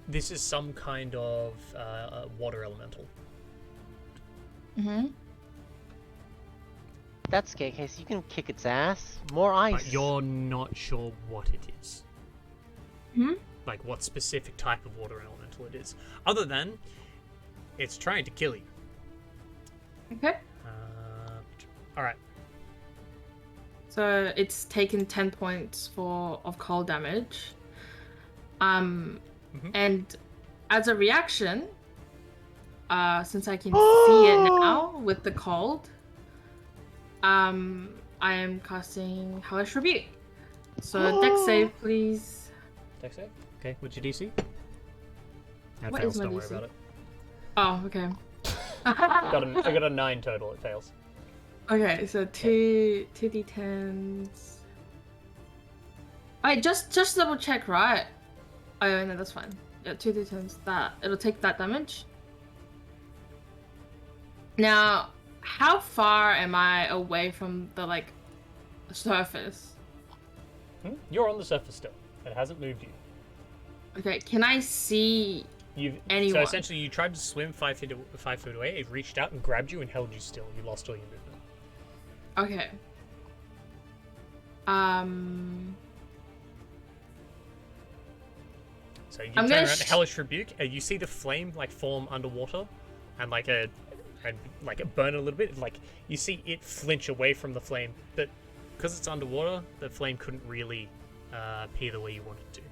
This is some kind of water elemental. Mm-hmm. That's okay, Case. You can kick its ass. More ice. You're not sure what it is. Hmm? Like what specific type of water elemental it is. Other than, it's trying to kill you. Okay. Alright. So it's taken 10 points of cold damage. And as a reaction, since I can see it now with the cold, I am casting Hellish Rebuke. So dex save, please. Dex save? Okay, what's your DC? That What fails, is my don't worry DC? about it. Oh, okay. I got a 9 total, it fails. Okay, so two d10s. Alright, just double check, right? Oh no, that's fine. Yeah, 2d10s. That it'll take that damage. Now, how far am I away from the surface? You're on the surface still. It hasn't moved you. Okay, can I see anyone? So essentially, you tried to swim 5 feet away. It reached out and grabbed you and held you still. You lost all your movement. Okay. So you I'm turn gonna around, Hellish Rebuke. You see the flame form underwater, and burn a little bit. You see it flinch away from the flame, but because it's underwater, the flame couldn't really appear the way you wanted to.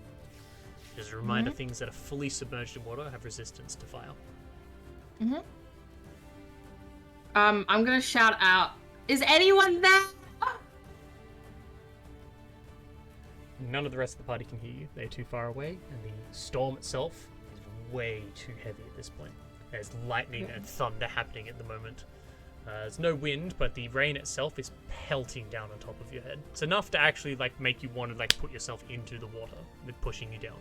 Just a reminder: things that are fully submerged in water have resistance to fire. I'm gonna shout out. Is anyone there? none of the rest of the party can hear you. They're too far away, and the storm itself is way too heavy at this point. There's lightning and thunder happening at the moment. There's no wind, but the rain itself is pelting down on top of your head. It's enough to actually like make you want to like put yourself into the water, with pushing you down.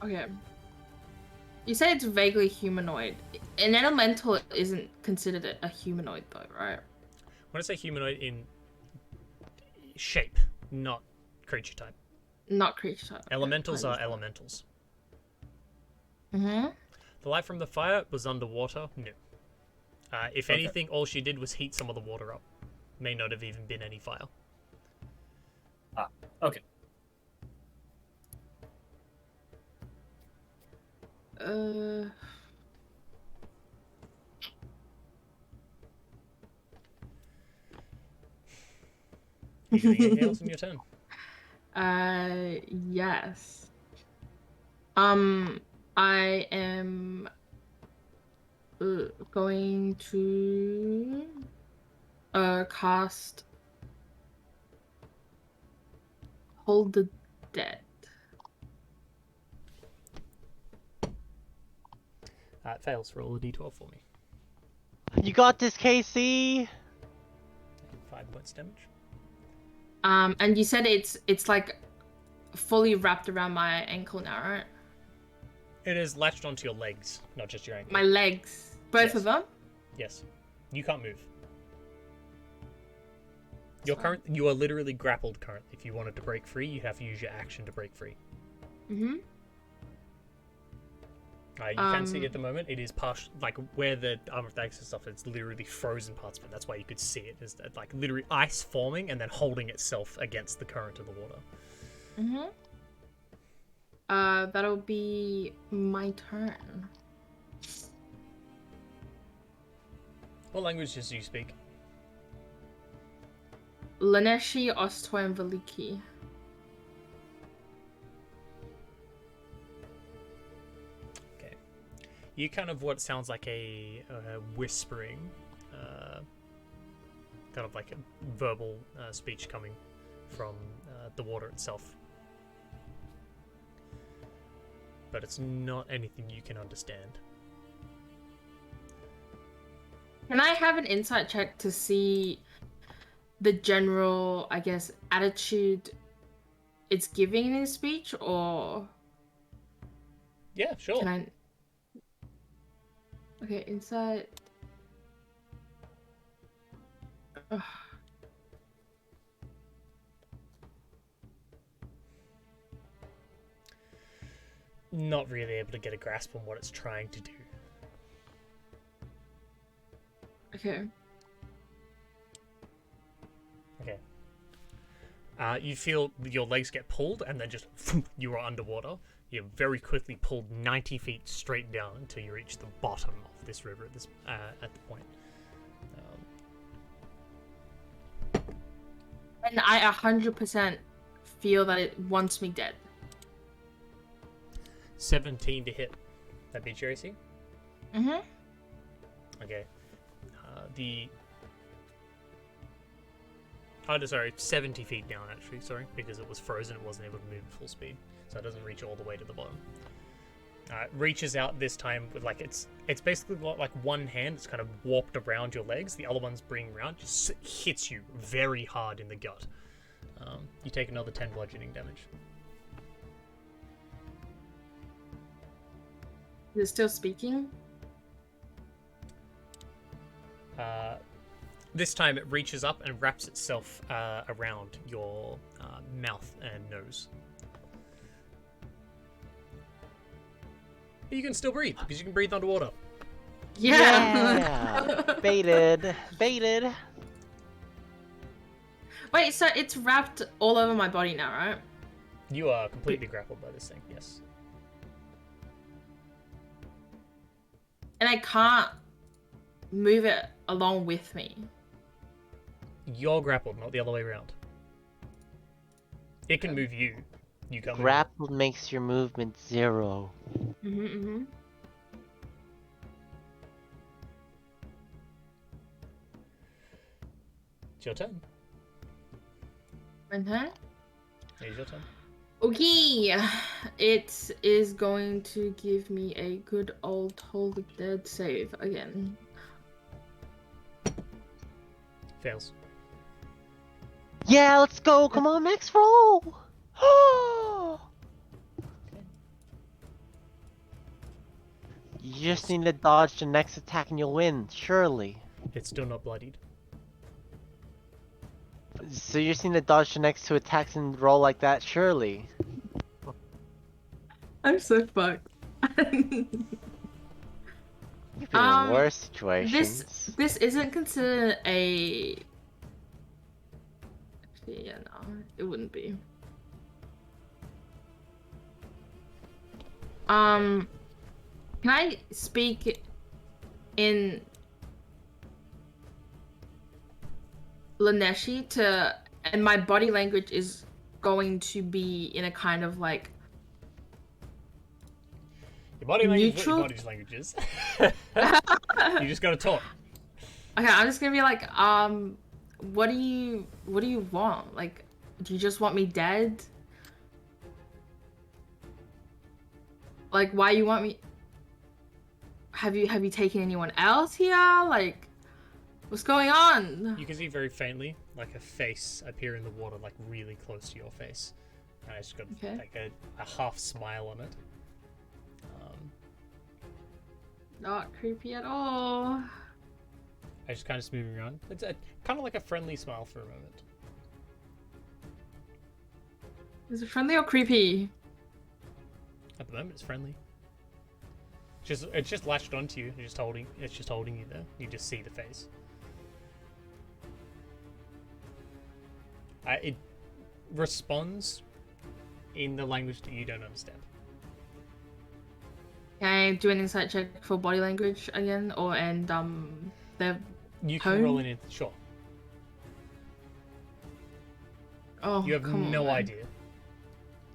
Okay. You say it's vaguely humanoid. An elemental isn't considered a humanoid though, right? When I say humanoid in shape, not creature type. Not creature type. Elementals are elementals. Mm-hmm. The light from the fire was underwater? No. If anything, all she did was heat some of the water up. May not have even been any fire. Ah, okay. You doing anything else in your turn? Yes. I am going to cast Hold the Dead. It fails. Roll a d12 for me. You got this, Casey. 5 points damage. And you said it's like fully wrapped around my ankle now, right? It is latched onto your legs, not just your ankle. My legs, both of them. Yes. You can't move. You are literally grappled currently. If you wanted to break free, you have to use your action to break free. Mm-hmm. You can see at the moment it is like where the armor of Dax and stuff. It's literally frozen parts of it. That's why you could see it. Is like literally ice forming and then holding itself against the current of the water. Mm-hmm. That'll be my turn. What languages do you speak? Laneshi, Ostoy, and Veliki. Okay. You kind of what sounds like a whispering, kind of like a verbal speech coming from the water itself. But it's not anything you can understand. Can I have an insight check to see the general, I guess, attitude it's giving in his speech, or... Yeah, sure. Can I... Okay, insight... Ugh. Not really able to get a grasp on what it's trying to do. Okay. Okay. You feel your legs get pulled, and then just you are underwater. You're very quickly pulled 90 feet straight down until you reach the bottom of this river at this at the point. And I 100% feel that it wants me dead. 17 to hit. That beats your AC? Mm-hmm. Okay. Sorry, 70 feet down actually, sorry, because it was frozen, it wasn't able to move at full speed, so it doesn't reach all the way to the bottom. It reaches out this time with like, it's basically like one hand, it's kind of warped around your legs, the other one's bringing around, just hits you very hard in the gut. You take another 10 bludgeoning damage. Is it still speaking? This time it reaches up and wraps itself around your mouth and nose. But you can still breathe, because you can breathe underwater. Yeah! Baited. Wait, so it's wrapped all over my body now, right? You are completely grappled by this thing, yes. And I can't move it along with me. You're grappled, not the other way around. It can move you. You can't move it. Grappled makes your movement 0. Mm-hmm. It's your turn. My turn? It's your turn. Okay, it is going to give me a good old Toll Dead save again. Fails. Yeah, let's go. Come on, Max, roll. You just need to dodge the next attack and you'll win, surely. It's still not bloodied. So you just need to dodge the next 2 attacks and roll like that, surely. I'm so fucked. You've been in worse situations. This isn't considered a. Actually, yeah, no, it wouldn't be. Can I speak in Laneshi and my body language is going to be in a kind of like Your body language is what neutral? your body's language is. You just gotta talk. Okay, I'm just gonna be like, what do you want? Like, do you just want me dead? Like, why you want me? Have you taken anyone else here? Like, what's going on? You can see very faintly, like a face appear in the water, like really close to your face. And it's got Okay. like a half smile on it. Not creepy at all. I just kind of moving around. It's kind of like a friendly smile for a moment. Is it friendly or creepy? At the moment, it's friendly. It's just latched onto you. It's just holding you there. You just see the face. It responds in the language that you don't understand. Can I do an insight check for body language again, the You can tone? roll in it, sure. Oh, You have come no on. idea.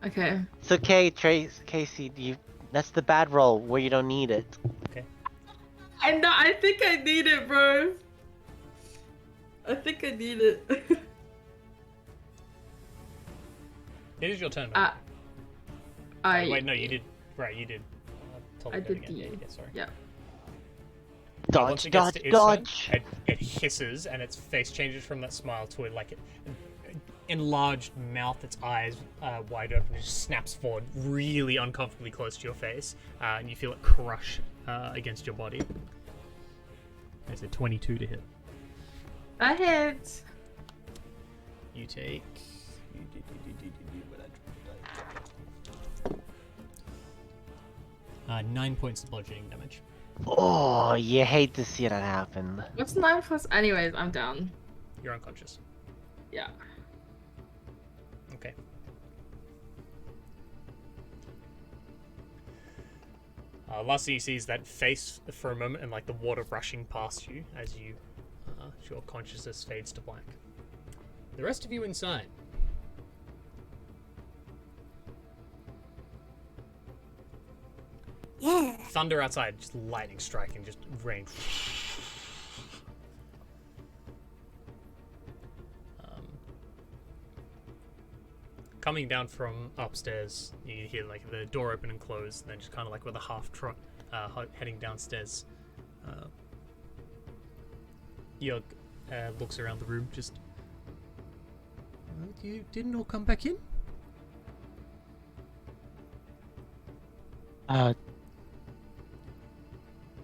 Okay. It's okay, Casey. That's the bad roll where you don't need it. Okay. I know. I think I need it, bro. I think I need it. It is your turn, man. I Wait, no, you did. Right, you did. I did again. the- Yeah, sorry. Yeah. Once Dodge, it gets dodge, to its dodge. turn, it hisses and its face changes from that smile to like an enlarged mouth, its eyes wide open, and just snaps forward really uncomfortably close to your face, and you feel it crush against your body. It's a 22 to hit. That hits. You take. 9 points of bludgeoning damage. Oh, you hate to see that happen. What's 9 plus? Anyways, I'm down. You're unconscious. Yeah. Okay. Last thing you see is that face for a moment and like the water rushing past you as your consciousness fades to black. The rest of you inside. Yeah. Thunder outside, just lightning striking, just rain. Coming down from upstairs, you hear like the door open and close, and then just kind of like with a half trot, heading downstairs. Yug looks around the room, just. You didn't all come back in?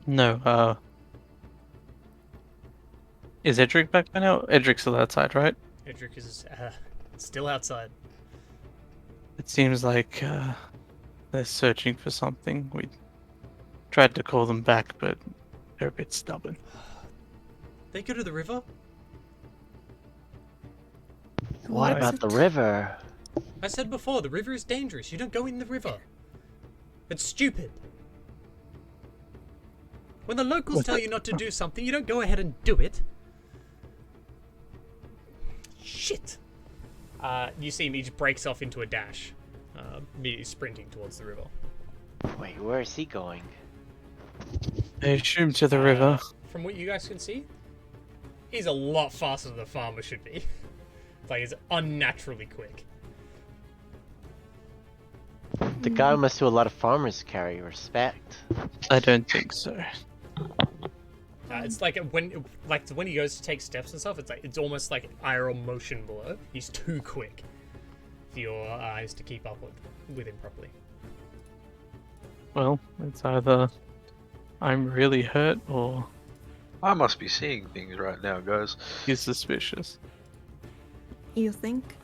No, is Edric back by now? Edric's still outside, right? Edric is still outside. It seems like they're searching for something. We tried to call them back, but they're a bit stubborn. They go to the river? What about the river? I said before, the river is dangerous. You don't go in the river. It's stupid. When the locals tell you not to do something, you don't go ahead and do it. Shit. You see him, he just breaks off into a dash, immediately sprinting towards the river. Wait, where is he going? I assume to the river. From what you guys can see, he's a lot faster than the farmer should be. Like, he's unnaturally quick. The guy must do a lot of farmer's carry. Respect. I don't think so. It's like when he goes to take steps and stuff. It's almost like IRL motion blur. He's too quick for your eyes to keep up with him properly. Well, it's either I'm really hurt or I must be seeing things right now, guys. he's suspicious. You think?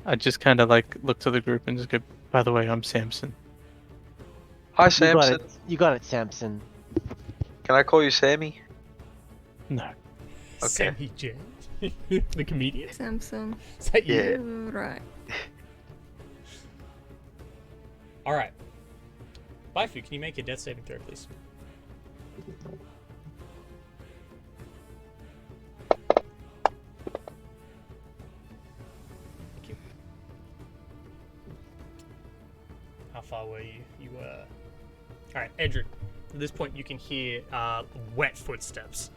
I just kind of like look to the group and just go, by the way, I'm Samson. Hi, You got Samson. it. You got it, Samson. Can I call you Sammy? No. Okay. Sammy J, the comedian. Samson. Is that you? Yeah. Right. All right. Baifu, can you make a death saving throw, please? Thank you. How far were you? You were. All right, Edric. At this point, you can hear wet footsteps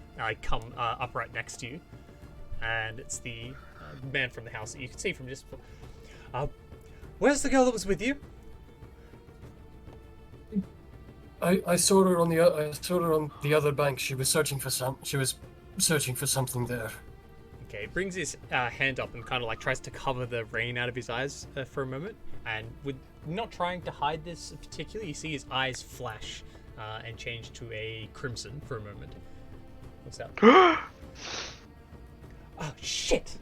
come up right next to you, and it's the man from the house that you can see from just. Where's the girl that was with you? I saw her on the other bank. She was searching for something there. Okay, brings his hand up and kind of like tries to cover the rain out of his eyes for a moment, and with not trying to hide this particularly, you see his eyes flash and change to a crimson for a moment. What's that? Oh shit!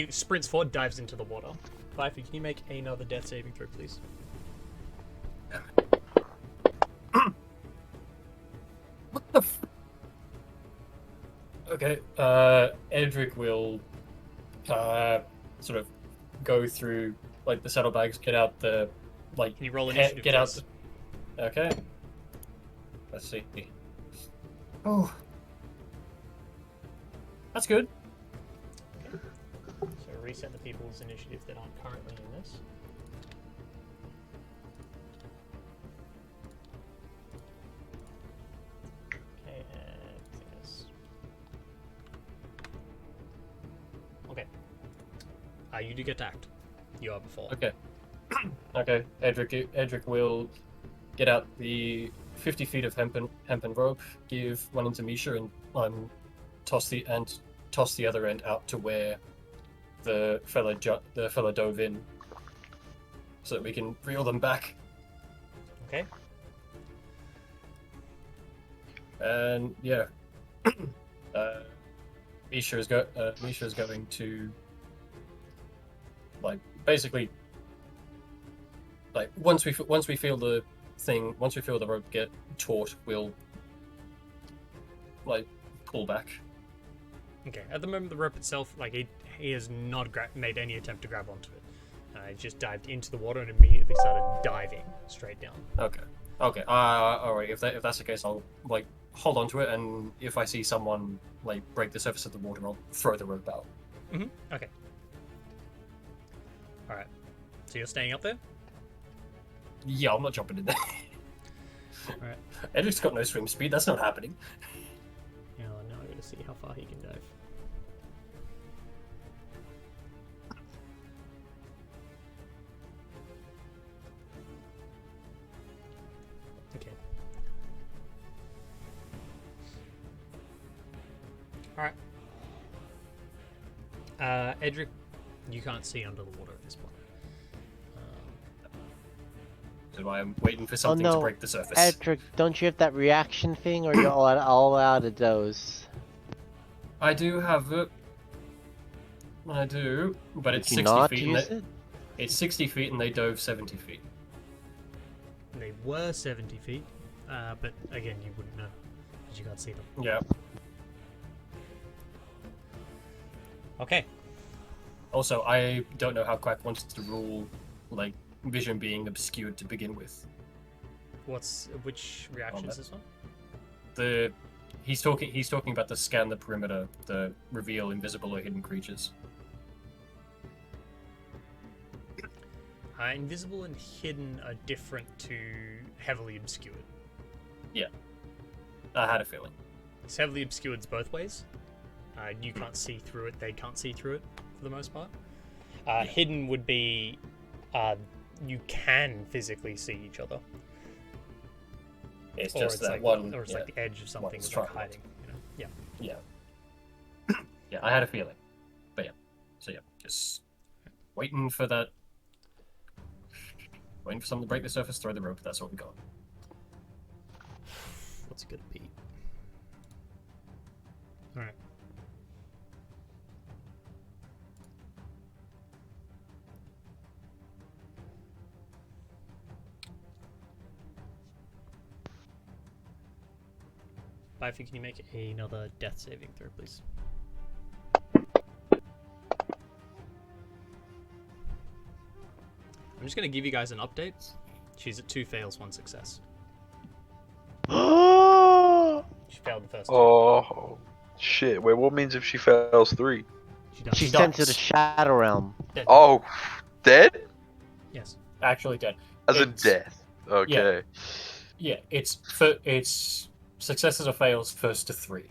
Sprints forward, dives into the water. Baifu, can you make another death saving throw, please? What the Okay, Edric will sort of go through like the saddlebags, get out the Can you roll initiative? get out please? Okay. Let's see. Oh. That's good. Okay. So reset the people's initiative that aren't currently in this. Okay, and this. Okay. You do get to act. You are before. Okay. Okay. Edric will get out the 50 feet of hempen rope, give one into Misha, and toss the other end out to where the fella dove in, so that we can reel them back. Okay. And yeah, Misha is going to like basically like once we feel the rope get taut, we'll like pull back. Okay. At the moment, the rope itself, like he has not made any attempt to grab onto it. He just dived into the water and immediately started diving straight down. Okay. Okay. All right. If that's the case, I'll like hold on to it, and if I see someone like break the surface of the water, I'll throw the rope out. Mm-hmm. Okay. All right. So you're staying up there? Yeah, I'm not jumping in there. All right. Edric's got no swim speed. That's not happening. Yeah, now I gotta see how far he can dive. Okay. Alright. Edric, you can't see under the water at this point. So I am waiting for something to break the surface. Edric, don't you have that reaction thing, or you're all out of those? I do have it. I do, but it's Did you 60 not feet. use it? It's 60 feet, and they dove 70 feet. They were 70 feet, but again, you wouldn't know because you can't see them. Yeah. Okay. Also, I don't know how Quack wants to rule, like, vision being obscured to begin with. Which reaction is this one? He's talking about the scan the perimeter, the reveal invisible or hidden creatures. Invisible and hidden are different to heavily obscured. Yeah. I had a feeling. It's heavily obscured both ways. You can't see through it, they can't see through it for the most part. Hidden would be You can physically see each other. It's Or just it's that like, one. or it's yeah. like the edge of something One's is like triangle. hiding. You know? Yeah. Yeah. Yeah, I had a feeling. But yeah. So yeah, just waiting for that. Waiting for someone to break the surface, throw the rope. That's what we got. What's it gonna be? All right. Bifi, can you make another death saving throw, please? I'm just gonna give you guys an update. She's at 2 fails, 1 success. She failed the first 2. Oh, shit. Wait, what means if she fails 3? She does. She's She sent to dies. the Shadow Realm. Dead. Oh, dead? Yes. Actually dead. As in It's- death. Okay. Yeah, it's successes or fails first to 3.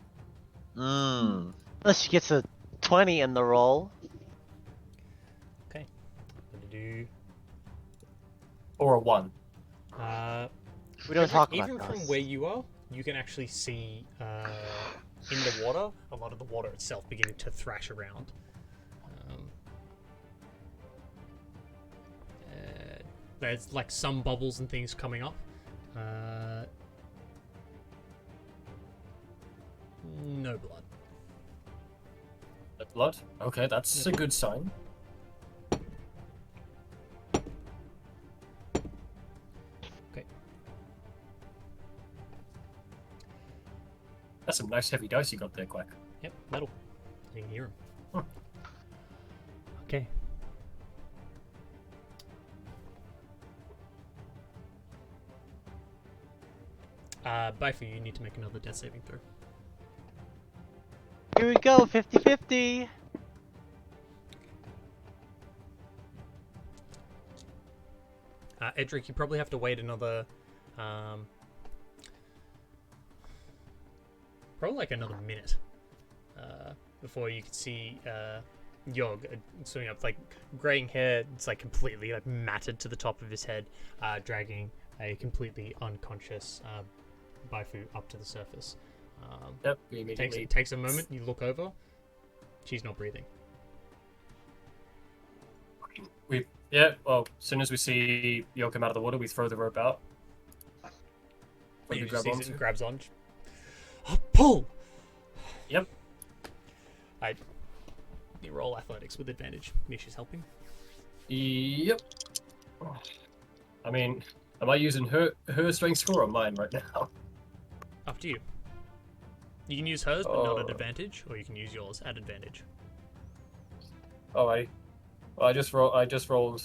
Mmm. Unless she gets a 20 in the roll. Okay. I'm gonna do. Or a 1. We don't talk about Even from this. where you are, you can actually see in the water a lot of the water itself beginning to thrash around. There's like some bubbles and things coming up. No blood. The blood? Okay, that's a good sign. Okay. That's some nice heavy dice you got there, Quack. Yep, metal. You can hear him. Huh. Okay. Bifu, you need to make another death saving throw. Here we go, 50-50. Edric, you probably have to wait another, probably like another minute, before you can see Yog swimming up, like graying hair. It's like completely like matted to the top of his head, dragging a completely unconscious Bifu up to the surface. Yep, we immediately. It takes a moment. You look over. She's not breathing. Yeah, well, as soon as we see Yo come out of the water, we throw the rope out. What do You we just grab sees it onto? and grabs on. Pull. Yep. You roll athletics with advantage. Misha's helping. Yep. I mean, am I using her strength score or mine right now? Up to you. You can use hers, but not at Oh. advantage, or you can use yours at advantage. Oh, I just rolled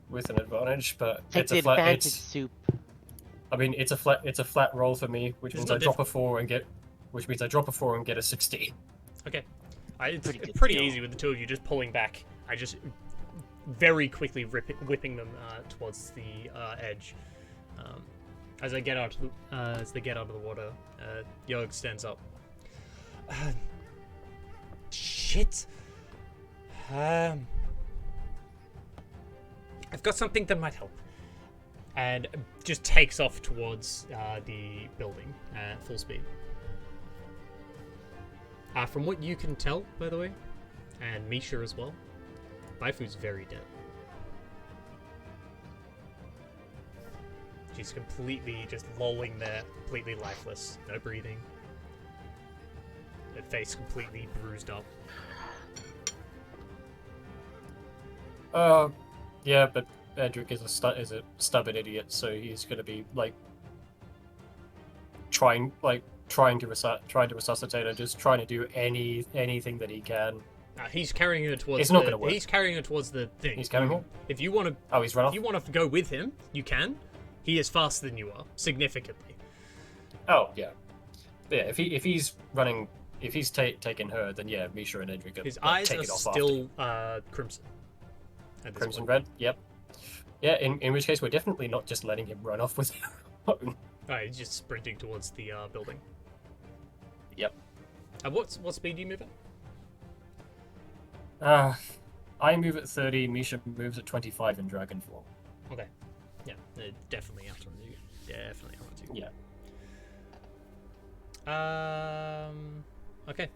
with an advantage, but Take it's the a flat. advantage, It's, soup. I mean, it's a flat roll for me, which It's means not I drop a 4 and get, which means I drop a 4 and get a 16. Okay. It's Pretty good pretty skill. easy with the two of you just pulling back. I just very quickly whipping them towards the edge. As they get out of the water, Yog stands up. Shit. I've got something that might help. And just takes off towards the building at full speed. From what you can tell, by the way, and Misha as well, Baifu's very dead. She's completely just lolling there, completely lifeless, no breathing. Her face completely bruised up. Yeah, but Edric is a stubborn idiot, so he's gonna be like trying to resuscitate her, just trying to do anything that he can. He's carrying her towards. It's not gonna work. He's carrying her towards the thing. He's carrying her? If you want to, Oh, he's run if off. you want to go with him, you can. He is faster than you are, significantly. Oh yeah, but yeah. If he's running, if he's taking her, then yeah, Misha and Edric His like, eyes take are it off still crimson. At this crimson point. red. Yep. Yeah. In which case, we're definitely not just letting him run off with her. He's just sprinting towards the building. Yep. What speed do you move at? I move at 30. Misha moves at 25 in dragon form. Okay. Yeah, it definitely outruns you. Definitely outruns you. Yeah. Okay.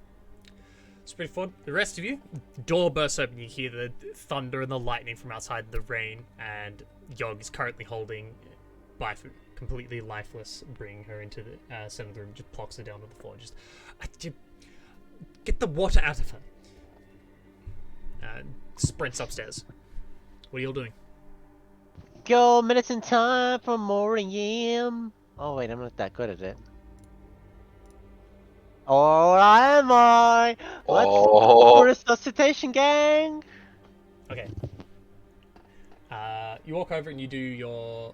It's pretty fun. The rest of you, door bursts open. You hear the thunder and the lightning from outside, the rain, and Yog is currently holding Biford completely lifeless, bringing her into the center of the room, just plonks her down to the floor. Just get the water out of her. Sprints upstairs. What are you all doing? Go, minutes in time for Moriam. Oh wait, I'm not that good at it. Or am I? Let's Oh. resuscitation gang. Okay. You walk over and you do your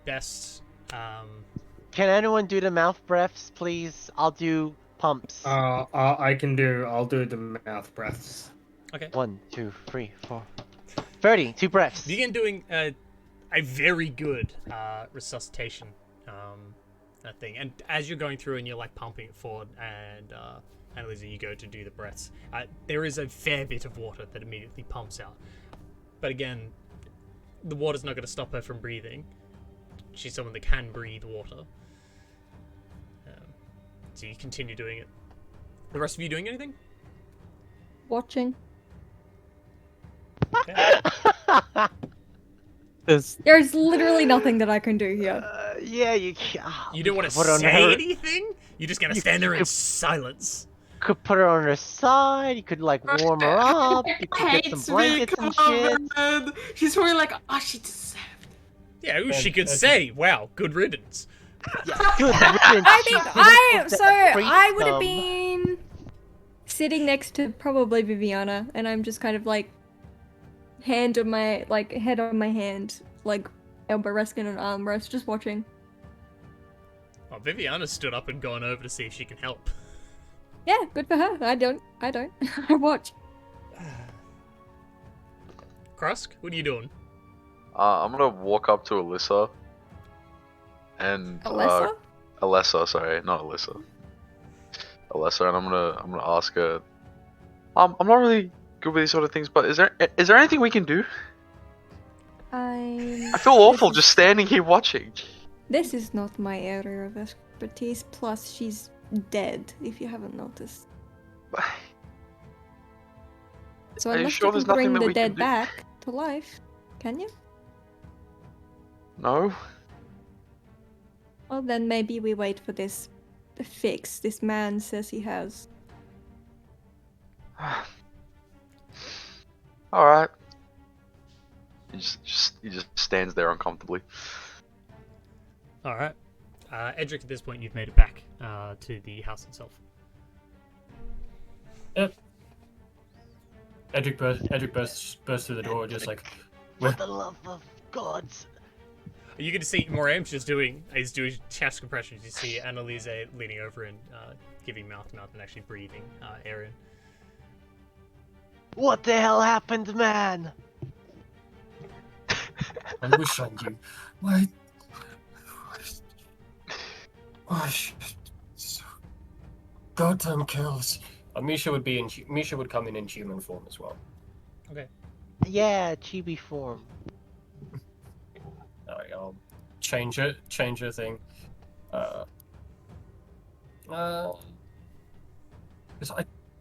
best. Can anyone do the mouth breaths, please? I'll do pumps. I'll do the mouth breaths. Okay. 1, 2, 3, 4. 30. 2 breaths. Begin doing a very good resuscitation thing, and as you're going through and you're like pumping it forward, and Annalisa, you go to do the breaths. There is a fair bit of water that immediately pumps out, but again, the water's not going to stop her from breathing. She's someone that can breathe water. So you continue doing it. The rest of you doing anything? Watching. Okay. There's literally nothing that I can do here. Yeah, you. You don't want to put her on say her- anything? You're just going to stand there in silence. Could put her on her side. You could like warm her up. You could get some blankets and shit. She's probably like, oh, she deserved it. Yeah, she could say, wow, good riddance. Yeah, good riddance. I think That freaks I would have them. been sitting next to probably Viviana, and I'm just kind of like head on my hand, like elbow resting on arm rest, just watching. Oh, Viviana stood up and gone over to see if she can help. Yeah, good for her. I don't. I watch. Krusk, what are you doing? I'm gonna walk up to Alyssa. And Alyssa? Alessa, sorry, not Alyssa. Alessa, and I'm gonna ask her. I'm not really good with these sort of things, but is there anything we can do? I feel awful just standing here watching. This is not my area of expertise. Plus, she's dead. If you haven't noticed. So Are you unless sure you there's can nothing bring that the we can dead do? back to life, can you? No. Well, then maybe we wait for this fix this man says he has. All right. He just stands there uncomfortably. All right. Edric, at this point, you've made it back to the house itself. Yep. Edric bursts through the door, just like, For the love of God. You get to see Moram's just doing chest compressions. You see Annalisa leaning over and giving mouth to mouth and actually breathing air in. What the hell happened, man? I wish I knew. Why so goddamn kills. Misha would come in human form as well. Okay. Yeah, chibi form. Alright, I'll change her thing. Because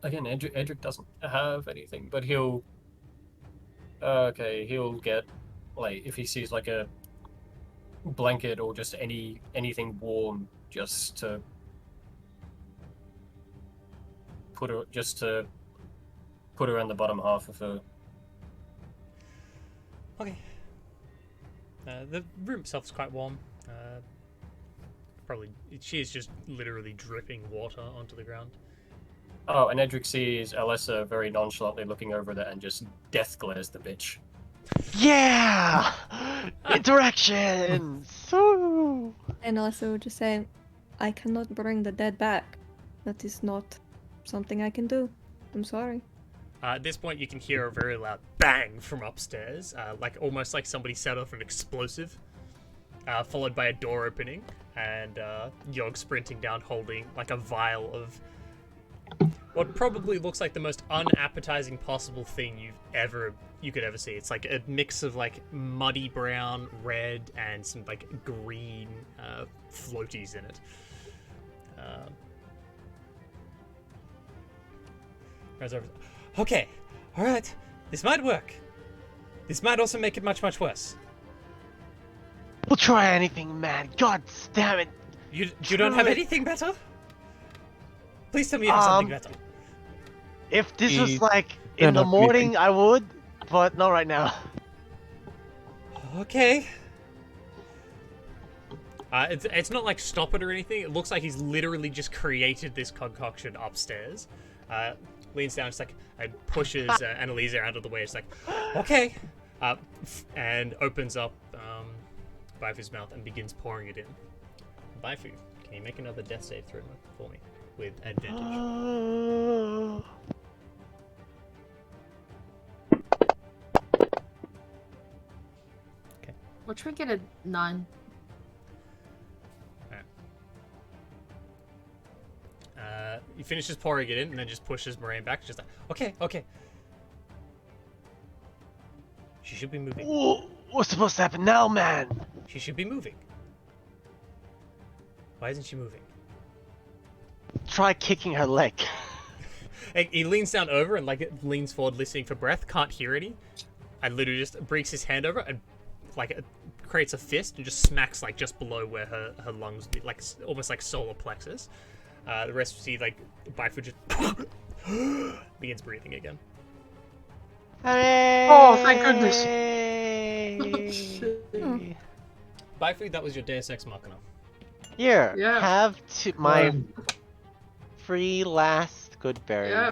Edric doesn't have anything, but he'll get, like, if he sees like a blanket or just anything warm, just to put her in the bottom half of her. Okay. The room itself is quite warm. She is just literally dripping water onto the ground. Oh, and Edric sees Alessa very nonchalantly looking over there and just death glares the bitch. Yeah! Interactions! Woo! And Alyssa would just say, I cannot bring the dead back. That is not something I can do. I'm sorry. At this point, you can hear a very loud bang from upstairs, almost like somebody set off an explosive, followed by a door opening, and Yog sprinting down holding like a vial of what probably looks like the most unappetizing possible thing you could ever see. It's like a mix of like muddy brown, red, and some like green floaties in it. Okay, all right, this might work. This might also make it much, much worse. We'll try anything, man. God damn it. You don't have anything better? Please tell me you have something better. If this was He like turned in the out to be morning, I would, but not right now. Okay. It's not like stop it or anything. It looks like he's literally just created this concoction upstairs. Leans down, just like, and pushes Annalisa out of the way. It's like, okay. And opens up Baifu's mouth and begins pouring it in. Baifu, can you make another death save throw for me with advantage? Which we get a 9. He finishes pouring it in and then just pushes Moraine back. Just like, okay. She should be moving. What's supposed to happen now, man? She should be moving. Why isn't she moving? Try kicking her leg. He leans down over and like leans forward, listening for breath. Can't hear any. And literally just breaks his hand over and like creates a fist and just smacks like just below where her lungs be, like almost like solar plexus. The rest you see like Baifu just begins breathing again. Hooray! Oh, thank goodness. Baifu, that was your Deus Ex Machina. Here, Yeah. have my free last good berry. Yeah.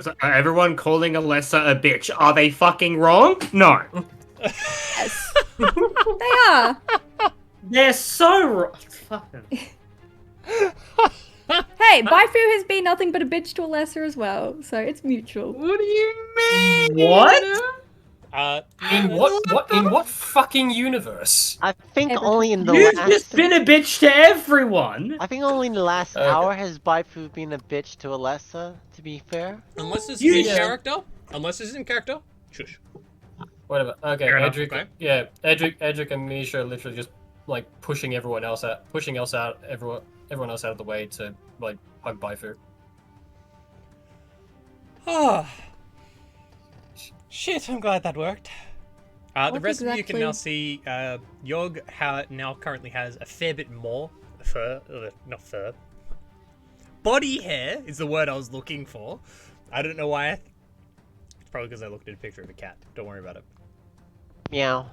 So, are everyone calling Alessa a bitch? Are they fucking wrong? No. Yes. They are. They're so wrong. Fucking. Hey, Baifu has been nothing but a bitch to Alessa as well, so it's mutual. What do you mean? What? In what fucking universe? I think Every- only in the You've last. just been a bitch to everyone. I think only in the last Okay. hour has Baifu been a bitch to Alessa. To be fair. Unless this You- is in Yeah. character. Unless this is in character. Shush. Whatever. Okay, Fair enough, Edric. okay. Yeah, Edric and Misha are literally just like pushing everyone else out else out of the way to like hug Baifu. Ah. Shit, I'm glad that worked. The What rest of you can now exactly- see Yog now currently has a fair bit more fur. Not fur. Body hair is the word I was looking for. I don't know why. It's probably because I looked at a picture of a cat. Don't worry about it. Meow.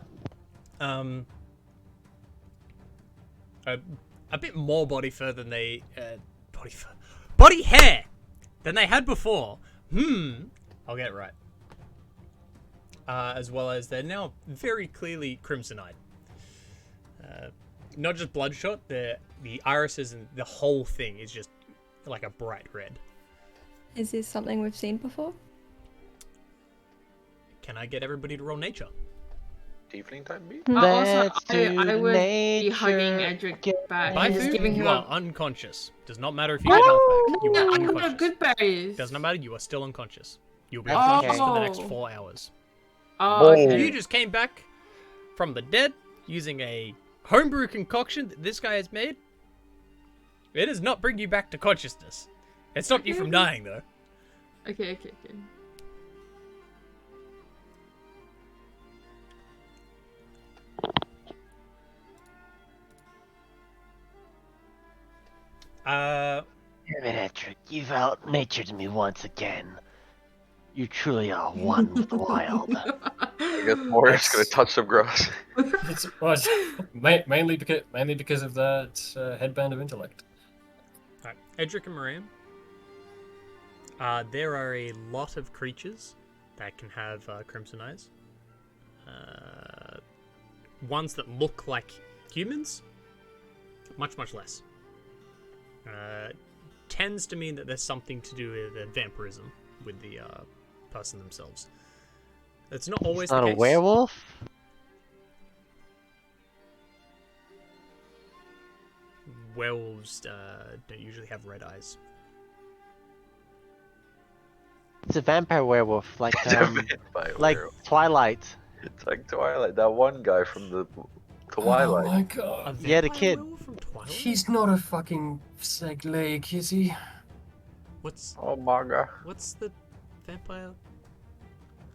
A bit more body fur than they body hair than they had before. I'll get it right. As well as they're now very clearly crimson-eyed. Not just bloodshot, the irises and the whole thing is just like a bright red. Is this something we've seen before? Can I get everybody to roll nature? Tiefling type beat? Let's I do would be hugging nature. Edric Get back. By Just food, giving him you are a... unconscious. Does not matter if you get health back. You Yeah, are I know unconscious. good berries. Does not matter, you are still unconscious. You'll be Okay. unconscious for the next Oh. 4 hours. Oh, You okay. just came back from the dead using a homebrew concoction that this guy has made. It does not bring you back to consciousness. It stopped you from dying, though. Okay. Damn it, Edric. You've out-natured me once again. You truly are one with the wild. I guess Morris gonna touch some grass. Mainly because of that headband of intellect. Alright, Edric and Miriam. There are a lot of creatures that can have crimson eyes. Ones that look like humans, much less. Tends to mean that there's something to do with vampirism with the person themselves. It's not always Not the a case. werewolf? werewolves don't usually have red eyes. It's a vampire werewolf, like like werewolf. Twilight. It's like Twilight. That one guy from the Twilight. Oh my A god. Yeah, the vampire kid. werewolf from Twilight? He's not a fucking seg leg, is he? What's Oh my god. what's the vampire?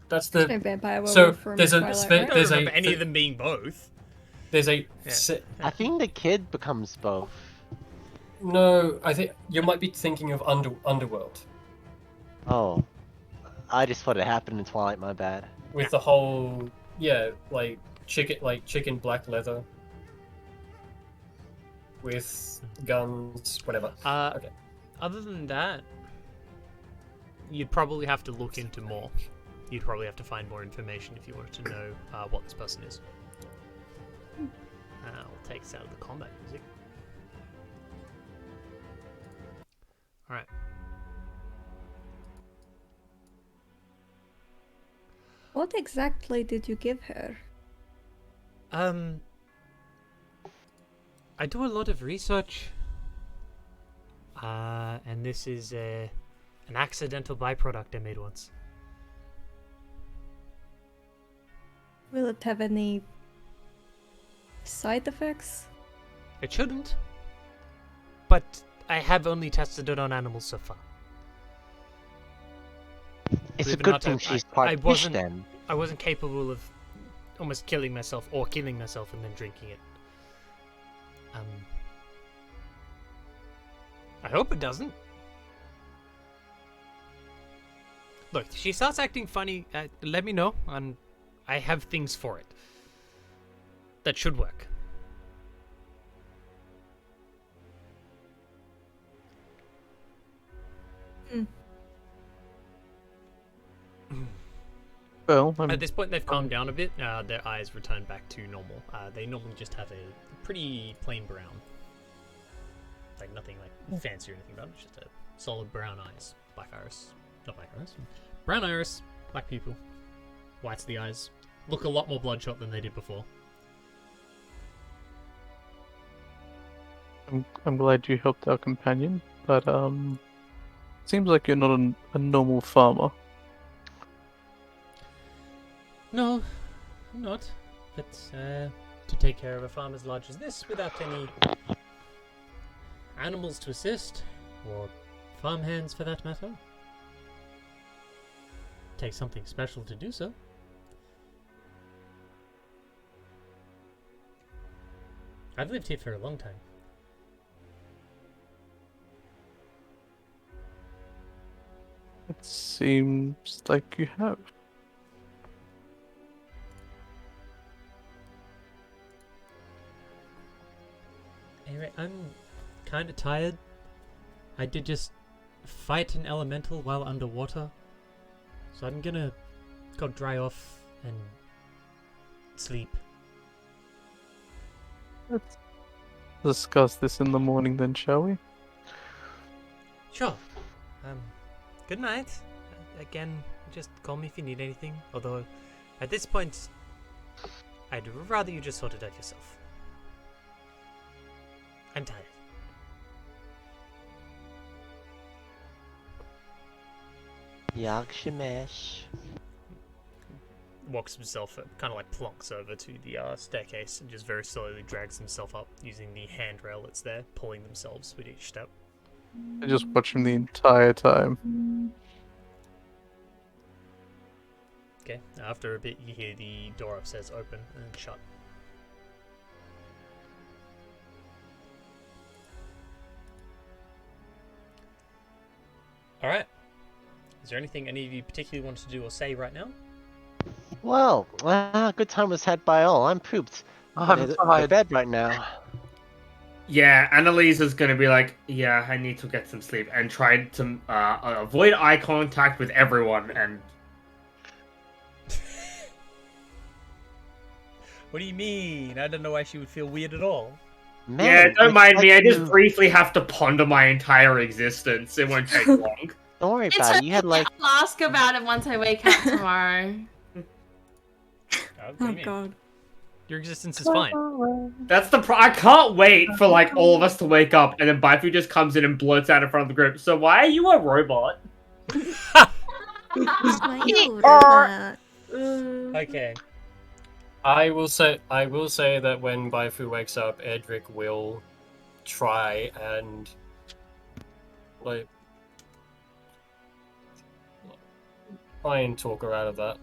That's There's no the. vampire werewolf So, from there's a Twilight, spe- I right? don't There's remember a- any of them being both. There's a. Yeah. se- I think the kid becomes both. No, I think you might be thinking of Underworld Oh. I just thought it happened in Twilight, my bad. with the whole like chicken black leather with guns, whatever. Okay. Other than that, you'd probably have to look into more. You'd probably have to find more information if you wanted to know what this person is. We'll take us out of the combat music. Alright. What exactly did you give her? I do a lot of research. And this is an accidental byproduct I made once. Will it have any side effects? It shouldn't. But I have only tested it on animals so far. It's Believe a it or good not, thing she's part I fish wasn't- then. I wasn't capable of almost killing myself or killing myself and then drinking it. I hope it doesn't. Look, she starts acting funny, let me know, and I have things for it. That should work. Well, At this point, they've calmed down a bit. Their eyes return back to normal. They normally just have a pretty plain brown. Like nothing like fancy or anything about it. Just a solid brown eyes. Black iris. Not black iris. Brown iris. Black pupil. White's the eyes. Look a lot more bloodshot than they did before. I'm glad you helped our companion, but seems like you're not a normal farmer. No, I'm not. But to take care of a farm as large as this without any animals to assist, or farm hands for that matter, takes something special to do so. I've lived here for a long time. It seems like you have. Anyway, I'm kind of tired. I did just fight an elemental while underwater, so I'm gonna go dry off and sleep. Let's discuss this in the morning then, shall we? Sure. Good night. Again, just call me if you need anything. Although, at this point, I'd rather you just sort it out yourself. I'm tired. Yag Shemesh. Walks himself, kind of like plonks over to the staircase and just very slowly drags himself up using the handrail that's there, pulling themselves with each step. I just watch him the entire time. Okay, after a bit, you hear the door upstairs open and shut. Alright. Is there anything any of you particularly want to do or say right now? Well, good time was had by all. I'm pooped. I'm To tired. bed right now. Yeah, Annalise is going to be like, yeah, I need to get some sleep, and try to avoid eye contact with everyone. And What do you mean? I don't know why she would feel weird at all. Man, yeah, don't it's mind like me. I just you- briefly have to ponder my entire existence. It won't take long. Don't worry It's about it. You had like I'll ask about it once I wake up tomorrow. What do Oh you mean? god. Your existence is fine. That's the I can't wait for like all of us to wake up and then Baifu just comes in and blurts out in front of the group. So why are you a robot? Okay. I will say that when Baifu wakes up, Edric will try and try and talk her out of that.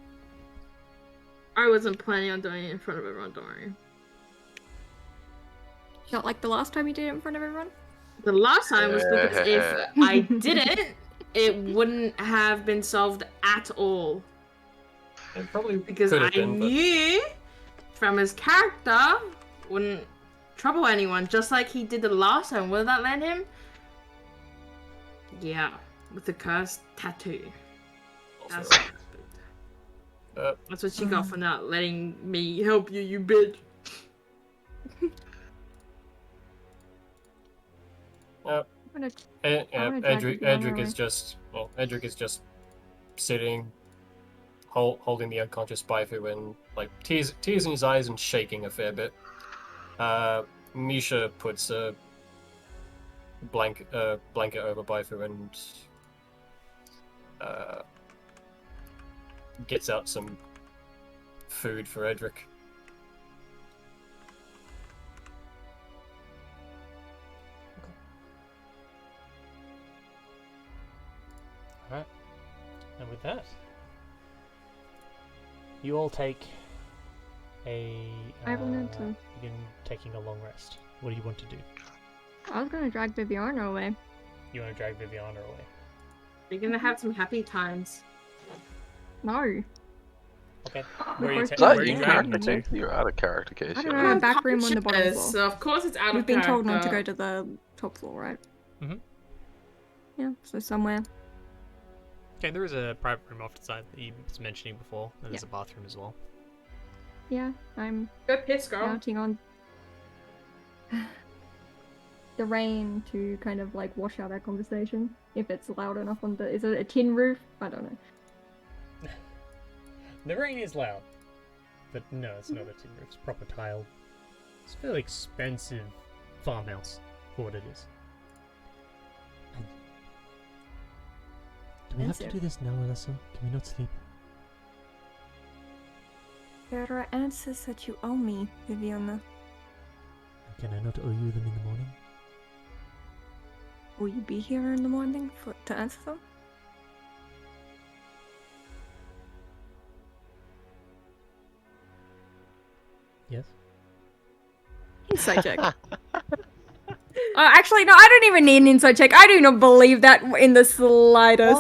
I wasn't planning on doing it in front of everyone, don't worry. Not like the last time you did it in front of everyone? The last time was because if I didn't, it wouldn't have been solved at all. It probably Because could I have been, but knew from his character wouldn't trouble anyone, just like he did the last time. Will that land him? Yeah, with the cursed tattoo. That's, that's what she got for not letting me help you, you bitch. Edric is just sitting, holding the unconscious Baifu and like tears in his eyes and shaking a fair bit. Misha puts a blanket over Baifu and gets out some food for Edric. Alright. And with that, you all take a... I wanted to... begin taking a long rest. What do you want to do? I was gonna drag Viviana away. You want to drag Viviana away? You're gonna have some happy times. No. Okay. Where Where Is are you that dragging? character? You're out of character, Casey. I don't know, back room on the bottom Yes, floor. so of course it's out We've of been told character. not to go to the top floor, right? Mhm. Yeah, so somewhere. Okay, there is a private room off to the side that you was mentioning before, and there's a bathroom as well. Yeah, I'm Go piss, girl. counting on the rain to kind of like wash out our conversation. If it's loud enough on the... Is it a tin roof? I don't know. The rain is loud, but no, it's not a tin roof. It's proper tile. It's a fairly expensive farmhouse for what it is. Do we have to do this now, Alyssa? Can we not sleep? There are answers that you owe me, Viviana. Can I not owe you them in the morning? Will you be here in the morning to answer them? Yes. Insight check. Actually, no, I don't even need an insight check. I do not believe that in the slightest.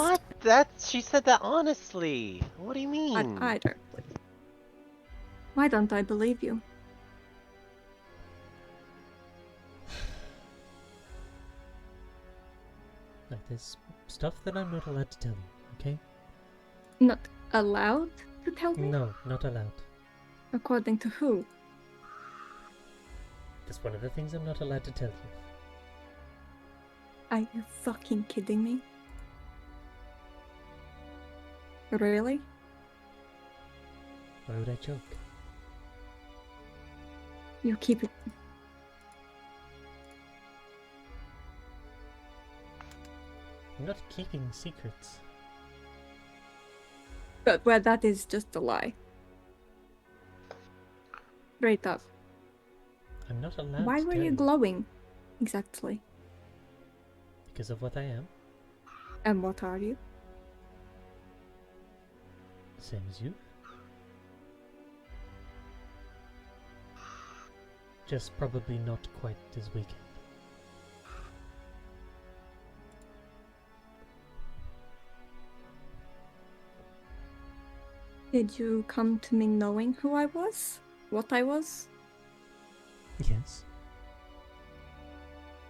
What? She said that honestly. What do you mean? I don't believe. Why don't I believe you? Like, there's stuff that I'm not allowed to tell you, okay? Not allowed to tell me? No, not allowed. According to who? That's one of the things I'm not allowed to tell you. Are you fucking kidding me? Really? Why would I joke? You keep it. I'm not keeping secrets. But well, that is just a lie. Straight up. I'm not allowed Why to were tell you glowing? Exactly. Because of what I am. And what are you? Same as you. Just probably not quite as weekend. Did you come to me knowing who I was? What I was? Yes.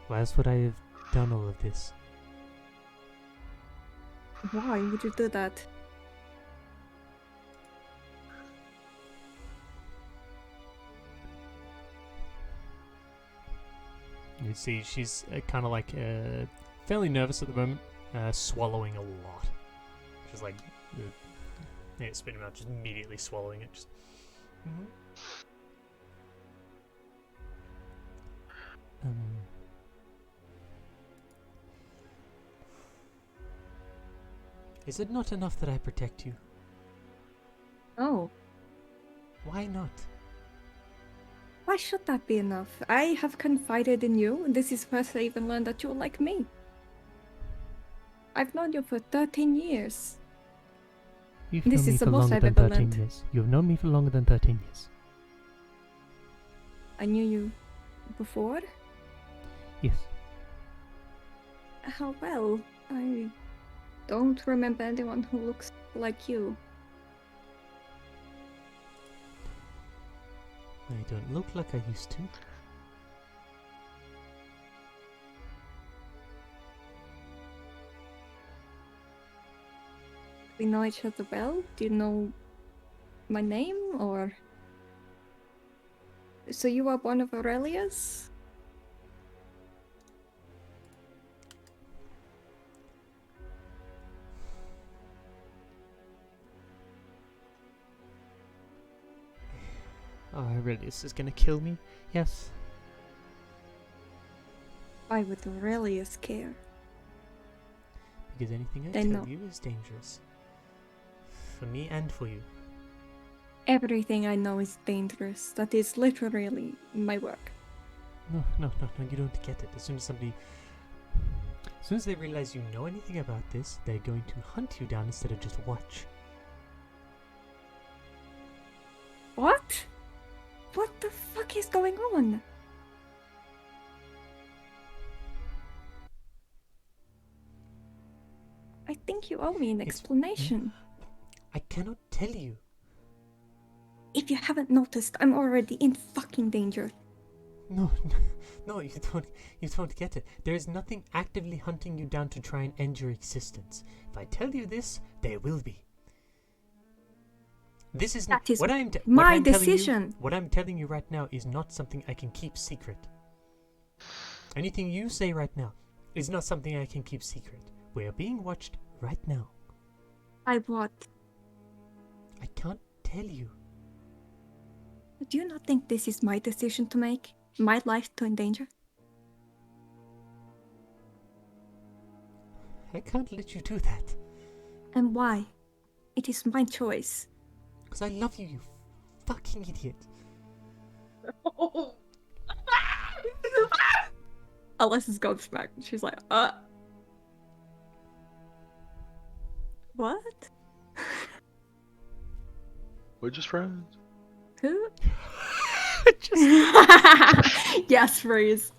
Why else would I have done all of this? Why would you do that? You see, she's kind of like fairly nervous at the moment, swallowing a lot. She's like, spitting out, just immediately swallowing it. Just. Is it not enough that I protect you? Oh, Why not? why should that be enough? I have confided in you, and this is first I even learned that you're like me. I've known you for 13 years. You've This known me is the for most longer I've than ever 13 learned. years. You have known me for longer than 13 years. I knew you before. Yes. How well? I don't remember anyone who looks like you. I don't look like I used to. We know each other well? Do you know my name, or... So you are one of Aurelius? Oh, Aurelius is gonna kill me? Yes. Why would Aurelius care? Because anything I They tell know. you is dangerous. For me and for you. Everything I know is dangerous. That is literally my work. No, you don't get it. As soon as they realize you know anything about this, they're going to hunt you down instead of just watch. What? What the fuck is going on? I think you owe me an explanation. I cannot tell you. If you haven't noticed, I'm already in fucking danger. No, you don't get it. There is nothing actively hunting you down to try and end your existence. If I tell you this, there will be. This is That is what I'm my telling you- decision. What I'm telling you right now is not something I can keep secret. Anything you say right now is not something I can keep secret. We are being watched right now. I what? I can't tell you. Do you not think this is my decision to make? My life to endanger? I can't let you do that. And why? It is my choice. Because I love you, you fucking idiot. Alessa's gobsmacked. She's like, What? We're just friends. Who? Yes, Reese.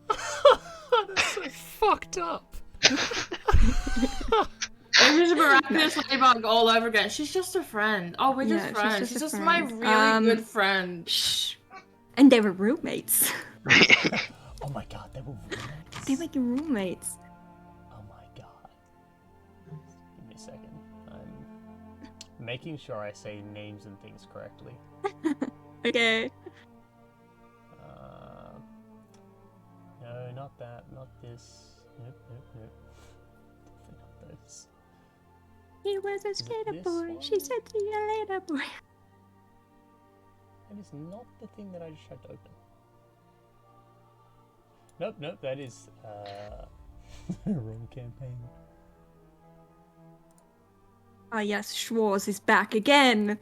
That's so fucked up. It was a miraculous ladybug all over again. She's just a friend. Oh, we're just Yeah, friends. She's just my friend. really good friend. Shh. And they were roommates. Oh my god, they were roommates. They were roommates. Oh my god. Give me a second. I'm making sure I say names and things correctly. Okay. No, not that. Not this. Nope. Definitely not those. He was a it skater this boy. one? She said, "See you later, boy." That is not the thing that I just tried to open. Nope, that is, wrong campaign. Ah, yes, Schwarz is back again.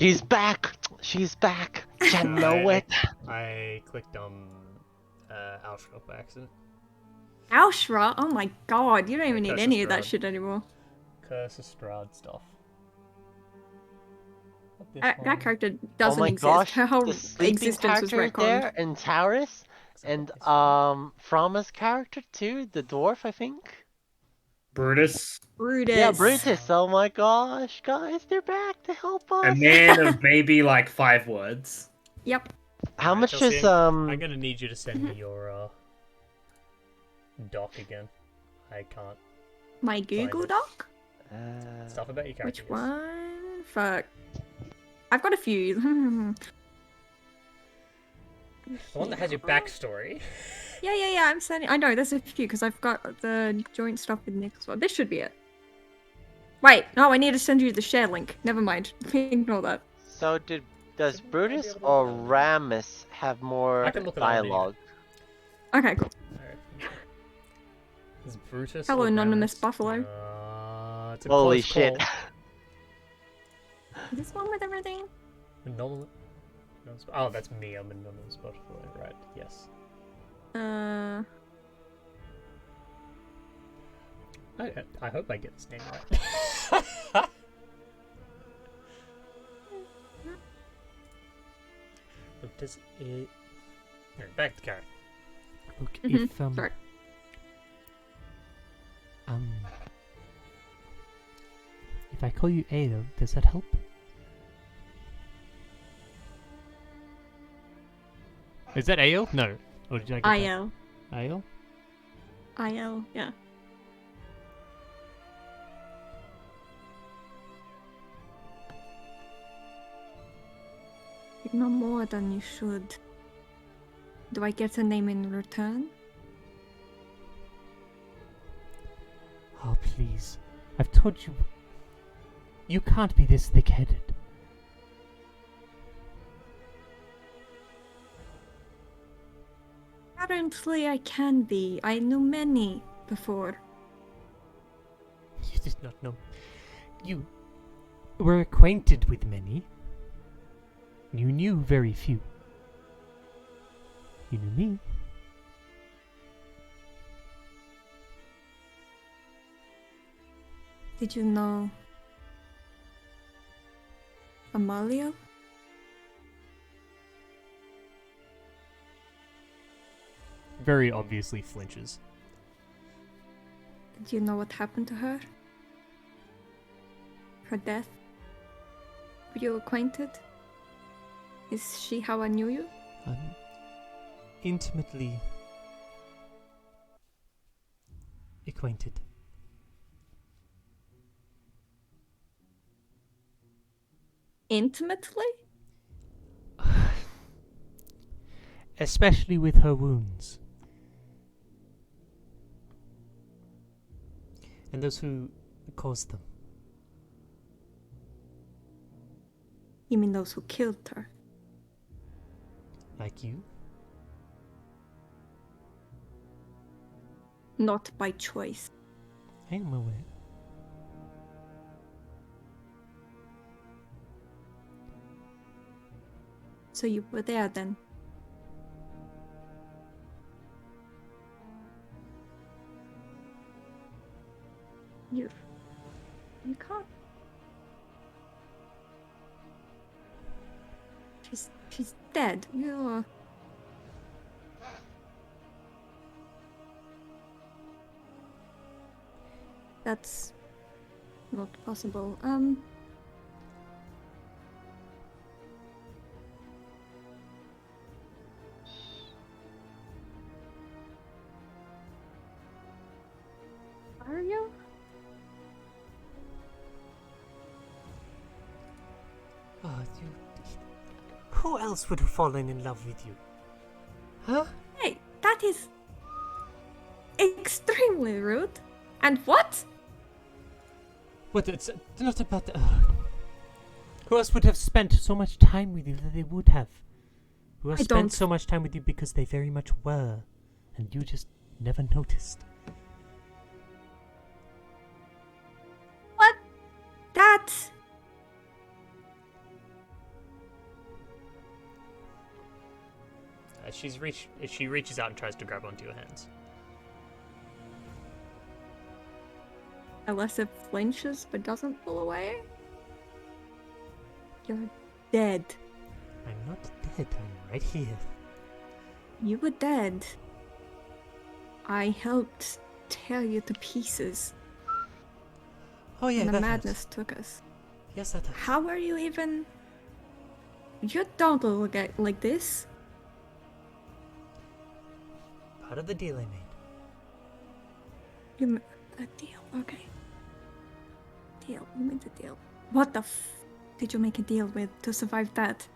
She's back! She's back! You know it! I clicked on, Alshra by accident. Aushra? Oh my god, you don't even Yeah, need Curse any of of that Strahd. shit anymore. Curse of Strahd stuff. Not this That one. character Oh doesn't my exist. gosh, Her whole the sleeping existence was character retconned. there, and Taurus, and This one. Fromma's character too, the dwarf, I think. Brutus, Brutus. Yeah, Brutus. Oh my gosh, guys, they're back to help us. a man of maybe like 5 words. Yep. How Alright, much Chelsea, is I'm gonna need you to send me your, doc again. I can't. My Google it. Doc? Stuff about your character. Which one? Fuck. I've got a few. The one that has your backstory. Yeah, I'm sending. I know, there's a few because I've got the joint stuff with Nick as well. This should be it. Wait, no, I need to send you the share link. Never mind. Ignore that. So does Brutus or Ramus have more I can look it up later. dialogue? Okay, cool. Alright. Is Brutus Hello, or anonymous Ramus? buffalo. It's a Holy close shit. call. Is this one with everything? Anomal- Oh, that's me. I'm an anonymous butterfly, right? Yes. I hope I get this name right. Look, does it? Right, back to Karen. Look, Sorry. if I call you Ale, does that help? Is that Ale? No. Or did I get IL. that? Ale? IL, yeah. You know more than you should. Do I get a name in return? Oh, please. I've told you. You can't be this thick-headed. Apparently I can be. I knew many before. You did not know. You were acquainted with many. You knew very few. You knew me. Did you know Amalia? Very obviously flinches. Did you know what happened to her? Her death? Were you acquainted? Is she how I knew you? Intimately acquainted. Intimately? Especially with her wounds. And those who caused them. You mean those who killed her? Like you? Not by choice. I am aware. So you were there then? You can't. She's dead. You're. That's not possible. Are you? Oh, you. Who else would have fallen in love with you? Huh? Hey, that is extremely rude. And what? What? It's not about. Who else would have spent so much time with you that they would have? Who else I spent don't- so much time with you because they very much were, and you just never noticed? What? That's. She reaches out and tries to grab onto your hands. Unless it flinches but doesn't pull away. You're dead. I'm not dead. I'm right here. You were dead. I helped tear you to pieces. Oh yeah, And the that madness hurts. took us. Yes, that hurts. How are you even? You don't look like this. Part of the deal I made. You a deal? Okay. Deal. You made a deal. What the did you make a deal with to survive that?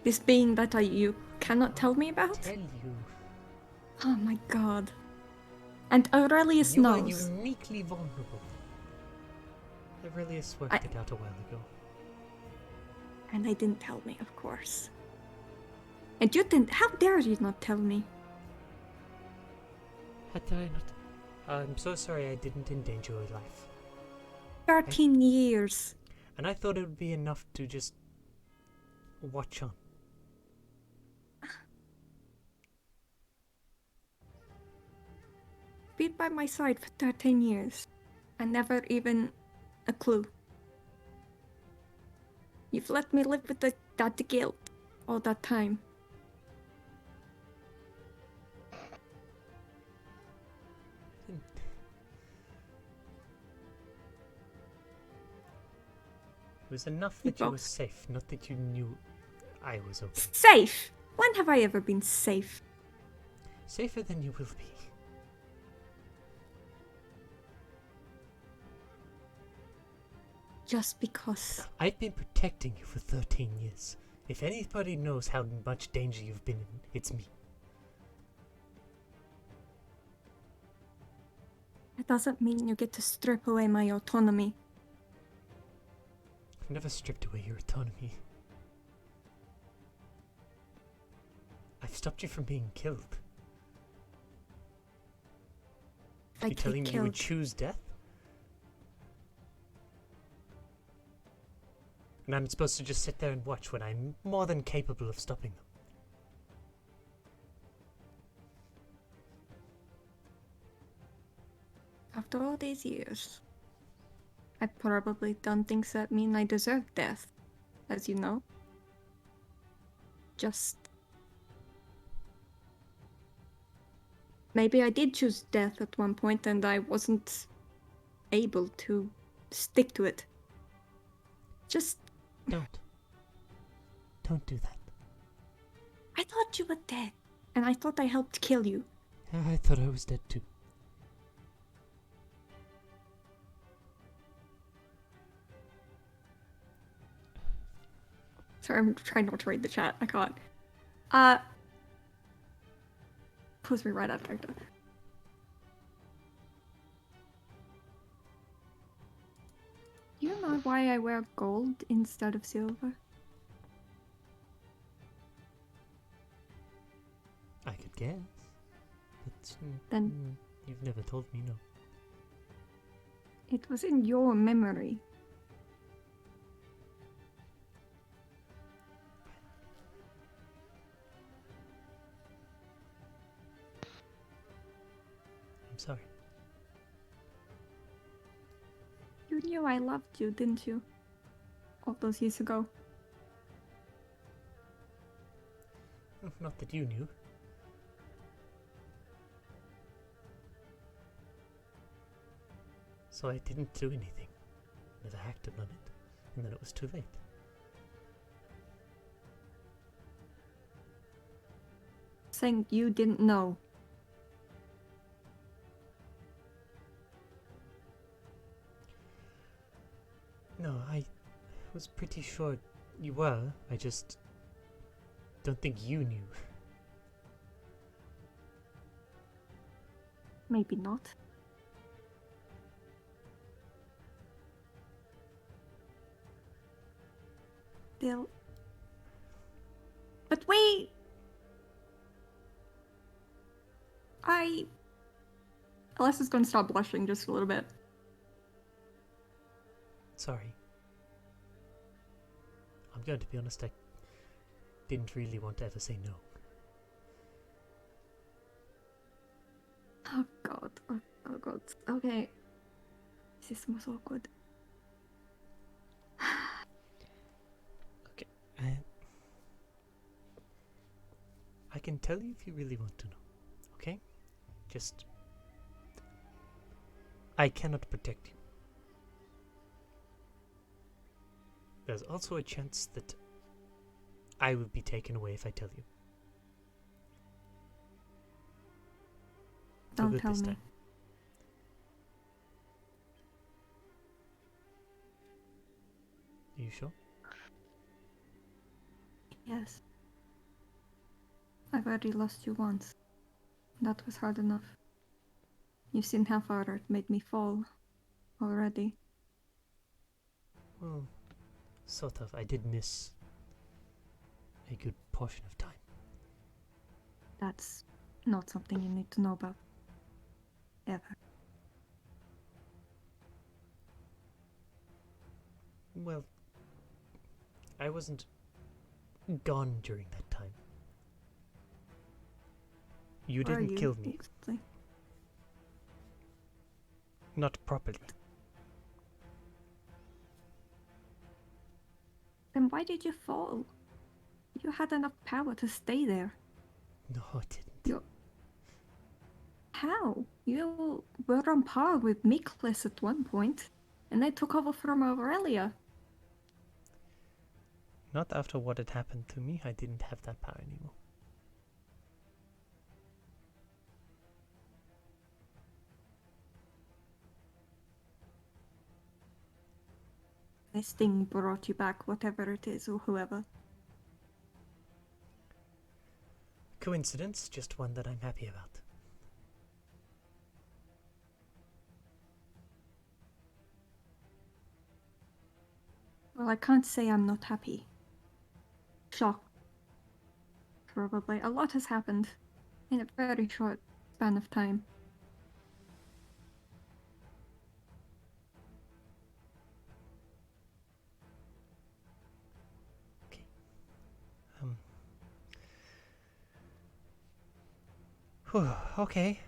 This being that you cannot tell me about? Tell you. Oh my god. And Aurelius You are knows. uniquely vulnerable. Aurelius worked it out a while ago. And they didn't tell me, of course. And you didn't. How dare you not tell me? Had I not? I'm so sorry I didn't endanger your life. 13 years. And I thought it would be enough to just watch on. Been by my side for 13 years. And never even a clue. You've let me live with that guilt all that time. It was enough that you were safe, not that you knew I was okay. Safe? When have I ever been safe? Safer than you will be. Just because. I've been protecting you for 13 years. If anybody knows how much danger you've been in, it's me. It doesn't mean you get to strip away my autonomy. I've never stripped away your autonomy. I've stopped you from being killed. If I You're get telling me you would killed, choose death? And I'm supposed to just sit there and watch when I'm more than capable of stopping them. after all these years, I've probably done things that mean I deserve death, as you know. Just... maybe I did choose death at one point and I wasn't able to stick to it. Just... Don't do that. I thought you were dead, and I thought I helped kill you. I thought I was dead too. Sorry, I'm trying not to read the chat. I can't. Pulls me right out of character. Do you know why I wear gold instead of silver? I could guess. But Then you've never told me, no. it was in your memory. I'm sorry. You knew I loved you, didn't you? All those years ago. Not that you knew. So I didn't do anything. Never acted on it. And then it was too late. Saying you didn't know. No, I was pretty sure you were. I just don't think you knew. Maybe not. Still. But wait! Alessa's gonna stop blushing just a little bit. Sorry. I'm going to be honest, I didn't really want to ever say no. Oh god. Oh god. Okay. This is most awkward. Okay. I can tell you if you really want to know. Okay? Just... I cannot protect you. There's also a chance that I will be taken away if I tell you. Don't tell me. Are you sure? Yes. I've already lost you once. That was hard enough. You've seen how far it made me fall already. Well, sort of. I did miss a good portion of time. That's not something you need to know about. ever. Well, I wasn't gone during that time. You Where are didn't you, kill me. exactly? Not properly. Then why did you fall? You had enough power to stay there. No, I didn't. How? You were on par with Miklas at one point, and they took over from Aurelia. Not after what had happened to me. I didn't have that power anymore. This thing brought you back, whatever it is, or whoever. Coincidence, just one that I'm happy about. Well, I can't say I'm not happy. Shocked. Probably. A lot has happened in a very short span of time. Whew, okay.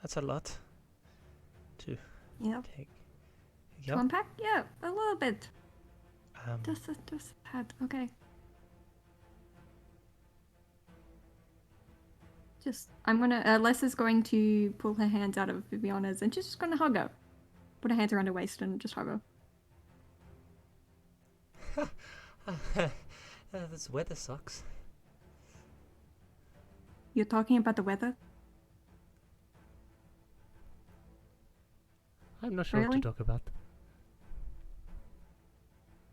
That's a lot to Yep. take. To Yep. unpack? Yeah, a little bit. Um, Just had. Okay. I'm gonna. Les is going to pull her hands out of Viviana's and she's just gonna hug her. Put her hands around her waist and just hug her. this weather sucks. You're talking about the weather? I'm not sure what Really? to talk about.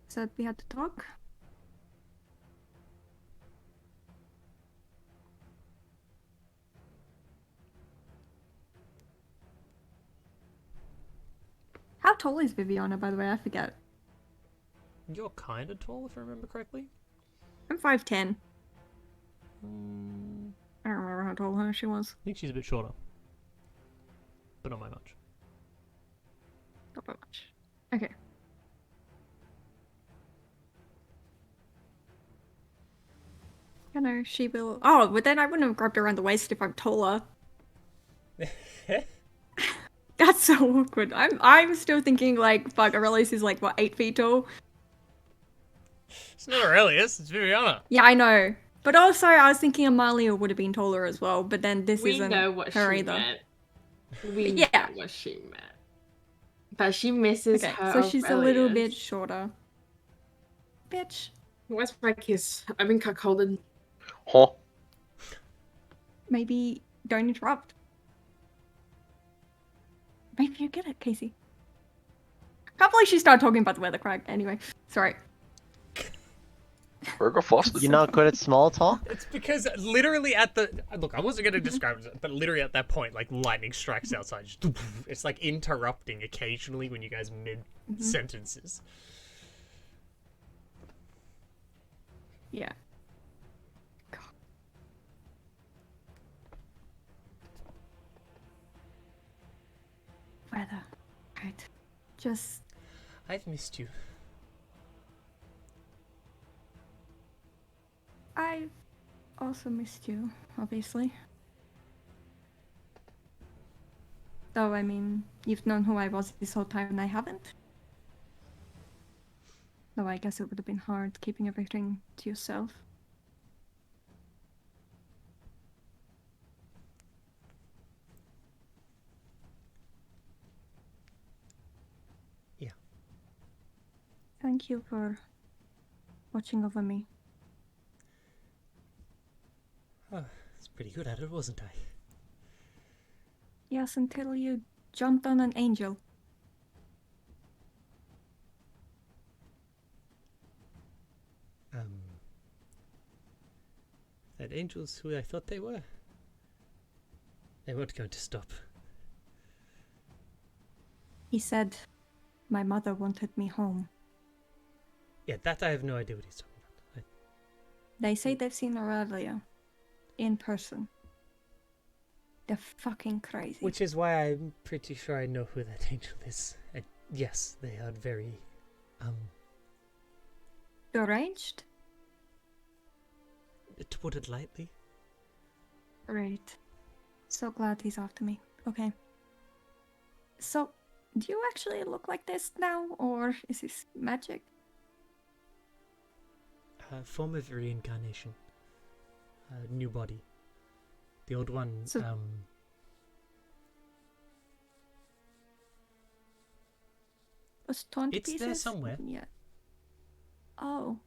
Said we had to talk? How tall is Viviana, by the way? I forget. You're kind of tall, if I remember correctly. I'm 5'10". Mm, I don't remember how tall she was. I think she's a bit shorter, but not by much. Not by much. Okay. I know, she will... Oh, but then I wouldn't have grabbed her around the waist if I'm taller. That's so awkward. I'm still thinking, like, fuck, Aurelius is, like, what, 8 feet tall? It's not Aurelius, it's Viviana. Yeah, I know. But also, I was thinking Amalia would have been taller as well, but then this We isn't know what her she either. meant. We Yeah. know what she meant. But she misses Okay, her so she's a little Aurelius. bit shorter. Bitch. Where's my kiss? I've been cuckolded. Huh? Maybe don't interrupt. Maybe you get it, Casey. Can't believe she started talking about the weather, Craig. Anyway, sorry. Burger Foster. You're not good at small talk? It's because literally at the... Look, I wasn't going to describe it, but literally at that point, like, lightning strikes outside. Just, it's like interrupting occasionally when you guys mid-sentences. Yeah. Weather. Right. Just... I've missed you. I've also missed you, obviously. Though, I mean, you've known who I was this whole time and I haven't. Though I guess it would have been hard keeping everything to yourself. Yeah. Thank you for watching over me. Oh, it's pretty good at it, wasn't I? Yes, until you jumped on an angel. That angels who I thought they were. They weren't going to stop. He said, my mother wanted me home. Yeah, that I have no idea what he's talking about. I, They say they've seen Aurelia in person. They're fucking crazy. Which is why I'm pretty sure I know who that angel is. And yes, they are very, Deranged? to put it lightly. Great. So glad he's after me. Okay. So, do you actually look like this now, or is this magic? Form of reincarnation. New body. The old one, So- Was torn to It's pieces? there somewhere. Yeah. Oh.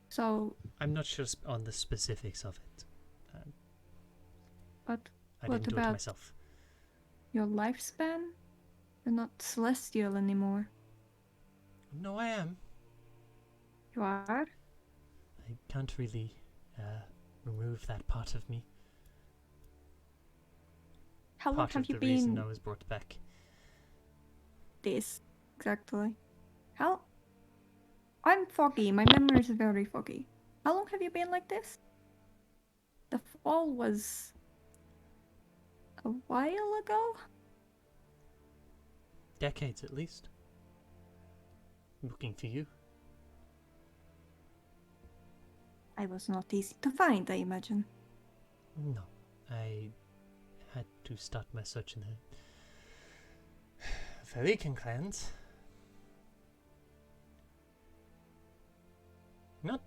So, I'm not sure on the specifics of it. but I what didn't do it about myself. your lifespan? You're not celestial anymore. No, I am. You are? I can't really remove that part of me. How long Part have of you the reason been I was brought back. this? Exactly. How? I'm foggy. My memory is very foggy. How long have you been like this? The fall was a while ago? Decades at least. Looking for you. I was not easy to find, I imagine. No, I had to start my search in the Velikan clans. Not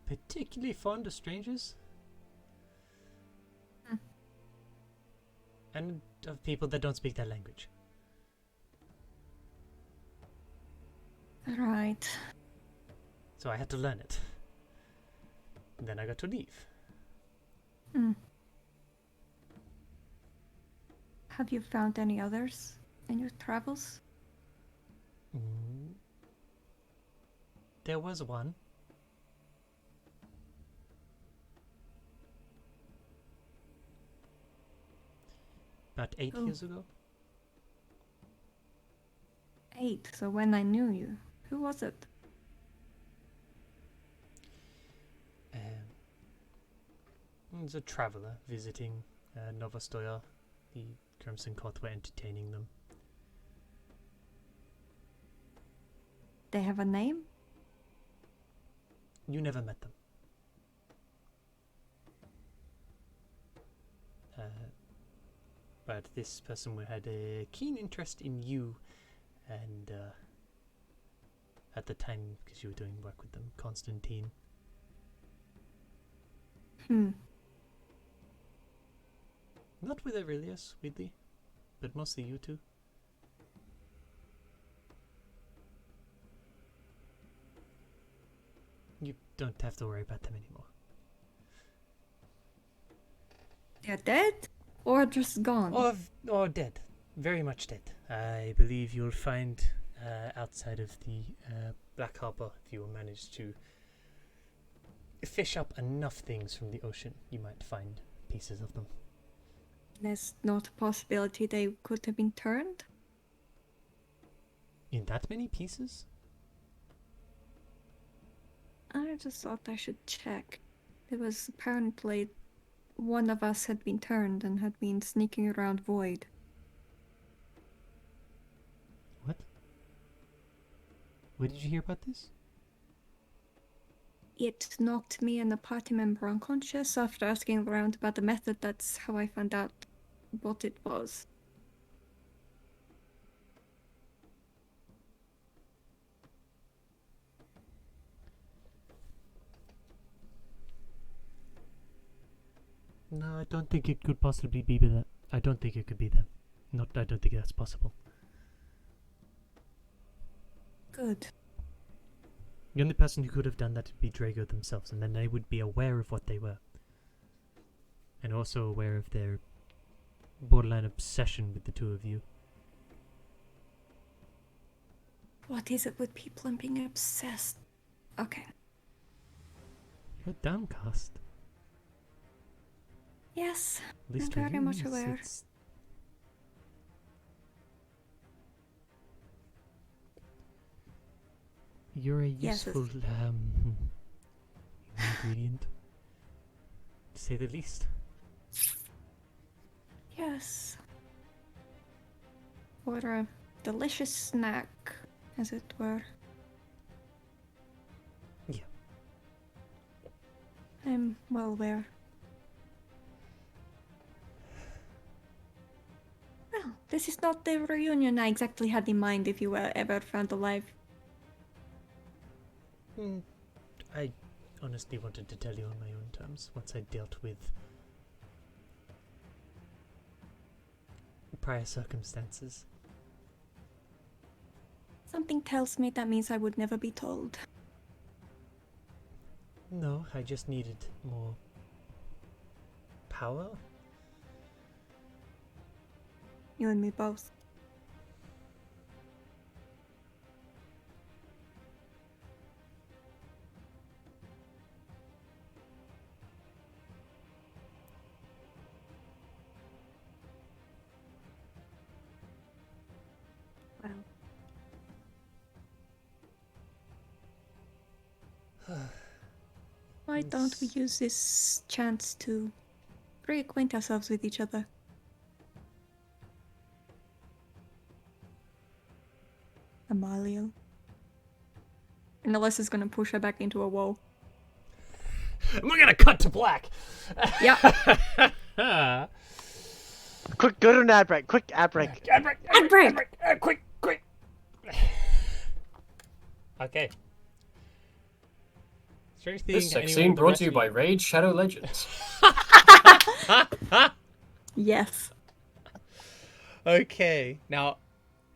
particularly fond of strangers. And of people that don't speak their language. Right. So I had to learn it. And then I got to leave. Have you found any others in your travels? There was one. About 8 Oh. years ago. 8, so when I knew you. Who was it? It was a traveller visiting Novostoya. The Crimson Court were entertaining them. They have a name? You never met them. But this person had a keen interest in you, and at the time, because you were doing work with them, Constantine. Not with Aurelius, weirdly, but mostly you two. You don't have to worry about them anymore. They're dead? Or just gone? Or dead. Very much dead. I believe you'll find outside of the Black Harbor, if you will manage to fish up enough things from the ocean, you might find pieces of them. There's not a possibility they could have been turned? In that many pieces? I just thought I should check. There was apparently one of us had been turned and had been sneaking around Void. What? Where did you hear about this? It knocked me and a party member unconscious. After asking around about the method, that's how I found out what it was. No, I don't think it could possibly be that. I don't think it could be them. I don't think that's possible. Good. The only person who could have done that would be Drago themselves, and then they would be aware of what they were. And also aware of their borderline obsession with the two of you. What is it with people and being obsessed? Okay. You're downcast. Yes, At least I'm for very you, much aware. You're a Yes, useful ingredient, to say the least. Yes. Or a delicious snack, as it were. Yeah. I'm well aware. Well, this is not the reunion I exactly had in mind if you were ever found alive. I honestly wanted to tell you on my own terms once I dealt with prior circumstances. Something tells me that means I would never be told. No, I just needed more power. You and me both. Well. Why don't we use this chance to reacquaint ourselves with each other? Amalio. And Alyssa's gonna push her back into a wall. And we're gonna cut to black. Yep. Quick, go to an ad break. Quick ad break. Ad break. Ad break! Quick. Okay. Strange thing. This sex scene brought to you by Raid Shadow Legends. Yes. Okay. Now,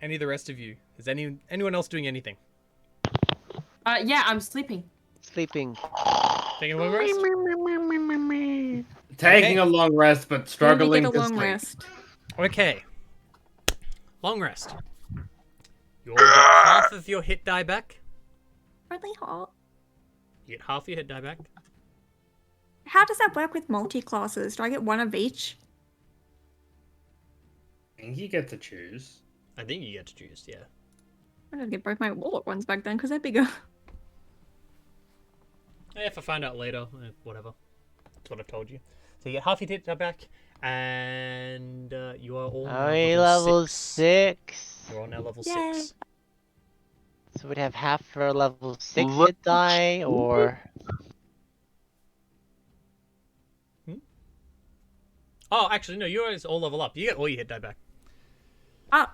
any of the rest of you? Is anyone else doing anything? Yeah, I'm sleeping. Sleeping. Taking a long rest? Taking a long rest, but struggling Get a to long sleep. rest. Okay. Long rest. You all get half of your hit die back. Really hot. You get half your hit die back. How does that work with multi-classes? Do I get one of each? I think you get to choose. I think you get to choose, yeah. I'm gonna get both my warlock ones back then, because they're bigger. If I find out later, whatever. That's what I've told you. So you get half your hit die back, and you are all now level 6. You're all now level Yay. 6. So we'd have half for a level 6 hit die, or... Oh, actually, no, you guys all level up. You get all your hit die back. Ah,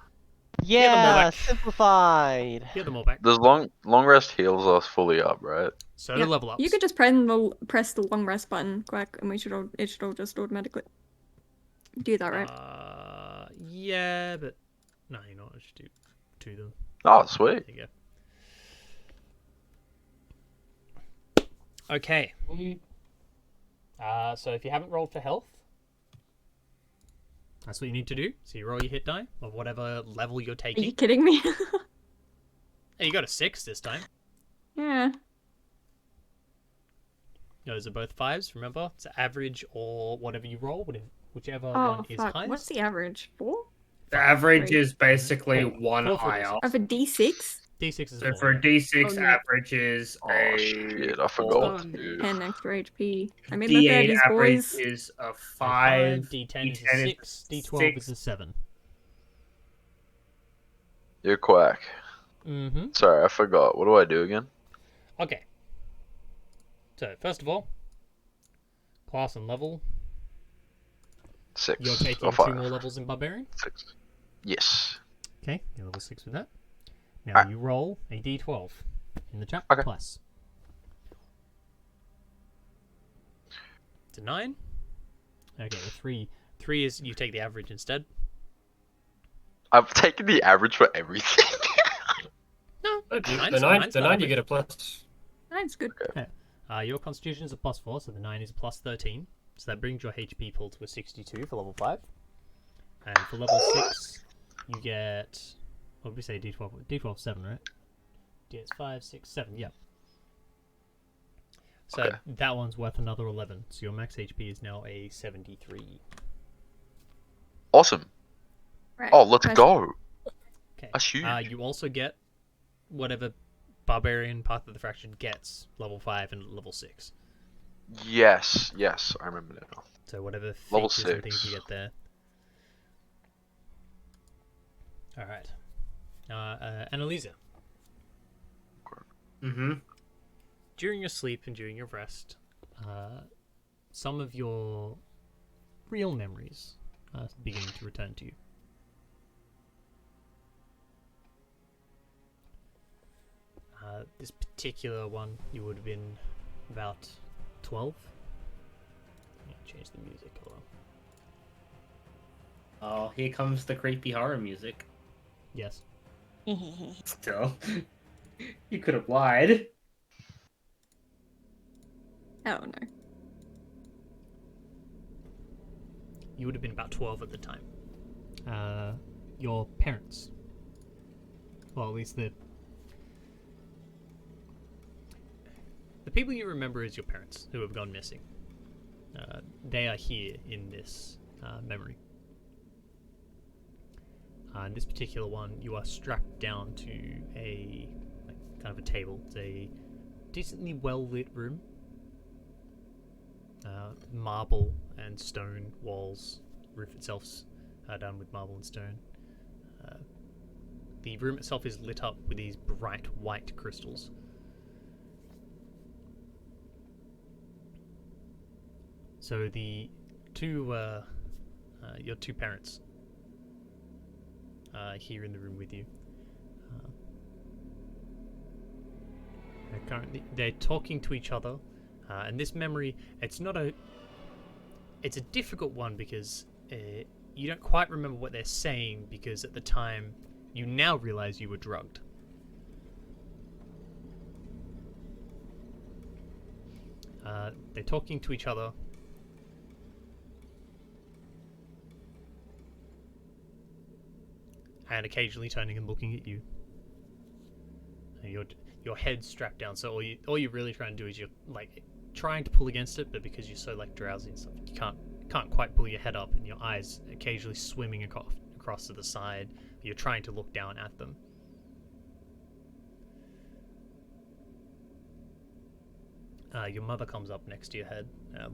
Yeah, simplified. You get them all back. Does long rest heals us fully up, right? So yeah. level up. You could just press the long rest button, Quack, and it should all just automatically do that, right? Yeah, but no, you're not. I should do 2 of them. Oh, sweet. There you go. Okay. So if you haven't rolled for health, that's what you need to do. So you roll your hit die of whatever level you're Are taking. you kidding me? Hey, you got a 6 this time. Yeah. Those are both 5s. Remember, it's average or whatever you roll, whichever Oh, one is fuck. highest. What's the average? 4? The average Three. is basically Four. one 4 for higher. Of a D6? D6 is So 4. for a D6, Oh, no. average is Oh a shit, I forgot. Oh, Dude. 10 extra HP. I'm in the D8 30s, average boys. is a 5. 5, D10 is a D10 6, D12 is a 7. You're quack. Mm-hmm. Sorry, I forgot. What do I do again? Okay. So, first of all, class and level. 6. You're taking or 2 5. more levels in Barbarian. 6. Yes. Okay, you're level 6 with that. Now Alright. you roll a D12 in the chat. Okay. Plus. It's a 9. Okay, a 3. 3 is you take the average instead. I've taken the average for everything. No, The 9 you get a plus. That's good. Your constitution is a plus 4, so the 9 is a plus 13. So that brings your HP pool to a 62 for level 5. And for level 6, you get... What did we say? D12? D12 7, right? DS 5, 6, 7, yeah. So Okay. that one's worth another 11. So your max HP is now a 73. Awesome. Right. Oh, let's Press- go. Okay. That's huge. You also get whatever barbarian path of the fraction gets level 5 and level 6. Yes, I remember now. So whatever Level features and things 6. you get there. Alright. Annalisa. Mm-hmm. During your sleep and during your rest, some of your real memories are beginning to return to you. This particular one, you would have been about 12. Change the music. Hold on. Oh, here comes the creepy horror music. Yes. Still. You could have lied. Oh no. You would have been about 12 at the time. Your parents. Well, at least the people you remember as your parents who have gone missing. They are here in this memory. In this particular one, you are strapped down to a kind of a table. It's a decently well-lit room. Marble and stone walls. Roof itself's done with marble and stone. The room itself is lit up with these bright white crystals. So the two, your two parents are here in the room with you. They're talking to each other, and this memory, it's a difficult one because you don't quite remember what they're saying because at the time you now realize you were drugged. They're talking to each other. And occasionally turning and looking at you. And your head's strapped down, so all you're really trying to do is you're like trying to pull against it, but because you're so like drowsy and stuff, you can't quite pull your head up, and your eyes occasionally swimming across to the side. You're trying to look down at them. Your mother comes up next to your head,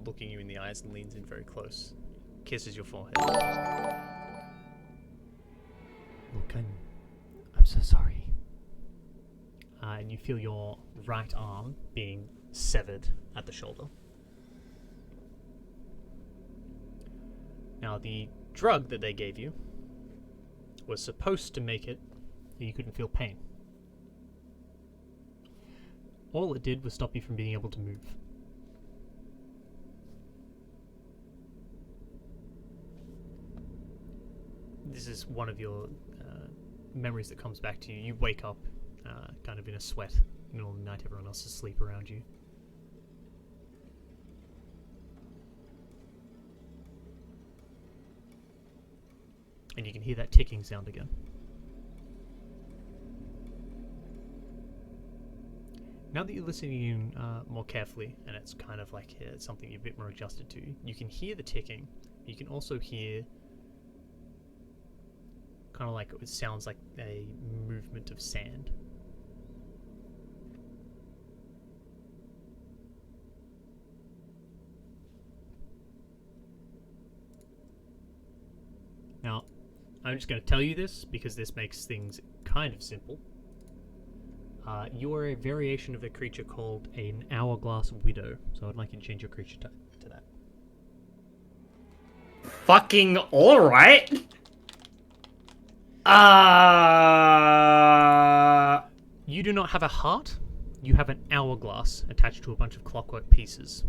looking you in the eyes, and leans in very close, kisses your forehead. Look, I'm so sorry. And you feel your right arm being severed at the shoulder. Now, the drug that they gave you was supposed to make it that you couldn't feel pain. All it did was stop you from being able to move. This is one of your memories that comes back to you. You wake up kind of in a sweat in the middle of the night. Everyone else is asleep around you. And you can hear that ticking sound again. Now that you're listening in more carefully, and it's kind of like it's something you're a bit more adjusted to, you can hear the ticking. You can also hear kind of like it sounds like a movement of sand. Now, I'm just going to tell you this because this makes things kind of simple. You are a variation of a creature called an hourglass widow, so I'd like you to change your creature type to that. Fucking alright. You do not have a heart. You have an hourglass attached to a bunch of clockwork pieces.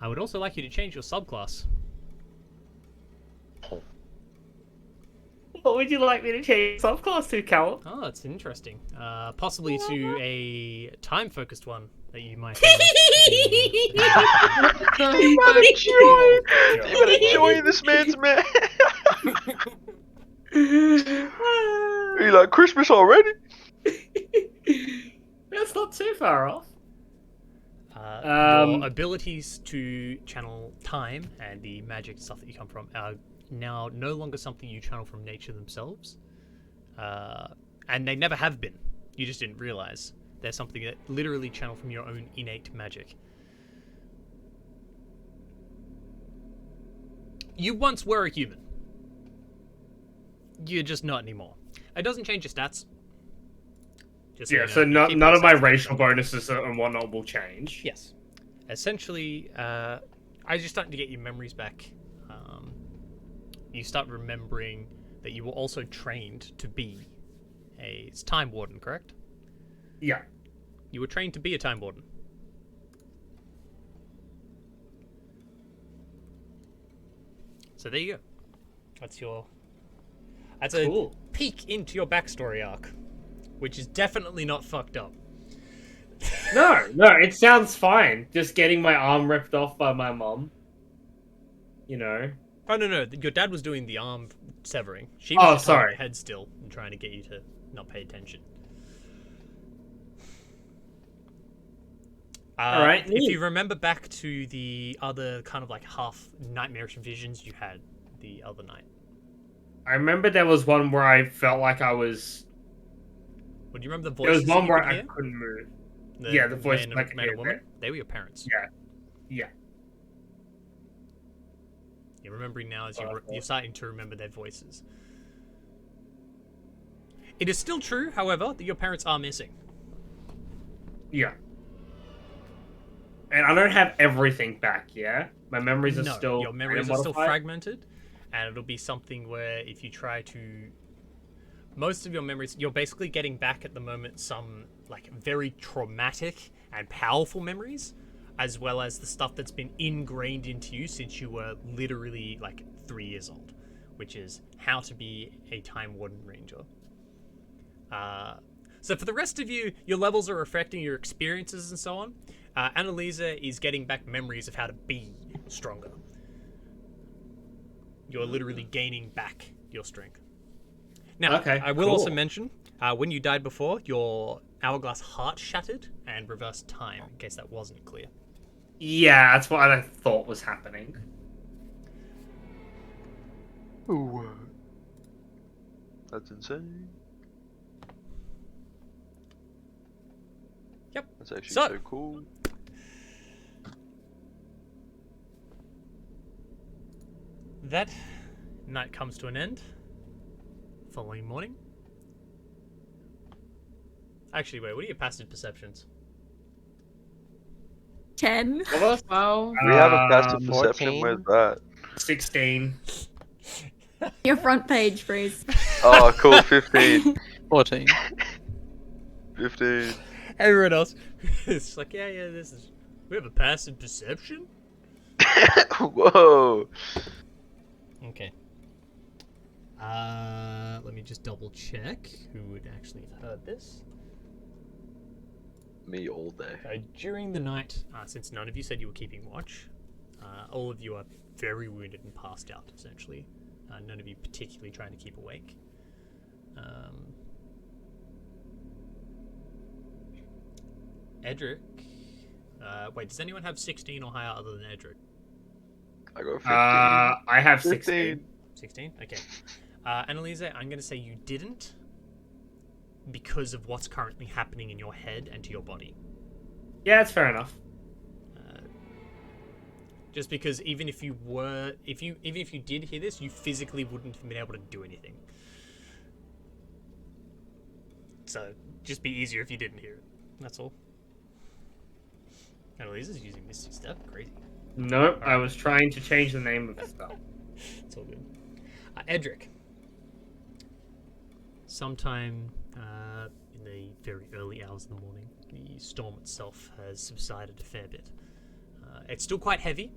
I would also like you to change your subclass. What would you like me to change subclass to, Cal? Oh, that's interesting. Possibly to a time-focused one that you might. You better join this man's man. You like Christmas already? That's not too far off. Your abilities to channel time and the magic stuff that you come from are now no longer something you channel from nature themselves, and they never have been. You just didn't realize. There's something that literally channeled from your own innate magic. You once were a human. You're just not anymore. It doesn't change your stats. Just Yeah, you know, so you keep none those of my stats. racial bonuses and whatnot will change. Yes. Essentially, as you're starting to get your memories back, you start remembering that you were also trained to be a time warden, correct? Yeah. You were trained to be a time warden. So there you go. That's Cool. a peek into your backstory arc, which is definitely not fucked up. No, it sounds fine. Just getting my arm ripped off by my mom. You know. Oh no, your dad was doing the arm severing. She was just holding sorry. your head still and trying to get you to not pay attention. All right. If you remember back to the other kind of like half nightmarish visions you had the other night. I remember there was one where I felt like I was. Well, do you remember the There voices was one that you where could I hear? couldn't move. The voice man, like man and woman? They were your parents. Yeah. You're remembering now as you're starting to remember their voices. It is still true, however, that your parents are missing. Yeah. And I don't have everything back, yeah? My memories are still... your memories are still modified? fragmented, and it'll be something where if you try to... Most of your memories, you're basically getting back at the moment some like very traumatic and powerful memories, as well as the stuff that's been ingrained into you since you were literally like 3 years old, which is how to be a Time Warden Ranger. So for the rest of you, your levels are affecting your experiences and so on. Annalisa is getting back memories of how to be stronger. You're literally gaining back your strength. Now, Okay, I will cool. also mention, when you died before, your hourglass heart shattered and reversed time, in case that wasn't clear. Yeah, that's what I thought was happening. Ooh. That's insane. Yep. That's actually So- so cool. That night comes to an end. Following morning. Actually, wait, what are your passive perceptions? 10. Well, We have a passive perception 14. with that. 16. Your front page, Breeze. Oh, cool. 15. 14. 15. Everyone else is like, yeah, this is... We have a passive perception? Whoa. Okay. Let me just double check who would actually have heard this. Me all day. During the night, since none of you said you were keeping watch, all of you are very wounded and passed out, essentially. None of you particularly trying to keep awake. Edric. Wait, does anyone have 16 or higher other than Edric? I got 15. I have 15. 16. 16? Okay. Annalisa, I'm going to say you didn't because of what's currently happening in your head and to your body. Yeah, that's fair enough. Just because even if you were, even if you did hear this, you physically wouldn't have been able to do anything. So, just be easier if you didn't hear it. That's all. Annalisa's using Mystic Step. Crazy. Nope, I was trying to change the name of the spell. It's all good. Edric. Sometime in the very early hours of the morning, the storm itself has subsided a fair bit. It's still quite heavy,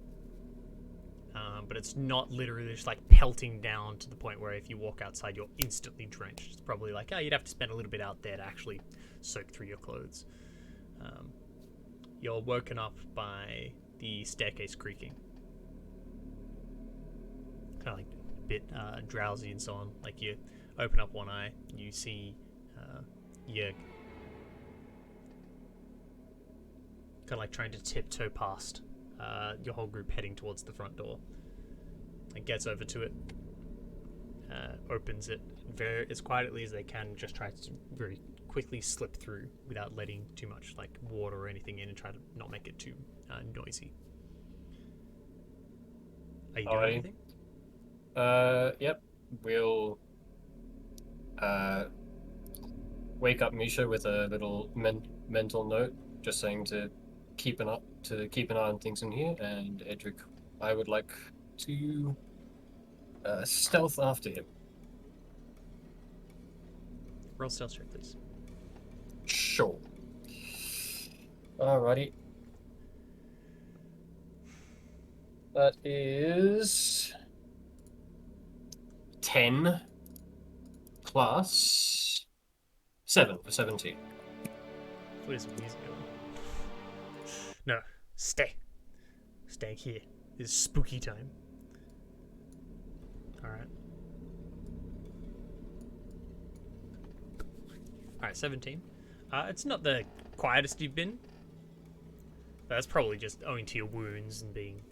but it's not literally just like pelting down to the point where if you walk outside, you're instantly drenched. It's probably like, you'd have to spend a little bit out there to actually soak through your clothes. You're woken up by the staircase creaking. Kind of like a bit drowsy and so on. Like you open up one eye, you see Yerg. Kind of like trying to tiptoe past your whole group heading towards the front door. It gets over to it, opens it, as quietly as they can, just try to very quickly slip through without letting too much like water or anything in, and try to not make it too noisy. Are you doing anything? Yep. We'll wake up Misha with a little mental note, just saying to keep an eye on things in here. And Edric, I would like to stealth after him. Roll stealth check, please. Sure. Alrighty. That is 10 plus 7 for 17. What is music going? No, stay. Stay here. It's spooky time. Alright. Alright, 17. It's not the quietest you've been. That's probably just owing to your wounds and being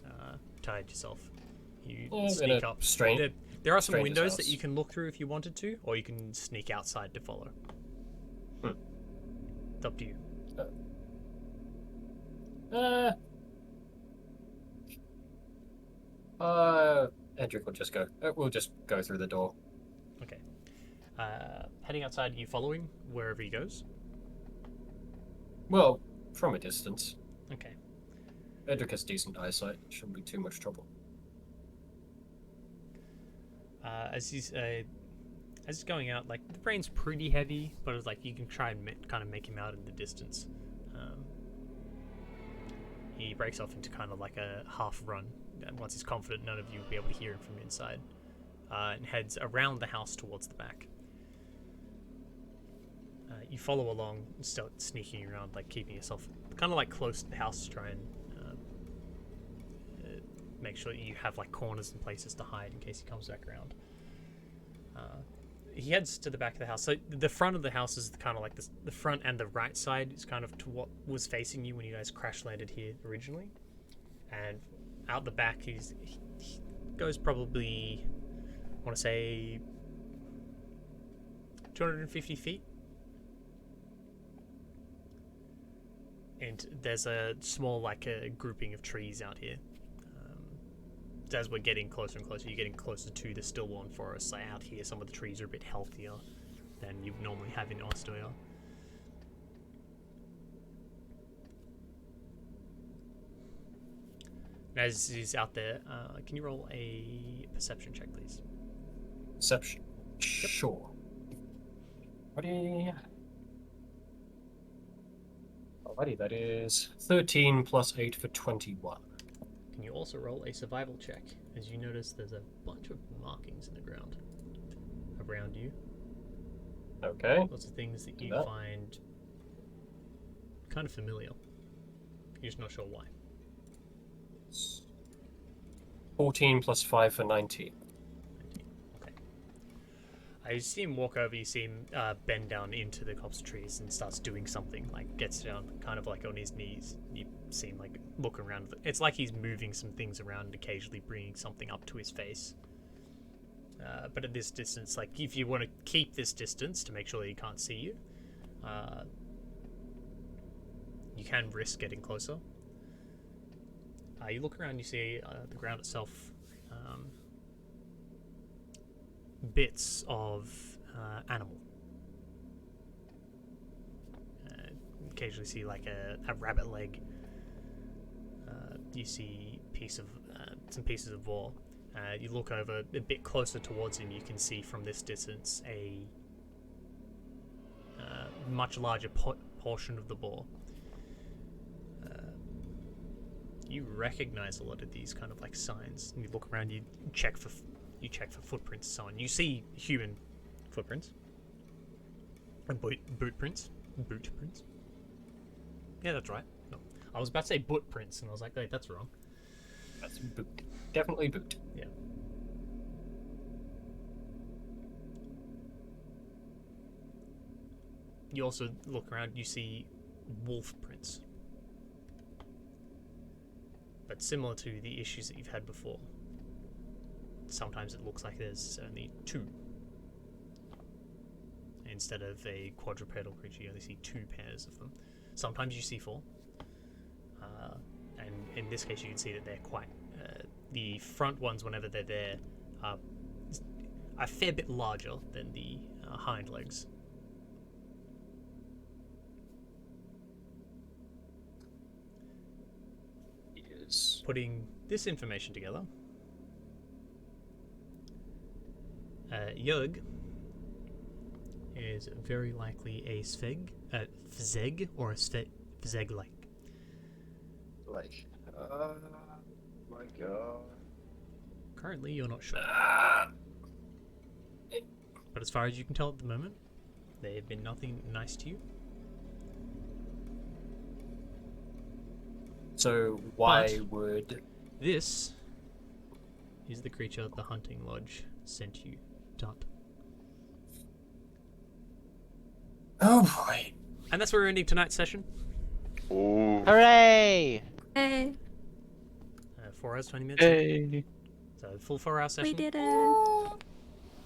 tired yourself. You sneak up. There are some windows that you can look through if you wanted to, or you can sneak outside to follow. It's up to you. Edric will just go. We'll just go through the door. Okay. Heading outside, you follow him wherever he goes? Well, from a distance. Okay. Edric has decent eyesight. Shouldn't be too much trouble. As he's going out, like the rain's pretty heavy, but it's like you can try and kind of make him out in the distance. He breaks off into kind of like a half run. And once he's confident none of you will be able to hear him from inside, and heads around the house towards the back. You follow along and start sneaking around, like keeping yourself kind of like close to the house to try and make sure that you have like corners and places to hide in case he comes back around. He heads to the back of the house. So the front of the house is kind of like this. The front and the right side is kind of to what was facing you when you guys crash landed here originally. And out the back, he goes probably, I want to say, 250 feet. And there's a small like a grouping of trees out here. As we're getting closer and closer, you're getting closer to the stillborn forest. Like out here, some of the trees are a bit healthier than you normally have in Ostoya. As he's out there, can you roll a perception check, please? Perception. Yep. Sure. Alrighty, that is 13 plus 8 for 21. Can you also roll a survival check, as you notice there's a bunch of markings in the ground around you. Okay. Lots of things that you find kind of familiar. You're just not sure why. 14 plus 5 for 19. Okay. You see him walk over, you see him bend down into the copse trees and starts doing something, like gets down kind of like on his knees. You see him like look around. It's like he's moving some things around and occasionally bringing something up to his face. But at this distance, like if you want to keep this distance to make sure that he can't see you, you can risk getting closer. You look around, you see the ground itself, bits of animal. Occasionally see like a rabbit leg. You see some pieces of boar. You look over a bit closer towards him, you can see from this distance a much larger portion of the boar. You recognize a lot of these kind of like signs. And you look around, you check for footprints and so on. You see human footprints. And boot prints. Boot prints. Yeah, that's right. No. I was about to say boot prints, and I was like, wait, that's wrong. That's boot. Definitely boot. Yeah. You also look around, you see wolf prints. But similar to the issues that you've had before, sometimes it lks like there's only two. instead of a quadrupedal creature, you only see 2 pairs of them. Sometimes you see 4. And in this case, you can see that they're quite... the front ones, whenever they're there, are a fair bit larger than the hind legs. Yes. Putting this information together, Yug is very likely a Vzeg, or a Vzeg-like. Like, my god. Currently, you're not sure. But as far as you can tell at the moment, they have been nothing nice to you. So why But- would... This is the creature the hunting lodge sent you to hunt. Oh boy. And that's where we're ending tonight's session. Ooh. Hooray! Hey, 4 hours, 20 minutes. Hey. So full 4 hour session. we did it.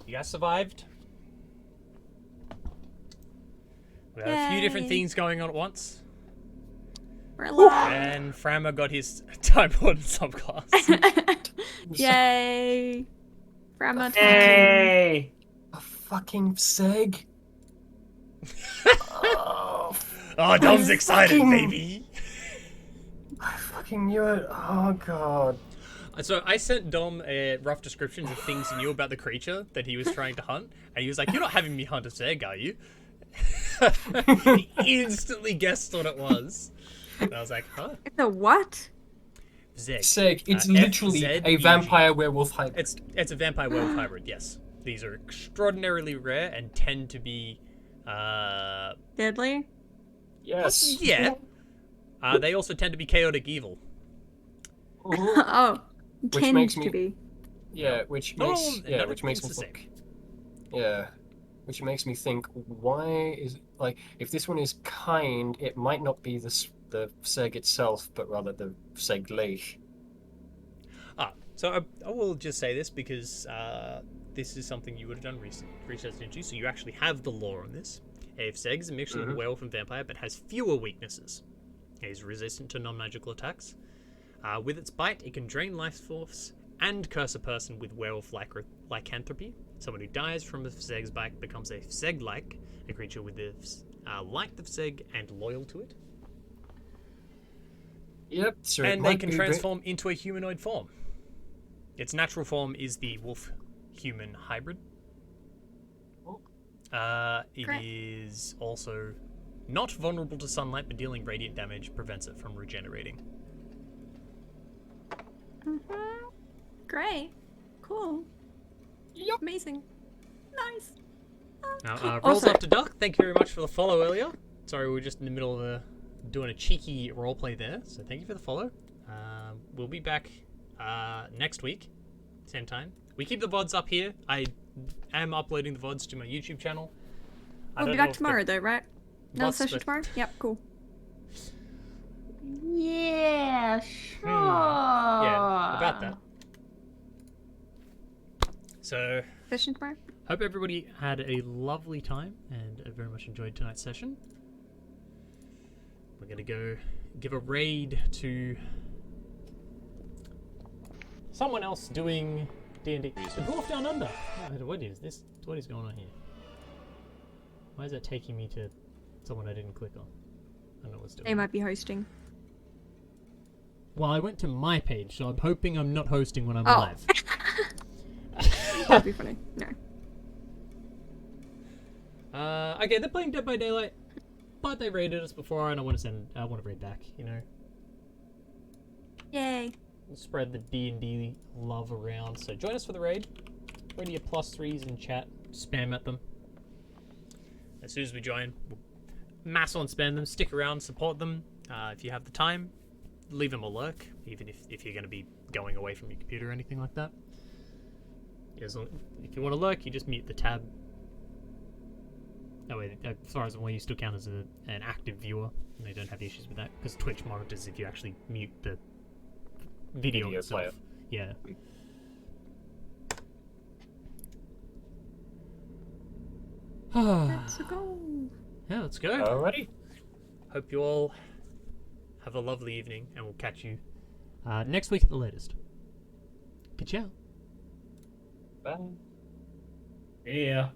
You guys survived. We had a few different Yay. things going on at once. We're alive. And Frammer got his Time Lord subclass. Yay. Grandma time. Hey! A fucking seg? Oh, Oh, Dom's I excited, fucking- baby. I fucking knew it. Oh god. So I sent Dom rough descriptions of things he knew about the creature that he was trying to hunt, and he was like, "You're not having me hunt a Zeg, are you?" He instantly guessed what it was. And I was like, "Huh, It's a what? Zeg." Seg, it's Uh, literally FZEG. a vampire werewolf hybrid. It's a vampire werewolf hybrid. Yes, these are extraordinarily rare and tend to be, Deadly? Yes. yeah. They also tend to be chaotic evil. Oh. Tends makes to me- be. Yeah, which Not makes all- yeah, not which makes me everything's the think. Yeah, which makes me think. Why is like if this one is kind, it might not be the seg itself, but rather the seg leash. So I will just say this because this is something you would have done research into, so you actually have the lore on this. Zeg is a mixture of werewolf and vampire, but has fewer weaknesses. It is resistant to non-magical attacks. With its bite, it can drain life force and curse a person with werewolf-like lycanthropy. Someone who dies from a Zeg's bite becomes a Zeg-like, a creature with the like the Zeg and loyal to it. Yep. So it And they might can be a bit- transform into a humanoid form. Its natural form is the wolf-human hybrid. It Great. is also not vulnerable to sunlight, but dealing radiant damage prevents it from regenerating. Mm-hmm. Great. Cool. Yep. Amazing. Nice. Now, Rolls Also- After Duck, thank you very much for the follow earlier. Sorry, we were just in the middle of doing a cheeky roleplay there, so thank you for the follow. We'll be back next week, same time. We keep the VODs up here. I am uploading the VODs to my YouTube channel. We'll be back tomorrow, though, right? Another What's session the- tomorrow? Yep, cool. Yeah, sure. Yeah, about that. So, Session tomorrow? hope everybody had a lovely time and very much enjoyed tonight's session. We're gonna go give a raid to someone else doing D&D. The Dwarf Down Under. What is this? What is going on here? Why is that taking me to someone I didn't click on? I don't know what's doing. They might be hosting. Well, I went to my page, so I'm hoping I'm not hosting when I'm Oh. live. That'd be funny. No. Okay, they're playing Dead by Daylight, but they raided us before, and I want to raid back. You know, Yay. spread the D&D love around. So join us for the raid. Ready your +3s in chat. Spam at them. As soon as we join, we'll mass on spam them. Stick around, support them. If you have the time, leave them a lurk, even if you're going to be going away from your computer or anything like that. If you want to lurk, you just mute the tab. That way, as far as the way, you still count as an active viewer, and they don't have issues with that, because Twitch monitors if you actually mute the video itself. player. Yeah. Let's go. Yeah, let's go. Alrighty. Hope you all have a lovely evening, and we'll catch you next week at the latest. Ka-chow. Bye. Yeah.